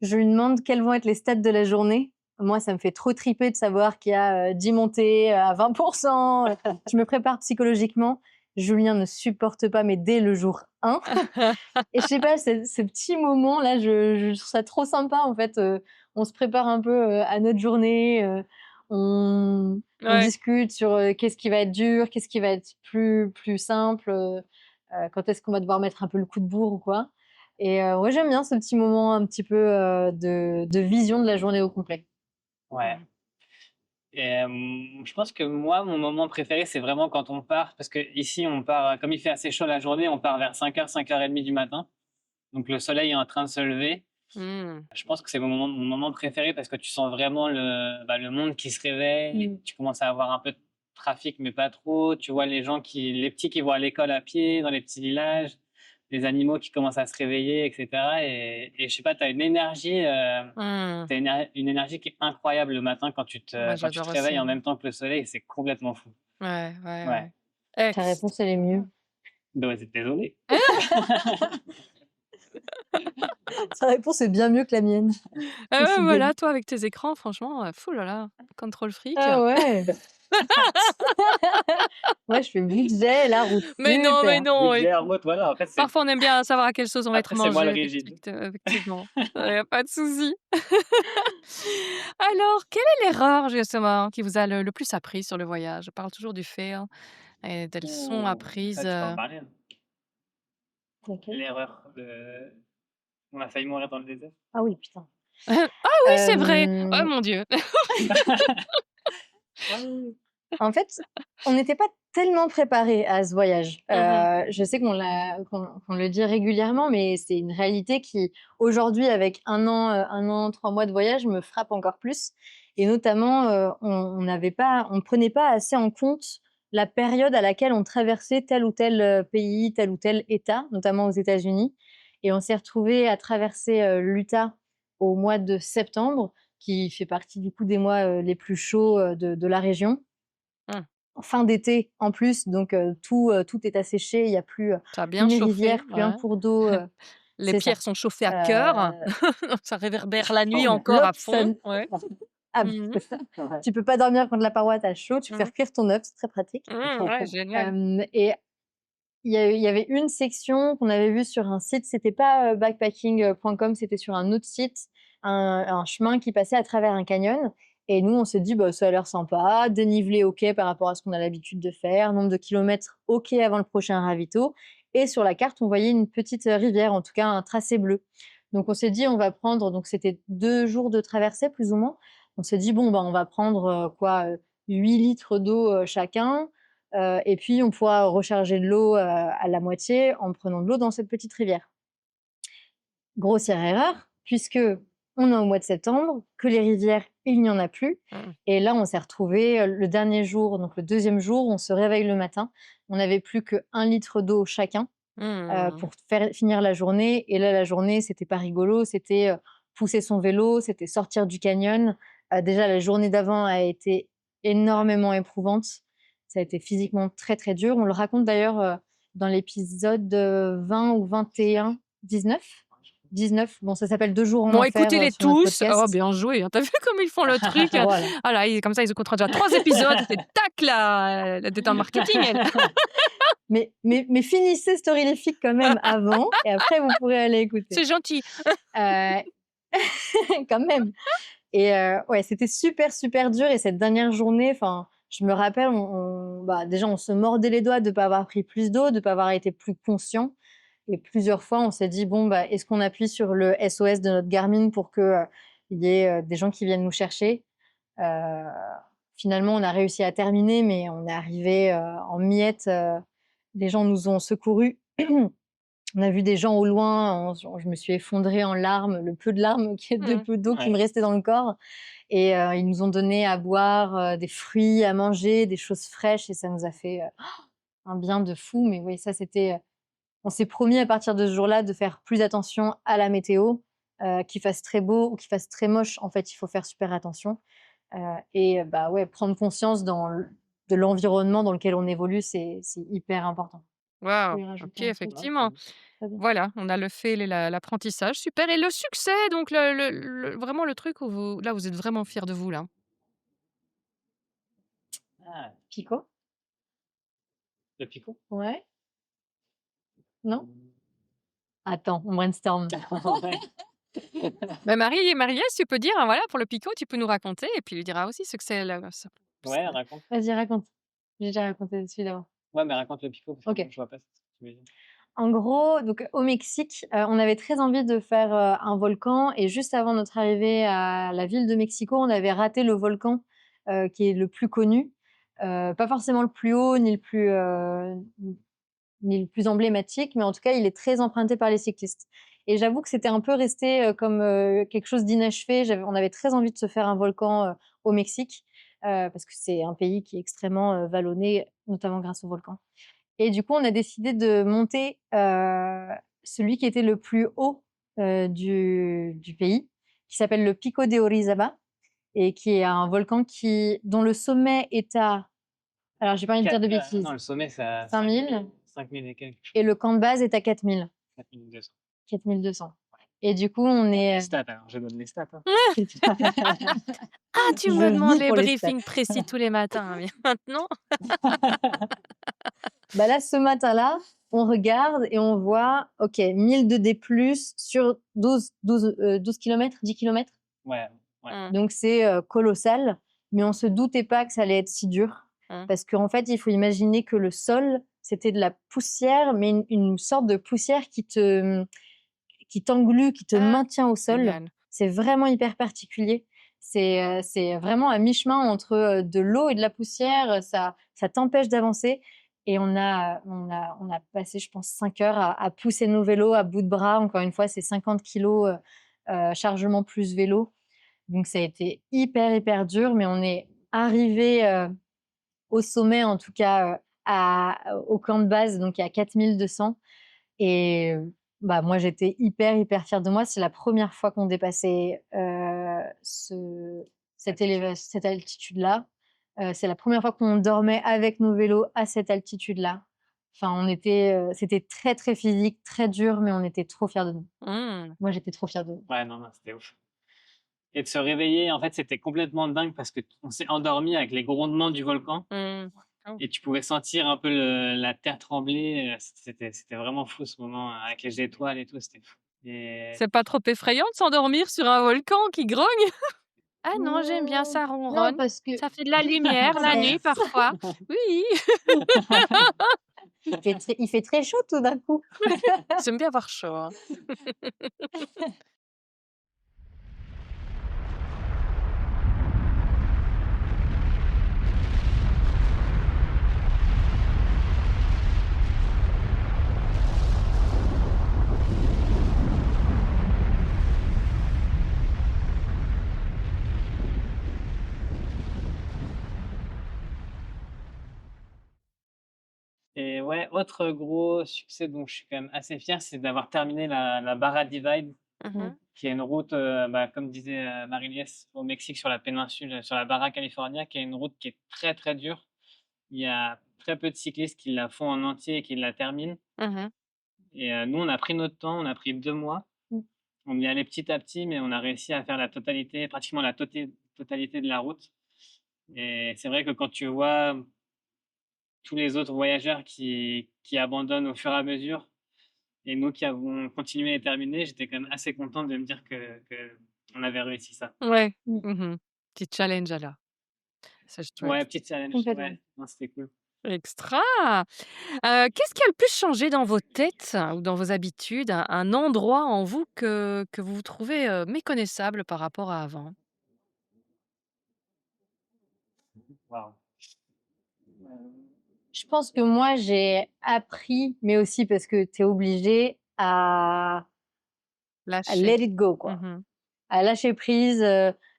je lui demande quelles vont être les stats de la journée. Moi, ça me fait trop triper de savoir qu'il y a 10 montées à 20%. Je me prépare psychologiquement. Julien ne supporte pas, mais dès le jour 1. Et je sais pas, ce petit moment-là, je trouve ça trop sympa, en fait. On se prépare un peu à notre journée. On Ouais. discute sur qu'est-ce qui va être dur, qu'est-ce qui va être plus simple, quand est-ce qu'on va devoir mettre un peu le coup de bourre ou quoi. Et ouais, j'aime bien ce petit moment un petit peu de vision de la journée au complet. Ouais. Et je pense que moi, mon moment préféré, c'est vraiment quand on part, parce que ici, on part, comme il fait assez chaud la journée, on part vers 5h, 5h30 du matin. Donc le soleil est en train de se lever. Mmh. Je pense que c'est mon moment préféré parce que tu sens vraiment le monde qui se réveille. Mm. Tu Tu commences à avoir un peu de trafic, mais pas trop. Tu vois les petits qui vont à l'école à pied dans les petits villages, les animaux qui commencent à se réveiller, etc. Et je sais pas, tu as une énergie, Mmh. une énergie qui est incroyable le matin Moi, quand tu te j'adore aussi, réveilles en ouais. même temps que le soleil. C'est complètement fou. Ouais, ouais, Ouais. ouais. Ta Ex réponse, elle est mieux. Donc, désolé. Ta réponse est bien mieux que la mienne. ah Je ouais, suis voilà, dégoûtée. toi avec tes écrans, franchement, fou là là, contrôle fric. Ah ouais. Moi, je fais budget, la route Mais super. non, Budget en mode, voilà, en fait, parfois on aime bien savoir à quelle sauce on va être après, c'est moi mangé, le rigide. effectivement. Il y a pas de souci. Alors, quelle est l'erreur justement qui vous a le plus appris sur le voyage? Je parle toujours du fail et des leçons Oh, apprises, ça, tu peux en parler, hein. Laquelle? L'erreur, on a failli mourir dans le désert. Ah oui, putain. Ah oui, c'est vrai! Oh Hem, mon Dieu! En fait, on n'était pas tellement préparés à ce voyage. Mmh. Je sais qu'on le dit régulièrement, mais c'est une réalité qui, aujourd'hui, avec 1 an, 3 mois de voyage, me frappe encore plus. Et notamment, on prenait pas assez en compte la période à laquelle on traversait tel ou tel, pays, tel ou tel État, notamment aux États-Unis. Et on s'est retrouvés à traverser, l'Utah au mois de septembre, qui fait partie, du coup, des mois, les plus chauds, de la région. Mmh. En fin d'été en plus, donc tout est asséché, il y a plus, Ça a bien une chauffé, rivière, plus un ouais. cours d'eau, Les c'est ça. pierres sont chauffées à cœur. Heu, Ça réverbère la nuit Oh, encore l'op à ça fond, n ouais. ah Mmh mh. c'est ça. ouais. Tu peux pas dormir quand la paroi tu chaud, tu peux Mmh. faire cuire ton œuf, c'est très pratique. Ouais, génial. Et il y avait une section qu'on avait vue sur un site, c'était pas, backpacking.com, c'était sur un autre site, un chemin qui passait à travers un canyon. Et nous, on s'est dit: «Bah, ça a l'air sympa, dénivelé OK par rapport à ce qu'on a l'habitude de faire, nombre de kilomètres OK avant le prochain ravito». Et sur la carte, on voyait une petite, rivière, en tout cas un tracé bleu. Donc on s'est dit: «On va prendre», donc c'était 2 jours de traversée plus ou moins. On s'est dit, bon, bah, on va prendre 8 litres d'eau chacun, et puis on pourra recharger de l'eau à la moitié en prenant de l'eau dans cette petite rivière. Grossière erreur, puisque on est au mois de septembre, que les rivières, il n'y en a plus. Et là, on s'est retrouvés le dernier jour, donc le deuxième jour, on se réveille le matin. On n'avait plus que 1 litre d'eau chacun pour finir la journée. Et là, la journée, c'était pas rigolo. C'était pousser son vélo, c'était sortir du canyon. Déjà, la journée d'avant a été énormément éprouvante. Ça a été physiquement très, très dur. On le raconte d'ailleurs dans l'épisode 20 ou 21, 19. Bon, ça s'appelle 2 jours en Bon, enfer écoutez-les sur notre tous. Oh, podcast. bien joué. Hein. T'as vu comme ils font le truc? Voilà. Voilà, comme ça, ils écouteront déjà 3 épisodes. C'est tac, là. Elle était en marketing, elle. Mais finissez Storylific quand même avant, et après vous pourrez aller écouter. C'est gentil. Euh, quand même. Et ouais, c'était super, super dur. Et cette dernière journée, enfin, je me rappelle, déjà, on se mordait les doigts de ne pas avoir pris plus d'eau, de ne pas avoir été plus conscient. Et plusieurs fois, on s'est dit, bon, bah, est-ce qu'on appuie sur le SOS de notre Garmin pour qu'il y ait des gens qui viennent nous chercher? Finalement, on a réussi à terminer, mais on est arrivé en miettes. Les gens nous ont secourus. On a vu des gens au loin. Je me suis effondrée en larmes, le peu de larmes, de peu d'eau qui me restait dans le corps. Et ils nous ont donné à boire des fruits, à manger, des choses fraîches. Et ça nous a fait un bien de fou. Mais oui, ça, c'était... On s'est promis à partir de ce jour-là de faire plus attention à la météo, qu'il fasse très beau ou qu'il fasse très moche. En fait, il faut faire super attention. Et bah ouais, prendre conscience de l'environnement dans lequel on évolue, c'est hyper important. Waouh. Oui, rajouter Ok, un truc. effectivement. Très bien. Voilà, on a le fait et l'apprentissage. Super. Et le succès, donc vraiment le truc où vous êtes vraiment fiers de vous, là. Ah, Pico? le picot? Ouais? Non? Attends, on brainstorm. Ouais. Mais Marie-Ève, tu peux dire, hein, voilà, pour le picot, tu peux nous raconter et puis lui dira aussi ce que c'est. Ouais, raconte. Vas-y, raconte. J'ai déjà raconté celui d'avant. Ouais, mais raconte le picot, parce que Ok. je vois pas ce que tu veux dire. En gros, donc, au Mexique, on avait très envie de faire un volcan. Et juste avant notre arrivée à la ville de Mexico, on avait raté le volcan qui est le plus connu. Pas forcément le plus haut, ni le plus emblématique, mais en tout cas, il est très emprunté par les cyclistes. Et j'avoue que c'était un peu resté comme quelque chose d'inachevé. On avait très envie de se faire un volcan au Mexique, parce que c'est un pays qui est extrêmement vallonné, notamment grâce au volcan. Et du coup, on a décidé de monter celui qui était le plus haut du pays, qui s'appelle le Pico de Orizaba, et qui est un volcan dont le sommet est à... Alors, j'ai pas envie de dire de bêtises. Non, le sommet, c'est à 5000. 5000 et quelques. Et le camp de base est à 4000. 4200. 4200. Et du coup, on est... Les stats, alors, je donne les stats. Hein. Ah, tu Je me demandes vis les pour les briefings précis tous les matins. Mais maintenant, Bah là, ce matin-là, on regarde et on voit, OK, 1000 de D+, sur 12 km, 10 km. Ouais. Donc, c'est colossal. Mais on ne se doutait pas que ça allait être si dur. Parce qu'en fait, il faut imaginer que le sol, c'était de la poussière, mais une sorte de poussière qui t'englue, qui te maintient au sol. génial. C'est vraiment hyper particulier. C'est vraiment à mi-chemin entre de l'eau et de la poussière. Ça t'empêche d'avancer. Et on a passé, je pense, 5 heures à pousser nos vélos à bout de bras. Encore une fois, c'est 50 kilos chargement plus vélo. Donc, ça a été hyper, hyper dur. Mais on est arrivé au sommet, en tout cas, au camp de base, donc à 4200. Et bah, moi, j'étais hyper, hyper fière de moi. C'est la première fois qu'on dépassait cette altitude-là. C'est la première fois qu'on dormait avec nos vélos à cette altitude-là. Enfin, c'était très, très physique, très dur, mais on était trop fiers de nous. Moi, j'étais trop fière de nous. Ouais, non, c'était ouf. Et de se réveiller, en fait, c'était complètement dingue parce qu'on s'est endormi avec les grondements du volcan. Et tu pouvais sentir un peu la terre trembler. C'était vraiment fou ce moment avec les étoiles et tout. C'était fou. Et... C'est pas trop effrayant de s'endormir sur un volcan qui grogne? Ah non, j'aime bien, ça ronronne. Non, parce que... Ça fait de la lumière la nuit parfois. Oui. Il fait très chaud tout d'un coup. J'aime bien avoir chaud. Hein. ouais, autre gros succès dont je suis quand même assez fier, c'est d'avoir terminé la Barra Divide, Mhm. qui est une route, comme disait Marie-Liesse, au Mexique, sur la péninsule, sur la Barra California, qui est une route qui est très très dure. Il y a très peu de cyclistes qui la font en entier et qui la terminent. Mhm. Et nous, on a pris notre temps, on a pris 2 mois. Mm. On y allait petit à petit, mais on a réussi à faire la totalité, pratiquement la totalité de la route. Et c'est vrai que quand tu vois tous les autres voyageurs qui abandonnent au fur et à mesure, et nous qui avons continué et terminé, j'étais quand même assez content de me dire que on avait réussi ça. Ouais. Mm. Mhm. Petit challenge là. C'est Ouais, chouette. petit challenge, Complètement. ouais, non, c'était cool. Extra! Qu'est-ce qui a le plus changé dans vos têtes ou dans vos habitudes? Un endroit en vous que vous trouvez, méconnaissable par rapport à avant? Waouh. Heu, Je pense que moi, j'ai appris, mais aussi parce que tu es obligé à Lâcher. let it go, quoi. Mmh. À lâcher prise.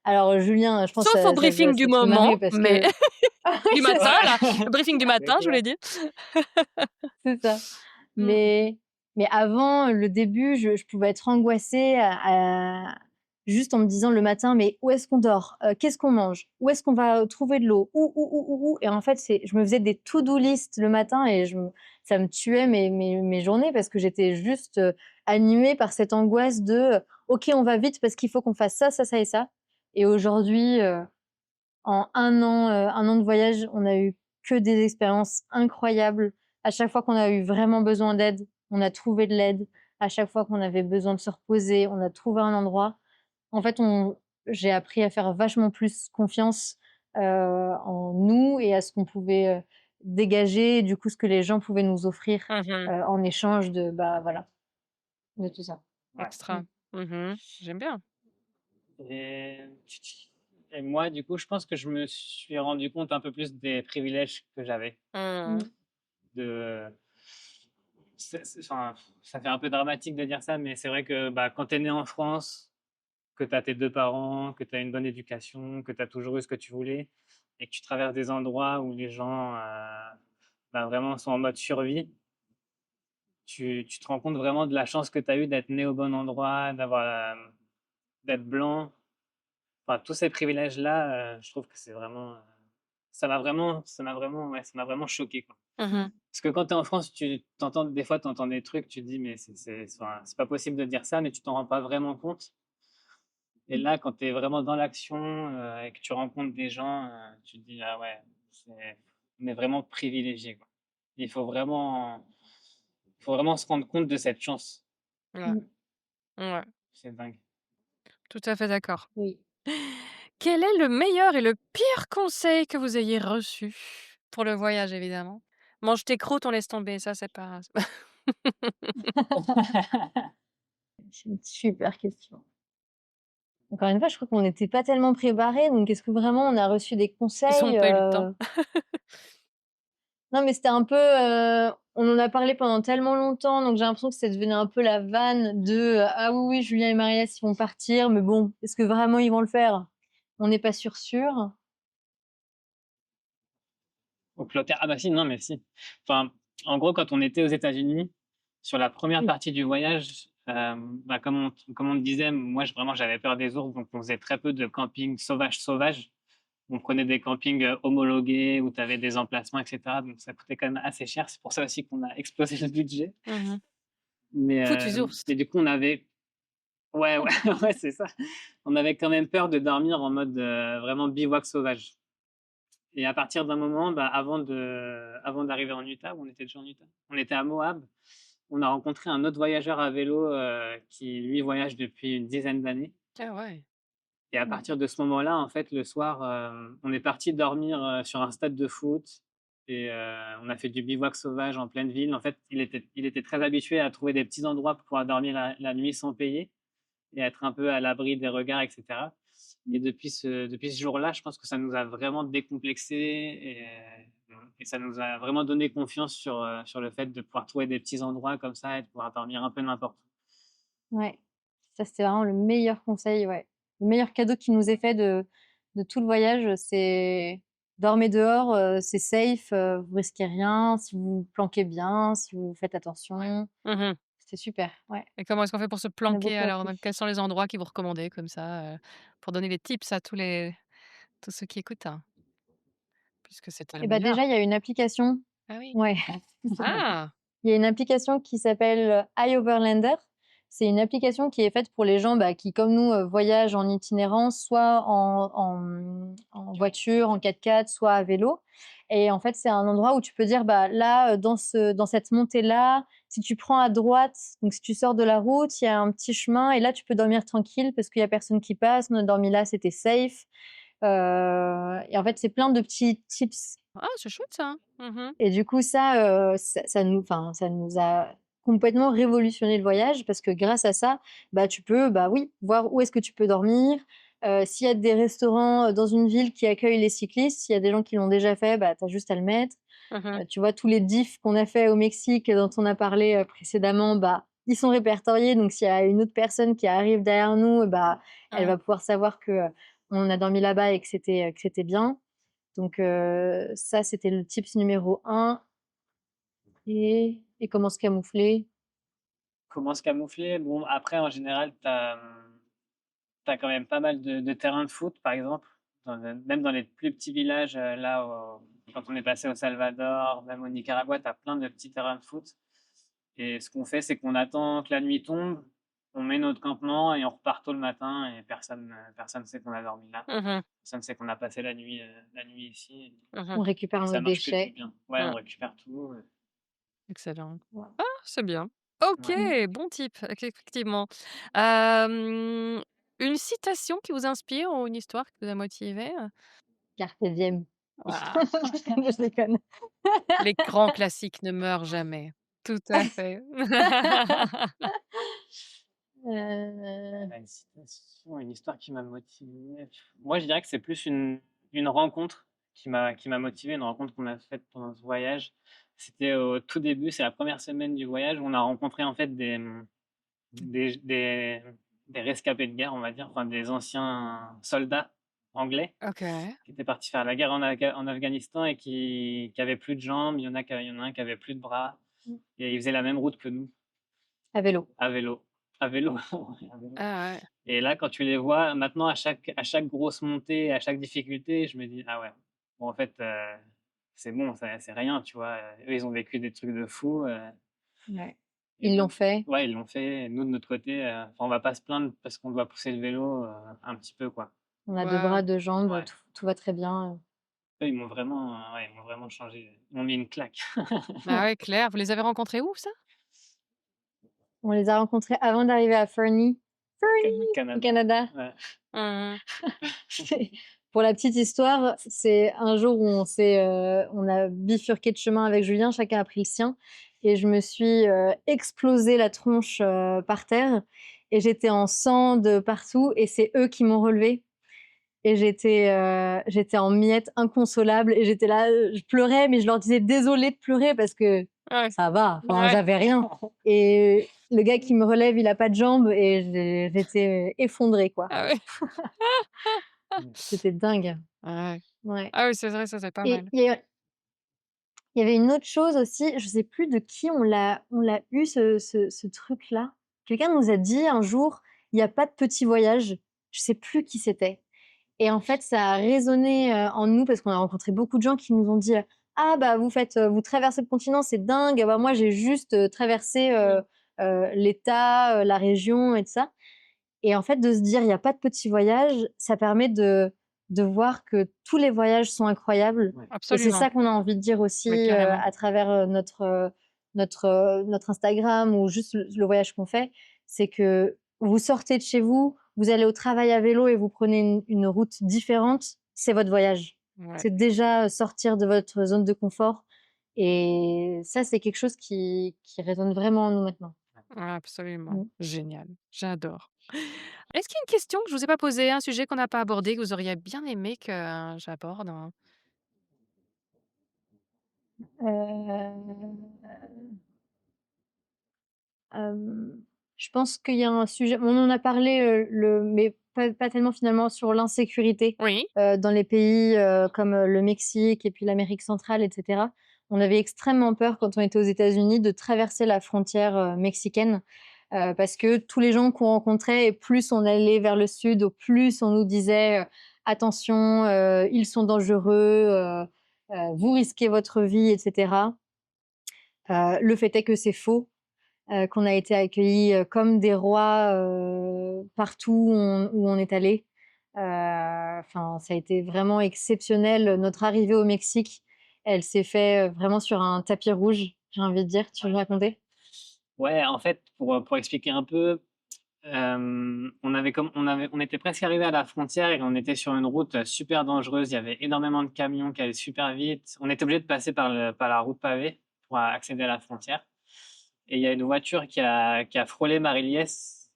Alors, Julien, je pense que Sauf au briefing du ça te fait moment, marrer parce mais que. Ah oui, du c'est matin ça, là, le briefing du c'est matin, je clair. voulais dire. c'est ça. Mmh. Mais avant, le début, je pouvais être angoissée juste en me disant le matin, mais où est-ce qu'on dort? Qu'est-ce qu'on mange? Où est-ce qu'on va trouver de l'eau? Où? Et en fait, je me faisais des to-do list le matin et ça me tuait mes journées parce que j'étais juste animée par cette angoisse de OK, on va vite parce qu'il faut qu'on fasse ça, ça, ça et ça. Et aujourd'hui, en 1 an de voyage, on a eu que des expériences incroyables. À chaque fois qu'on a eu vraiment besoin d'aide, on a trouvé de l'aide. À chaque fois qu'on avait besoin de se reposer, on a trouvé un endroit. En fait, j'ai appris à faire vachement plus confiance, en nous et à ce qu'on pouvait, dégager et du coup, ce que les gens pouvaient nous offrir, Mmh. en échange de, voilà, de tout ça. Ouais. Extra. Mmh. J'aime bien. Et et moi, du coup, je pense que je me suis rendu compte un peu plus des privilèges que j'avais. Mmh. Mmh. De enfin, ça fait un peu dramatique de dire ça, mais c'est vrai que, quand tu es né en France, que tu as tes 2 parents, que tu as une bonne éducation, que tu as toujours eu ce que tu voulais et que tu traverses des endroits où les gens, vraiment sont en mode survie, tu te rends compte vraiment de la chance que tu as eue d'être né au bon endroit, d'être blanc. Enfin, tous ces privilèges-là, je trouve que c'est vraiment, ça m'a vraiment choqué, quoi. Mmh. Parce que quand tu es en France, des fois, tu entends des trucs, tu te dis: «Mais enfin, c'est pas possible de dire ça», mais tu t'en rends pas vraiment compte. Et là, quand tu es vraiment dans l'action, et que tu rencontres des gens, tu te dis: «Ah ouais, on est vraiment privilégiés, quoi». Il faut vraiment se rendre compte de cette chance. Ouais, Mmh. ouais, C'est dingue. tout à fait d'accord. Oui. Quel est le meilleur et le pire conseil que vous ayez reçu? Pour le voyage, évidemment. Mange tes croûtes, on laisse tomber, ça c'est pas C'est une super question. Encore une fois, je crois qu'on n'était pas tellement préparés, donc est-ce que vraiment on a reçu des ils ont conseils? pas eu le temps. Non, mais c'était un peu, on en a parlé pendant tellement longtemps, donc j'ai l'impression que c'est devenu un peu la vanne de, «Ah oui, oui, Julien et Marie-Lasse, ils vont partir, mais bon, est-ce que vraiment ils vont le faire? On n'est pas sûr». Au Clotaire, ah bah si, non, mais si. Enfin, en gros, quand on était aux États-Unis, sur la première Oui. partie du voyage, comme on le disait, moi, vraiment, j'avais peur des ours, donc on faisait très peu de camping sauvage. On prenait des campings homologués où tu avais des emplacements, etc. Donc ça coûtait quand même assez cher. C'est pour ça aussi qu'on a explosé le budget. Mmh. Mais, Foutus ours. mais du coup, on avait. Ouais, ouais, ouais, c'est ça. On avait quand même peur de dormir en mode vraiment bivouac sauvage. Et à partir d'un moment, avant d'arriver en Utah, où on était déjà en Utah, on était à Moab. On a rencontré un autre voyageur à vélo qui, lui, voyage depuis une dizaine d'années. Ah ouais. Et à Mmh. partir de ce moment-là, en fait, le soir, on est parti dormir sur un stade de foot et on a fait du bivouac sauvage en pleine ville. En fait, il était très habitué à trouver des petits endroits pour pouvoir dormir la nuit sans payer et être un peu à l'abri des regards, etc. Et depuis ce jour-là, je pense que ça nous a vraiment décomplexés et ça nous a vraiment donné confiance sur le fait de pouvoir trouver des petits endroits comme ça et de pouvoir dormir un peu n'importe où. Ouais, ça, c'était vraiment le meilleur conseil, ouais. Le meilleur cadeau qui nous ait fait de tout le voyage, c'est Dormez dehors, c'est safe, vous risquez rien, si vous vous planquez bien, si vous faites attention. Mmh. C'était super, ouais, Et comment est-ce qu'on fait pour se on a planquer beaucoup alors? appris. Donc quels sont les endroits qui vous recommandez comme ça, pour donner des tips à tous ceux qui écoutent, hein? Puisque c'est Et tellement bah, bien. déjà, il y a une application Ah oui. ouais, Ah! il y a une application qui s'appelle, iOverlander. C'est une application qui est faite pour les gens, bah, qui comme nous, voyagent en itinérance, soit en voiture, en 4x4, soit à vélo et en fait, c'est un endroit où tu peux dire: «Bah, là, dans cette montée-là, si tu prends à droite, donc si tu sors de la route, il y a un petit chemin et là, tu peux dormir tranquille parce qu'il y a personne qui passe. On a dormi là, c'était safe». Et en fait, c'est plein de petits tips Ah, c'est chouette ça. Mmh. et du coup ça nous a complètement révolutionné le voyage parce que grâce à ça, bah, tu peux, bah, oui, voir où est-ce que tu peux dormir, s'il y a des restaurants, dans une ville qui accueillent les cyclistes, s'il y a des gens qui l'ont déjà fait, bah, tu as juste à le mettre. Mmh. Tu vois tous les diffs qu'on a fait au Mexique dont on a parlé, précédemment, bah, ils sont répertoriés donc s'il y a une autre personne qui arrive derrière nous, bah, elle Ouais. va pouvoir savoir que, on a dormi là-bas et que c'était bien. Donc ça, c'était le tips numéro un et comment se camoufler. Comment se camoufler? Bon, après, en général, tu quand même pas mal de terrains de foot, par exemple. Même dans les plus petits villages, là, quand on est passé au Salvador, même au Nicaragua, tu as plein de petits terrains de foot. Et ce qu'on fait, c'est qu'on attend que la nuit tombe, on met notre campement et on repart tôt le matin et personne sait qu'on a dormi là. Mmh. Personne sait qu'on a passé la nuit ici. Mmh. On récupère Et nos ça marche que du déchets. bien. Ouais, on Mmh. récupère tout. Excellent. Voilà. Ah, c'est bien. OK, Ouais. Mmh. bon type, effectivement. Hem, une citation qui vous inspire ou une histoire qui vous a motivé? Carpe diem. Waouh! Je déconne. Les grands classiques ne meurent jamais. Tout à fait. Une citation, une histoire qui m'a motivé. Moi, je dirais que c'est plus une rencontre qui m'a motivé, une rencontre qu'on a faite pendant ce voyage. C'était au tout début, c'est la première semaine du voyage où on a rencontré en fait des des des rescapés de guerre, on va dire, enfin des anciens soldats anglais OK. qui étaient partis faire la guerre en Afghanistan et qui avaient plus de jambes. Il y en a un qui avait plus de bras Mmh. et ils faisaient la même route que nous, À vélo. à vélo. À vélo, ouais, à vélo. Ah ouais. Et là, quand tu les vois maintenant à chaque grosse montée, à chaque difficulté, je me dis: «Ah ouais, bon en fait, c'est bon, c'est rien», tu vois? Eux, ils ont vécu des trucs de fou, Ouais. et Ils l'ont nous fait. ouais, ils l'ont fait. Et nous, de notre côté, enfin, on va pas se plaindre parce qu'on doit pousser le vélo, un petit peu, quoi. On a 2 bras, Waouh! 2 jambes, Ouais. tout va très bien. Eux, ils m'ont vraiment changé. Ils m'ont mis une claque. Ah ouais, clair. Vous les avez rencontrés où ça? On les a rencontrés avant d'arriver à Fernie, au Canada. Canada. Ouais. Mmh. C'est pour la petite histoire, c'est un jour où on a bifurqué de chemin avec Julien, chacun a pris le sien et je me suis, explosé la tronche, par terre et j'étais en sang de partout et c'est eux qui m'ont relevée et j'étais en miettes, inconsolable et j'étais là, je pleurais mais je leur disais: «Désolée de pleurer» parce que Ouais. ça va, enfin Ouais. j'avais rien et le gars qui me relève, il a pas de jambes et j'étais effondrée, quoi. Ah ouais. C'était dingue. Ouais. Ouais Ah oui, c'est vrai, ça, c'est pas et mal. il y avait une autre chose aussi, je sais plus de qui on l'a eu ce truc-là. Quelqu'un nous a dit un jour: «Il y a pas de petits voyages». Je sais plus qui c'était et en fait, ça a résonné, en nous parce qu'on a rencontré beaucoup de gens qui nous ont dit, «Ah bah, vous traversez le continent, c'est dingue. Bah, moi, j'ai juste, traversé, l'État, la région et tout ça». Et en fait, de se dire: «Il y a pas de petits voyages», ça permet de voir que tous les voyages sont incroyables Ouais. et c'est Absolument. ça qu'on a envie de dire aussi, Mais carrément. à travers, notre Instagram ou juste le voyage qu'on fait. C'est que vous sortez de chez vous, vous allez au travail à vélo et vous prenez une route différente, c'est votre voyage. Ouais. C'est déjà, sortir de votre zone de confort et ça, c'est quelque chose qui résonne vraiment en nous maintenant. Absolument. Mmh. Génial. J'adore. Est-ce qu'il y a une question que je vous ai pas posée, un sujet qu'on n'a pas abordé, que vous auriez bien aimé que j'aborde, hein? Heu Hem, Je pense qu'il y a un sujet, on en a parlé, mais pas tellement finalement sur l'insécurité Oui. dans les pays comme le Mexique et puis l'Amérique centrale, etc. On avait extrêmement peur quand on était aux États-Unis de traverser la frontière mexicaine parce que tous les gens qu'on rencontrait, et plus on allait vers le sud, au plus on nous disait attention, ils sont dangereux, vous risquez votre vie, etc. Le fait est que c'est faux, qu'on a été accueillis comme des rois partout où on est allé. Enfin, ça a été vraiment exceptionnel. Notre arrivée au Mexique, elle s'est fait vraiment sur un tapis rouge, j'ai envie de dire. Tu veux me raconter? Ouais, en fait, pour expliquer un peu, on était presque arrivé à la frontière et on était sur une route super dangereuse. Il y avait énormément de camions qui allaient super vite. On était obligé de passer par la route pavée pour accéder à la frontière. Et il y a une voiture qui a frôlé Marie-Liesse,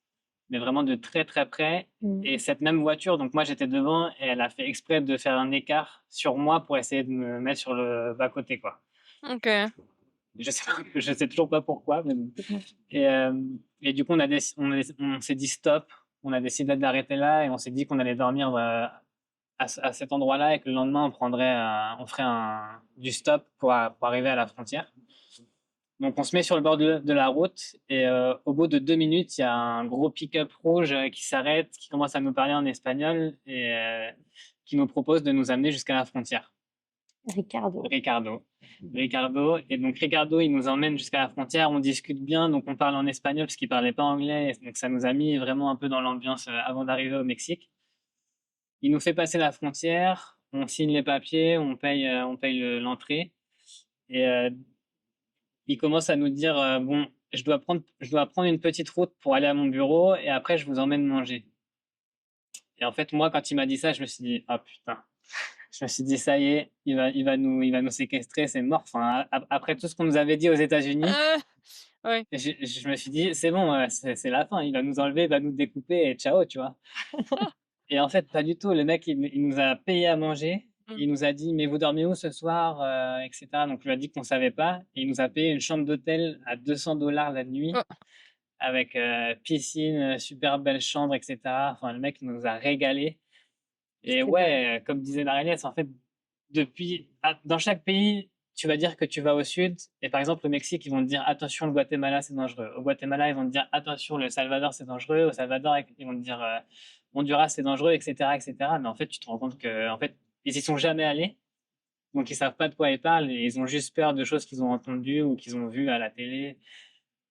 mais vraiment de très très près. Et cette même voiture, donc moi j'étais devant et elle a fait exprès de faire un écart sur moi pour essayer de me mettre sur le bas-côté, quoi. Ok. Je sais toujours pas pourquoi, mais bon. Et du coup, on s'est dit stop. On a décidé d'arrêter là et on s'est dit qu'on allait dormir à cet endroit-là et que le lendemain, on ferait du stop pour arriver à la frontière. Donc, on se met sur le bord de la route et au bout de 2 minutes, il y a un gros pick-up rouge qui s'arrête, qui commence à nous parler en espagnol et qui nous propose de nous amener jusqu'à la frontière. Ricardo. Et donc Ricardo, il nous emmène jusqu'à la frontière, on discute bien, donc on parle en espagnol parce qu'il parlait pas anglais, donc ça nous a mis vraiment un peu dans l'ambiance avant d'arriver au Mexique. Il nous fait passer la frontière, on signe les papiers, on paye l'entrée et il commence à nous dire bon, je dois prendre une petite route pour aller à mon bureau et après je vous emmène manger. Et en fait, moi, quand il m'a dit ça, je me suis dit ah putain. Je me suis dit, ça y est, il va nous séquestrer, c'est mort. Enfin, après tout ce qu'on nous avait dit aux États-Unis, Oui. je me suis dit, c'est bon, c'est la fin. Il va nous enlever, il va nous découper et ciao, tu vois. Et en fait, pas du tout. Le mec, il nous a payé à manger. Il nous a dit, mais vous dormez où ce soir, etc. Donc, je lui ai dit qu'on savait pas. Et il nous a payé une chambre d'hôtel à $200 la nuit, avec piscine, super belle chambre, etc. Enfin, le mec nous a régalé. Et ouais, comme disait Marie-Liesse, en fait, dans chaque pays, tu vas dire que tu vas au sud. Et par exemple, au Mexique, ils vont te dire attention, le Guatemala, c'est dangereux. Au Guatemala, ils vont te dire attention, le Salvador, c'est dangereux. Au Salvador, ils vont te dire Honduras, c'est dangereux, etc., etc. Mais en fait, tu te rends compte que, en fait, ils y sont jamais allés. Donc, ils savent pas de quoi ils parlent. Et ils ont juste peur de choses qu'ils ont entendues ou qu'ils ont vues à la télé.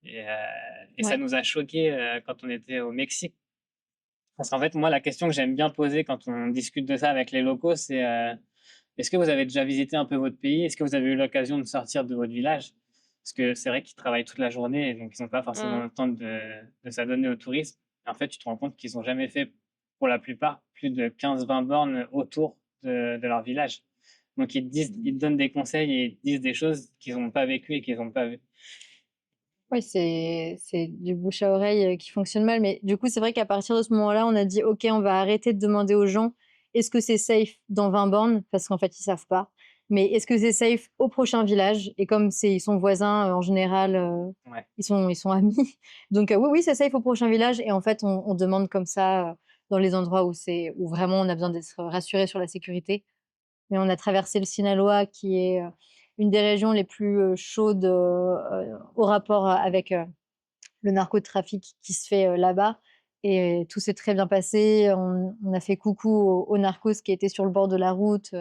Et ça nous a choqués quand on était au Mexique. Parce qu'en fait, moi, la question que j'aime bien poser quand on discute de ça avec les locaux, c'est est-ce que vous avez déjà visité un peu votre pays? Est-ce que vous avez eu l'occasion de sortir de votre village? Parce que c'est vrai qu'ils travaillent toute la journée, et donc ils n'ont pas forcément le temps de s'adonner au tourisme. Et en fait, tu te rends compte qu'ils n'ont jamais fait, pour la plupart, plus de 15-20 bornes autour de leur village. Donc ils te donnent des conseils et ils te disent des choses qu'ils n'ont pas vécues et qu'ils n'ont pas vues. Oui, c'est du bouche à oreille qui fonctionne mal. Mais du coup, c'est vrai qu'à partir de ce moment-là, on a dit, OK, on va arrêter de demander aux gens, est-ce que c'est safe dans 20 bornes? Parce qu'en fait, ils savent pas. Mais est-ce que c'est safe au prochain village? Et comme ils sont voisins, en général, ils sont amis. Donc, oui, c'est safe au prochain village. Et en fait, on demande comme ça dans les endroits où vraiment on a besoin d'être rassuré sur la sécurité. Mais on a traversé le Sinaloa, qui est une des régions les plus chaudes au rapport avec le narcotrafic qui se fait là-bas. Et tout s'est très bien passé. On a fait coucou aux narcos qui étaient sur le bord de la route,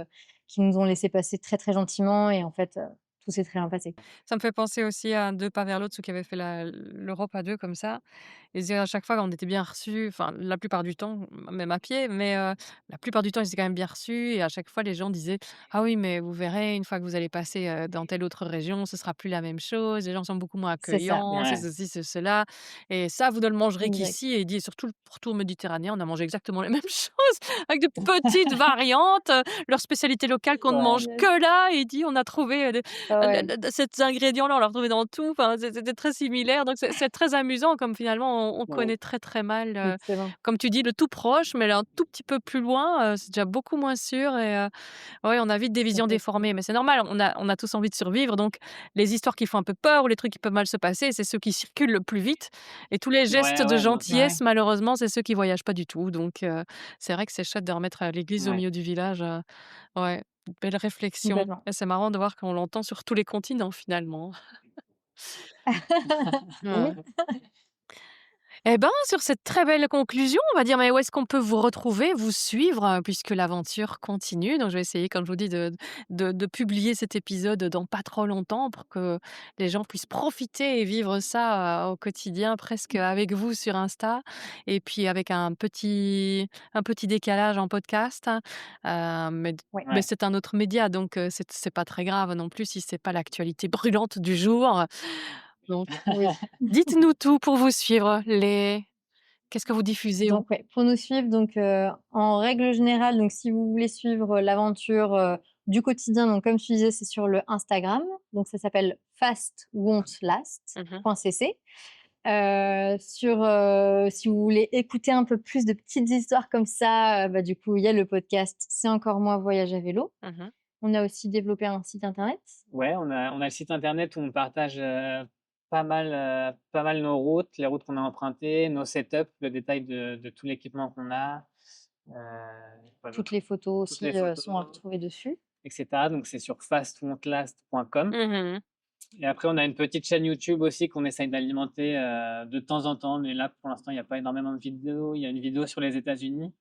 qui nous ont laissé passer très, très gentiment. Et en fait, tout s'est très bien passé. Ça me fait penser aussi à 2 pas vers l'autre, ceux qui avaient fait l'Europe à 2 comme ça. Et c'est à chaque fois on était bien reçus, enfin la plupart du temps, même à pied, mais la plupart du temps, ils étaient quand même bien reçus et à chaque fois les gens disaient: «Ah oui, mais vous verrez, une fois que vous allez passer, dans telle autre région, ce sera plus la même chose, les gens sont beaucoup moins C'est ça. accueillants, c'est Ouais. ceci, c'est cela et ça, vous ne le mangerez Exact. qu'ici» et il dit: «Surtout le pourtour méditerranéen, on a mangé exactement les mêmes choses avec de petites variantes, leur spécialité locale qu'on ne mange Ouais. que là» et il dit: «On a trouvé, Ah ouais. cet ingrédient-là, on l'a retrouvé dans tout», enfin c'était très similaire donc c'est très amusant comme finalement on Ouais. connaît très très mal, Excellent. comme tu dis, le tout proche, mais un tout petit peu plus loin, c'est déjà beaucoup moins sûr et ouais, on a vite des visions Complètement. déformées. Mais c'est normal, on a tous envie de survivre, donc les histoires qui font un peu peur ou les trucs qui peuvent mal se passer, c'est ceux qui circulent le plus vite et tous les gestes Ouais, de ouais, non, gentillesse, malheureusement, c'est ceux qui voyagent pas du tout. Donc c'est vrai que c'est chouette de remettre, l'église au ouais. milieu du village, ouais, belle réflexion Complètement. et c'est marrant de voir qu'on l'entend sur tous les continents finalement. Oui. Ouais. Eh ben, sur cette très belle conclusion, on va dire, mais où est-ce qu'on peut vous retrouver, vous suivre, puisque l'aventure continue? Donc, je vais essayer, comme je vous dis, de publier cet épisode dans pas trop longtemps pour que les gens puissent profiter et vivre ça au quotidien, presque avec vous sur Insta, et puis avec un petit décalage en podcast, hein. Ouais. Mais Ouais. c'est un autre média, donc c'est pas très grave non plus si c'est pas l'actualité brûlante du jour. Donc, Oui. dites-nous tout pour vous suivre. Qu'est-ce que vous diffusez où? Donc ouais, pour nous suivre, donc en règle générale, donc si vous voulez suivre l'aventure, du quotidien, donc comme je disais, c'est sur le Instagram. Donc ça s'appelle Mmh. fastwon'tlast.cc. Si vous voulez écouter un peu plus de petites histoires comme ça, bah, du coup, il y a le podcast C'est encore moi, voyage à vélo. Mmh. On a aussi développé un site internet. Ouais, on a le site internet où on partage, pas mal nos routes, les routes qu'on a empruntées, nos setups, le détail de tout l'équipement qu'on a, heu, quoi Toutes d'autre? les photos Toutes aussi, les photos sont à retrouver dessus. et cetera. Donc c'est sur fastwon'tlast.com Mmh. et après on a une petite chaîne YouTube aussi qu'on essaye d'alimenter, de temps en temps, mais là pour l'instant il y a pas énormément de vidéos. Il y a une vidéo sur les États-Unis,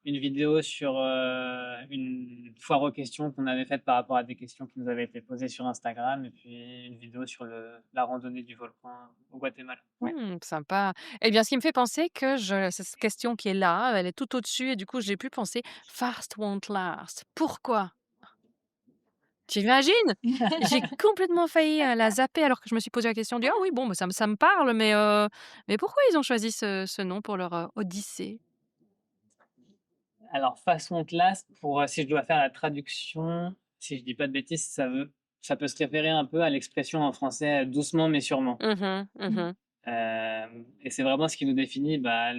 une vidéo sur, une foire aux questions qu'on avait faite par rapport à des questions qui nous avaient été posées sur Instagram et puis une vidéo sur la randonnée du volcan au Guatemala. Ouais. Sympa. Eh bien, ce qui me fait penser que cette question qui est là, elle est tout au-dessus et du coup, j'ai pu penser: «Fast won't last». Pourquoi? Tu imagines? J'ai complètement failli, la zapper alors que je me suis posé la question, dit: «Ah oui, bon, bah, ça me parle, mais pourquoi ils ont choisi ce nom pour leur, odyssée?» Alors façon classe pour, si je dois faire la traduction, si je dis pas de bêtises, ça peut se référer un peu à l'expression en français, «doucement mais sûrement». Mmh mh. Mmh. Et c'est vraiment ce qui nous définit, bah,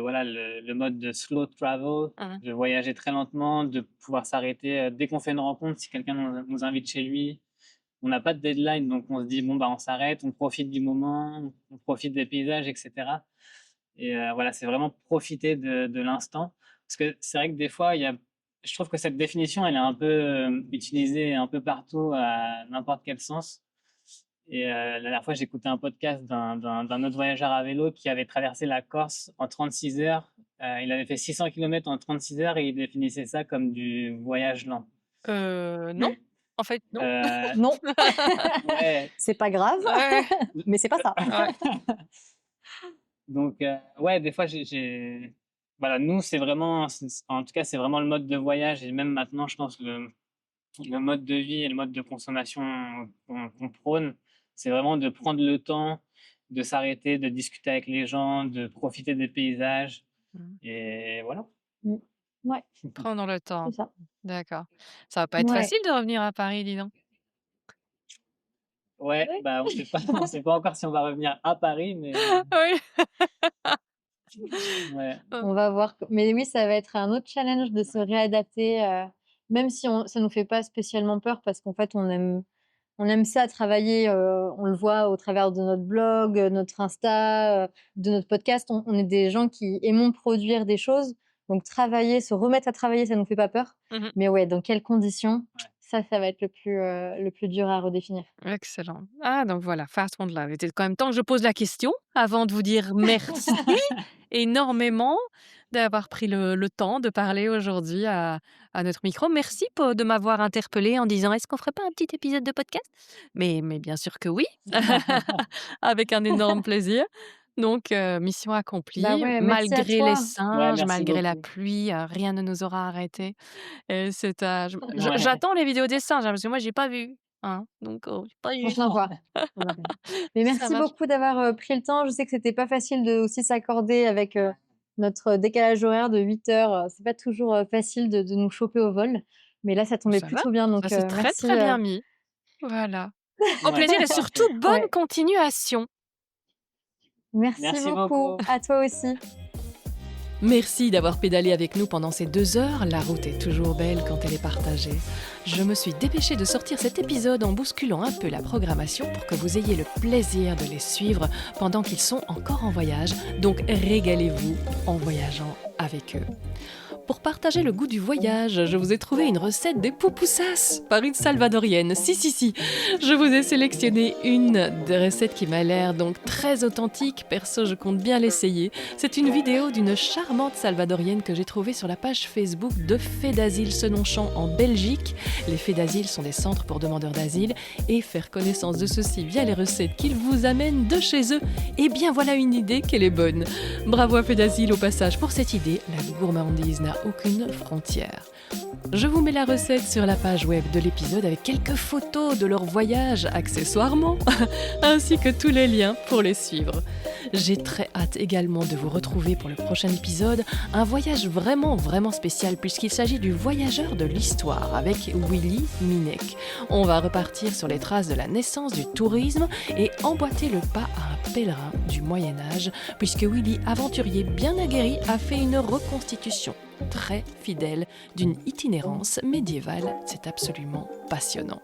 voilà, le mode de slow travel, Mmh. de voyager très lentement, de pouvoir s'arrêter, dès qu'on fait une rencontre, si quelqu'un nous invite chez lui, on n'a pas de deadline, donc on se dit: «Bon, bah, on s'arrête, on profite du moment, on profite des paysages et cetera». Et voilà, c'est vraiment profiter de l'instant. Parce que c'est vrai que des fois, je trouve que cette définition, elle est un peu, utilisée un peu partout à n'importe quel sens. Et la dernière fois, j'écoutais un podcast d'un autre voyageur à vélo qui avait traversé la Corse en 36 heures. Il avait fait 600 kilomètres en 36 heures et il définissait ça comme du voyage lent. Non. En fait, non. Non, Ouais, c'est pas grave, Ouais. mais c'est pas ça. Ouais. donc ouais, des fois, voilà, nous, c'est vraiment, en tout cas, c'est vraiment le mode de voyage et même maintenant, je pense, le mode de vie et le mode de consommation qu'on prône, c'est vraiment de prendre le temps de s'arrêter, de discuter avec les gens, de profiter des paysages. Mmh. Et voilà. Ouais, Prendre le temps. c'est ça. D'accord. Ça va pas être Ouais. facile de revenir à Paris, dis donc? Ouais, Ouais. bah, on sait pas encore si on va revenir à Paris, mais Oui. ouais. On va voir. Mais oui, ça va être un autre challenge de se réadapter, même si ça nous fait pas spécialement peur parce qu'en fait, on aime ça travailler, on le voit au travers de notre blog, notre Insta, de notre podcast. On est des gens qui aimons produire des choses, donc travailler, se remettre à travailler, ça nous fait pas peur. Mmh. Mais ouais, dans quelles conditions? Ouais. Ça va être le plus dur à redéfinir. Excellent. Ah donc voilà, Fast One Love. Il était quand même temps que je pose la question avant de vous dire merci énormément d'avoir pris le temps de parler aujourd'hui à notre micro. Merci de m'avoir interpellée en disant: «Est-ce qu'on ferait pas un petit épisode de podcast?» Mais bien sûr que oui, avec un énorme plaisir. Donc mission Bah accomplie. ouais, merci à Malgré les toi. Ouais, singes, merci malgré la beaucoup. pluie, rien ne nous aura arrêtés. Et c'est à Ouais. j'attends les vidéos des singes, hein, parce que moi j'ai pas vu, hein, donc j'ai pas eu. On en voit. On en voit. Mais Ça merci marche. beaucoup d'avoir, pris le temps. Je sais que c'était pas facile de aussi s'accorder avec, notre décalage horaire de 8 heures, c'est pas toujours, facile de nous choper au vol. Mais là, ça tombait Ça va, plutôt bien ça donc, s'est très, merci, très bien mis. Voilà. Au Ouais. plaisir et surtout bonne ouais. continuation. Merci Merci beaucoup. beaucoup. À toi aussi. Merci d'avoir pédalé avec nous pendant ces 2 heures. La route est toujours belle quand elle est partagée. Je me suis dépêchée de sortir cet épisode en bousculant un peu la programmation pour que vous ayez le plaisir de les suivre pendant qu'ils sont encore en voyage. Donc régalez-vous en voyageant avec eux. Pour partager le goût du voyage, je vous ai trouvé une recette des pupusas par une salvadorienne. Si. Je vous ai sélectionné une des recettes qui m'a l'air donc très authentique. Perso, je compte bien l'essayer. C'est une vidéo d'une charmante salvadorienne que j'ai trouvée sur la page Facebook de Faits d'Asile Senonchamp en Belgique. Les Faits d'Asile sont des centres pour demandeurs d'asile et faire connaissance de ceux-ci via les recettes qu'ils vous amènent de chez eux. Eh bien voilà une idée qu'elle est bonne. Bravo à Faits d'Asile au passage pour cette idée. La gourmandise n'a aucune frontière. Je vous mets la recette sur la page web de l'épisode avec quelques photos de leur voyage accessoirement, ainsi que tous les liens pour les suivre. J'ai très hâte également de vous retrouver pour le prochain épisode, un voyage vraiment spécial puisqu'il s'agit du voyageur de l'histoire avec Willy Minec. On va repartir sur les traces de la naissance du tourisme et emboîter le pas à un pèlerin du Moyen-Âge puisque Willy, aventurier bien aguerri, a fait une reconstitution très fidèle d'une itinérance médiévale. C'est absolument passionnant.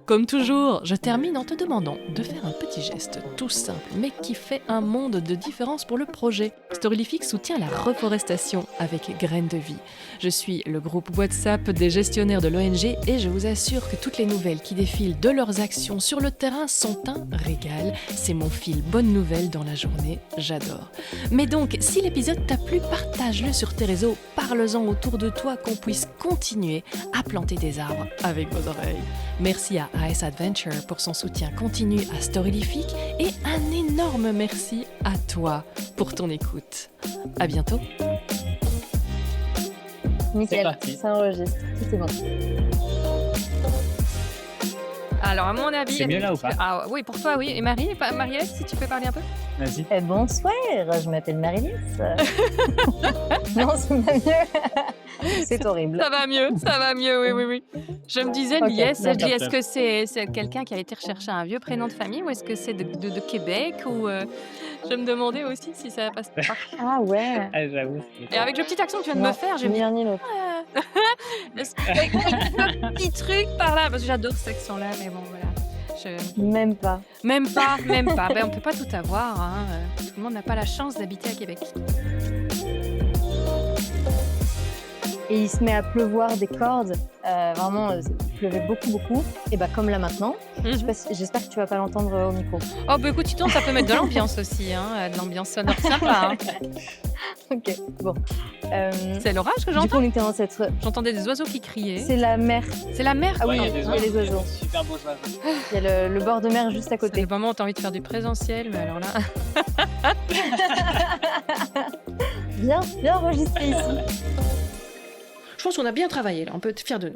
Comme toujours, je termine en te demandant de faire un petit geste tout simple, mais qui fait un monde de différence pour le projet. Storylific soutient la reforestation avec Graines de Vie. Je suis le groupe WhatsApp des gestionnaires de l'ONG et je vous assure que toutes les nouvelles qui défilent de leurs actions sur le terrain sont un régal. C'est mon fil bonne nouvelle dans la journée, j'adore. Mais donc, si l'épisode t'a plu, partage-le sur tes réseaux, parle-en autour de toi qu'on puisse continuer à planter des arbres avec vos oreilles. Merci à AS Adventure pour son soutien continu à Storylific et un énorme merci à toi pour ton écoute. À bientôt. Nickel, parti. ça enregistre. Tout est bon. Alors, à mon avis... C'est mieux là ou pas? Ah, oui, pour toi, oui. Et Marie-Hélène, si tu peux parler un peu? Vas-y. Bonsoir, je m'appelle Marie-Lise. Non, c'est pas mieux. C'est horrible. Ça va mieux, oui. Je me disais, Ok, Lies, je dis, d'accord. est-ce que c'est quelqu'un qui a été rechercher un vieux prénom de famille ou est-ce que c'est de Québec ou je me demandais aussi si ça passe pas. Ah ouais. Ah, j'avoue. Et avec le petit accent que tu viens de Non, me faire, j'ai ni mis l'un ni l'autre. avec un petit truc par là, parce que j'adore cet accent-là, mais bon, voilà. Même pas. Même pas. Ben, on peut pas tout avoir, hein. Tout le monde n'a pas la chance d'habiter à Québec. Et il se met à pleuvoir des cordes. Vraiment, il pleuvait beaucoup. Et bah comme là maintenant. J'espère que tu vas pas l'entendre au micro. Oh, bah écoute, ça peut mettre de l'ambiance aussi, hein, de l'ambiance sonore sympa. Hein. Ok, bon. C'est l'orage que Du coup, j'entends. on était dans cette... J'entendais des oiseaux qui criaient. C'est la mer. C'est la mer. Ah oui, Ouais, il y des a les oiseaux. Super beaux oiseaux. Il y a le bord de mer juste à C'est côté. le moment où t'as envie de faire du présentiel, mais alors là... Viens enregistrer ici. Je pense qu'on a bien travaillé, là. On peut être fiers de nous.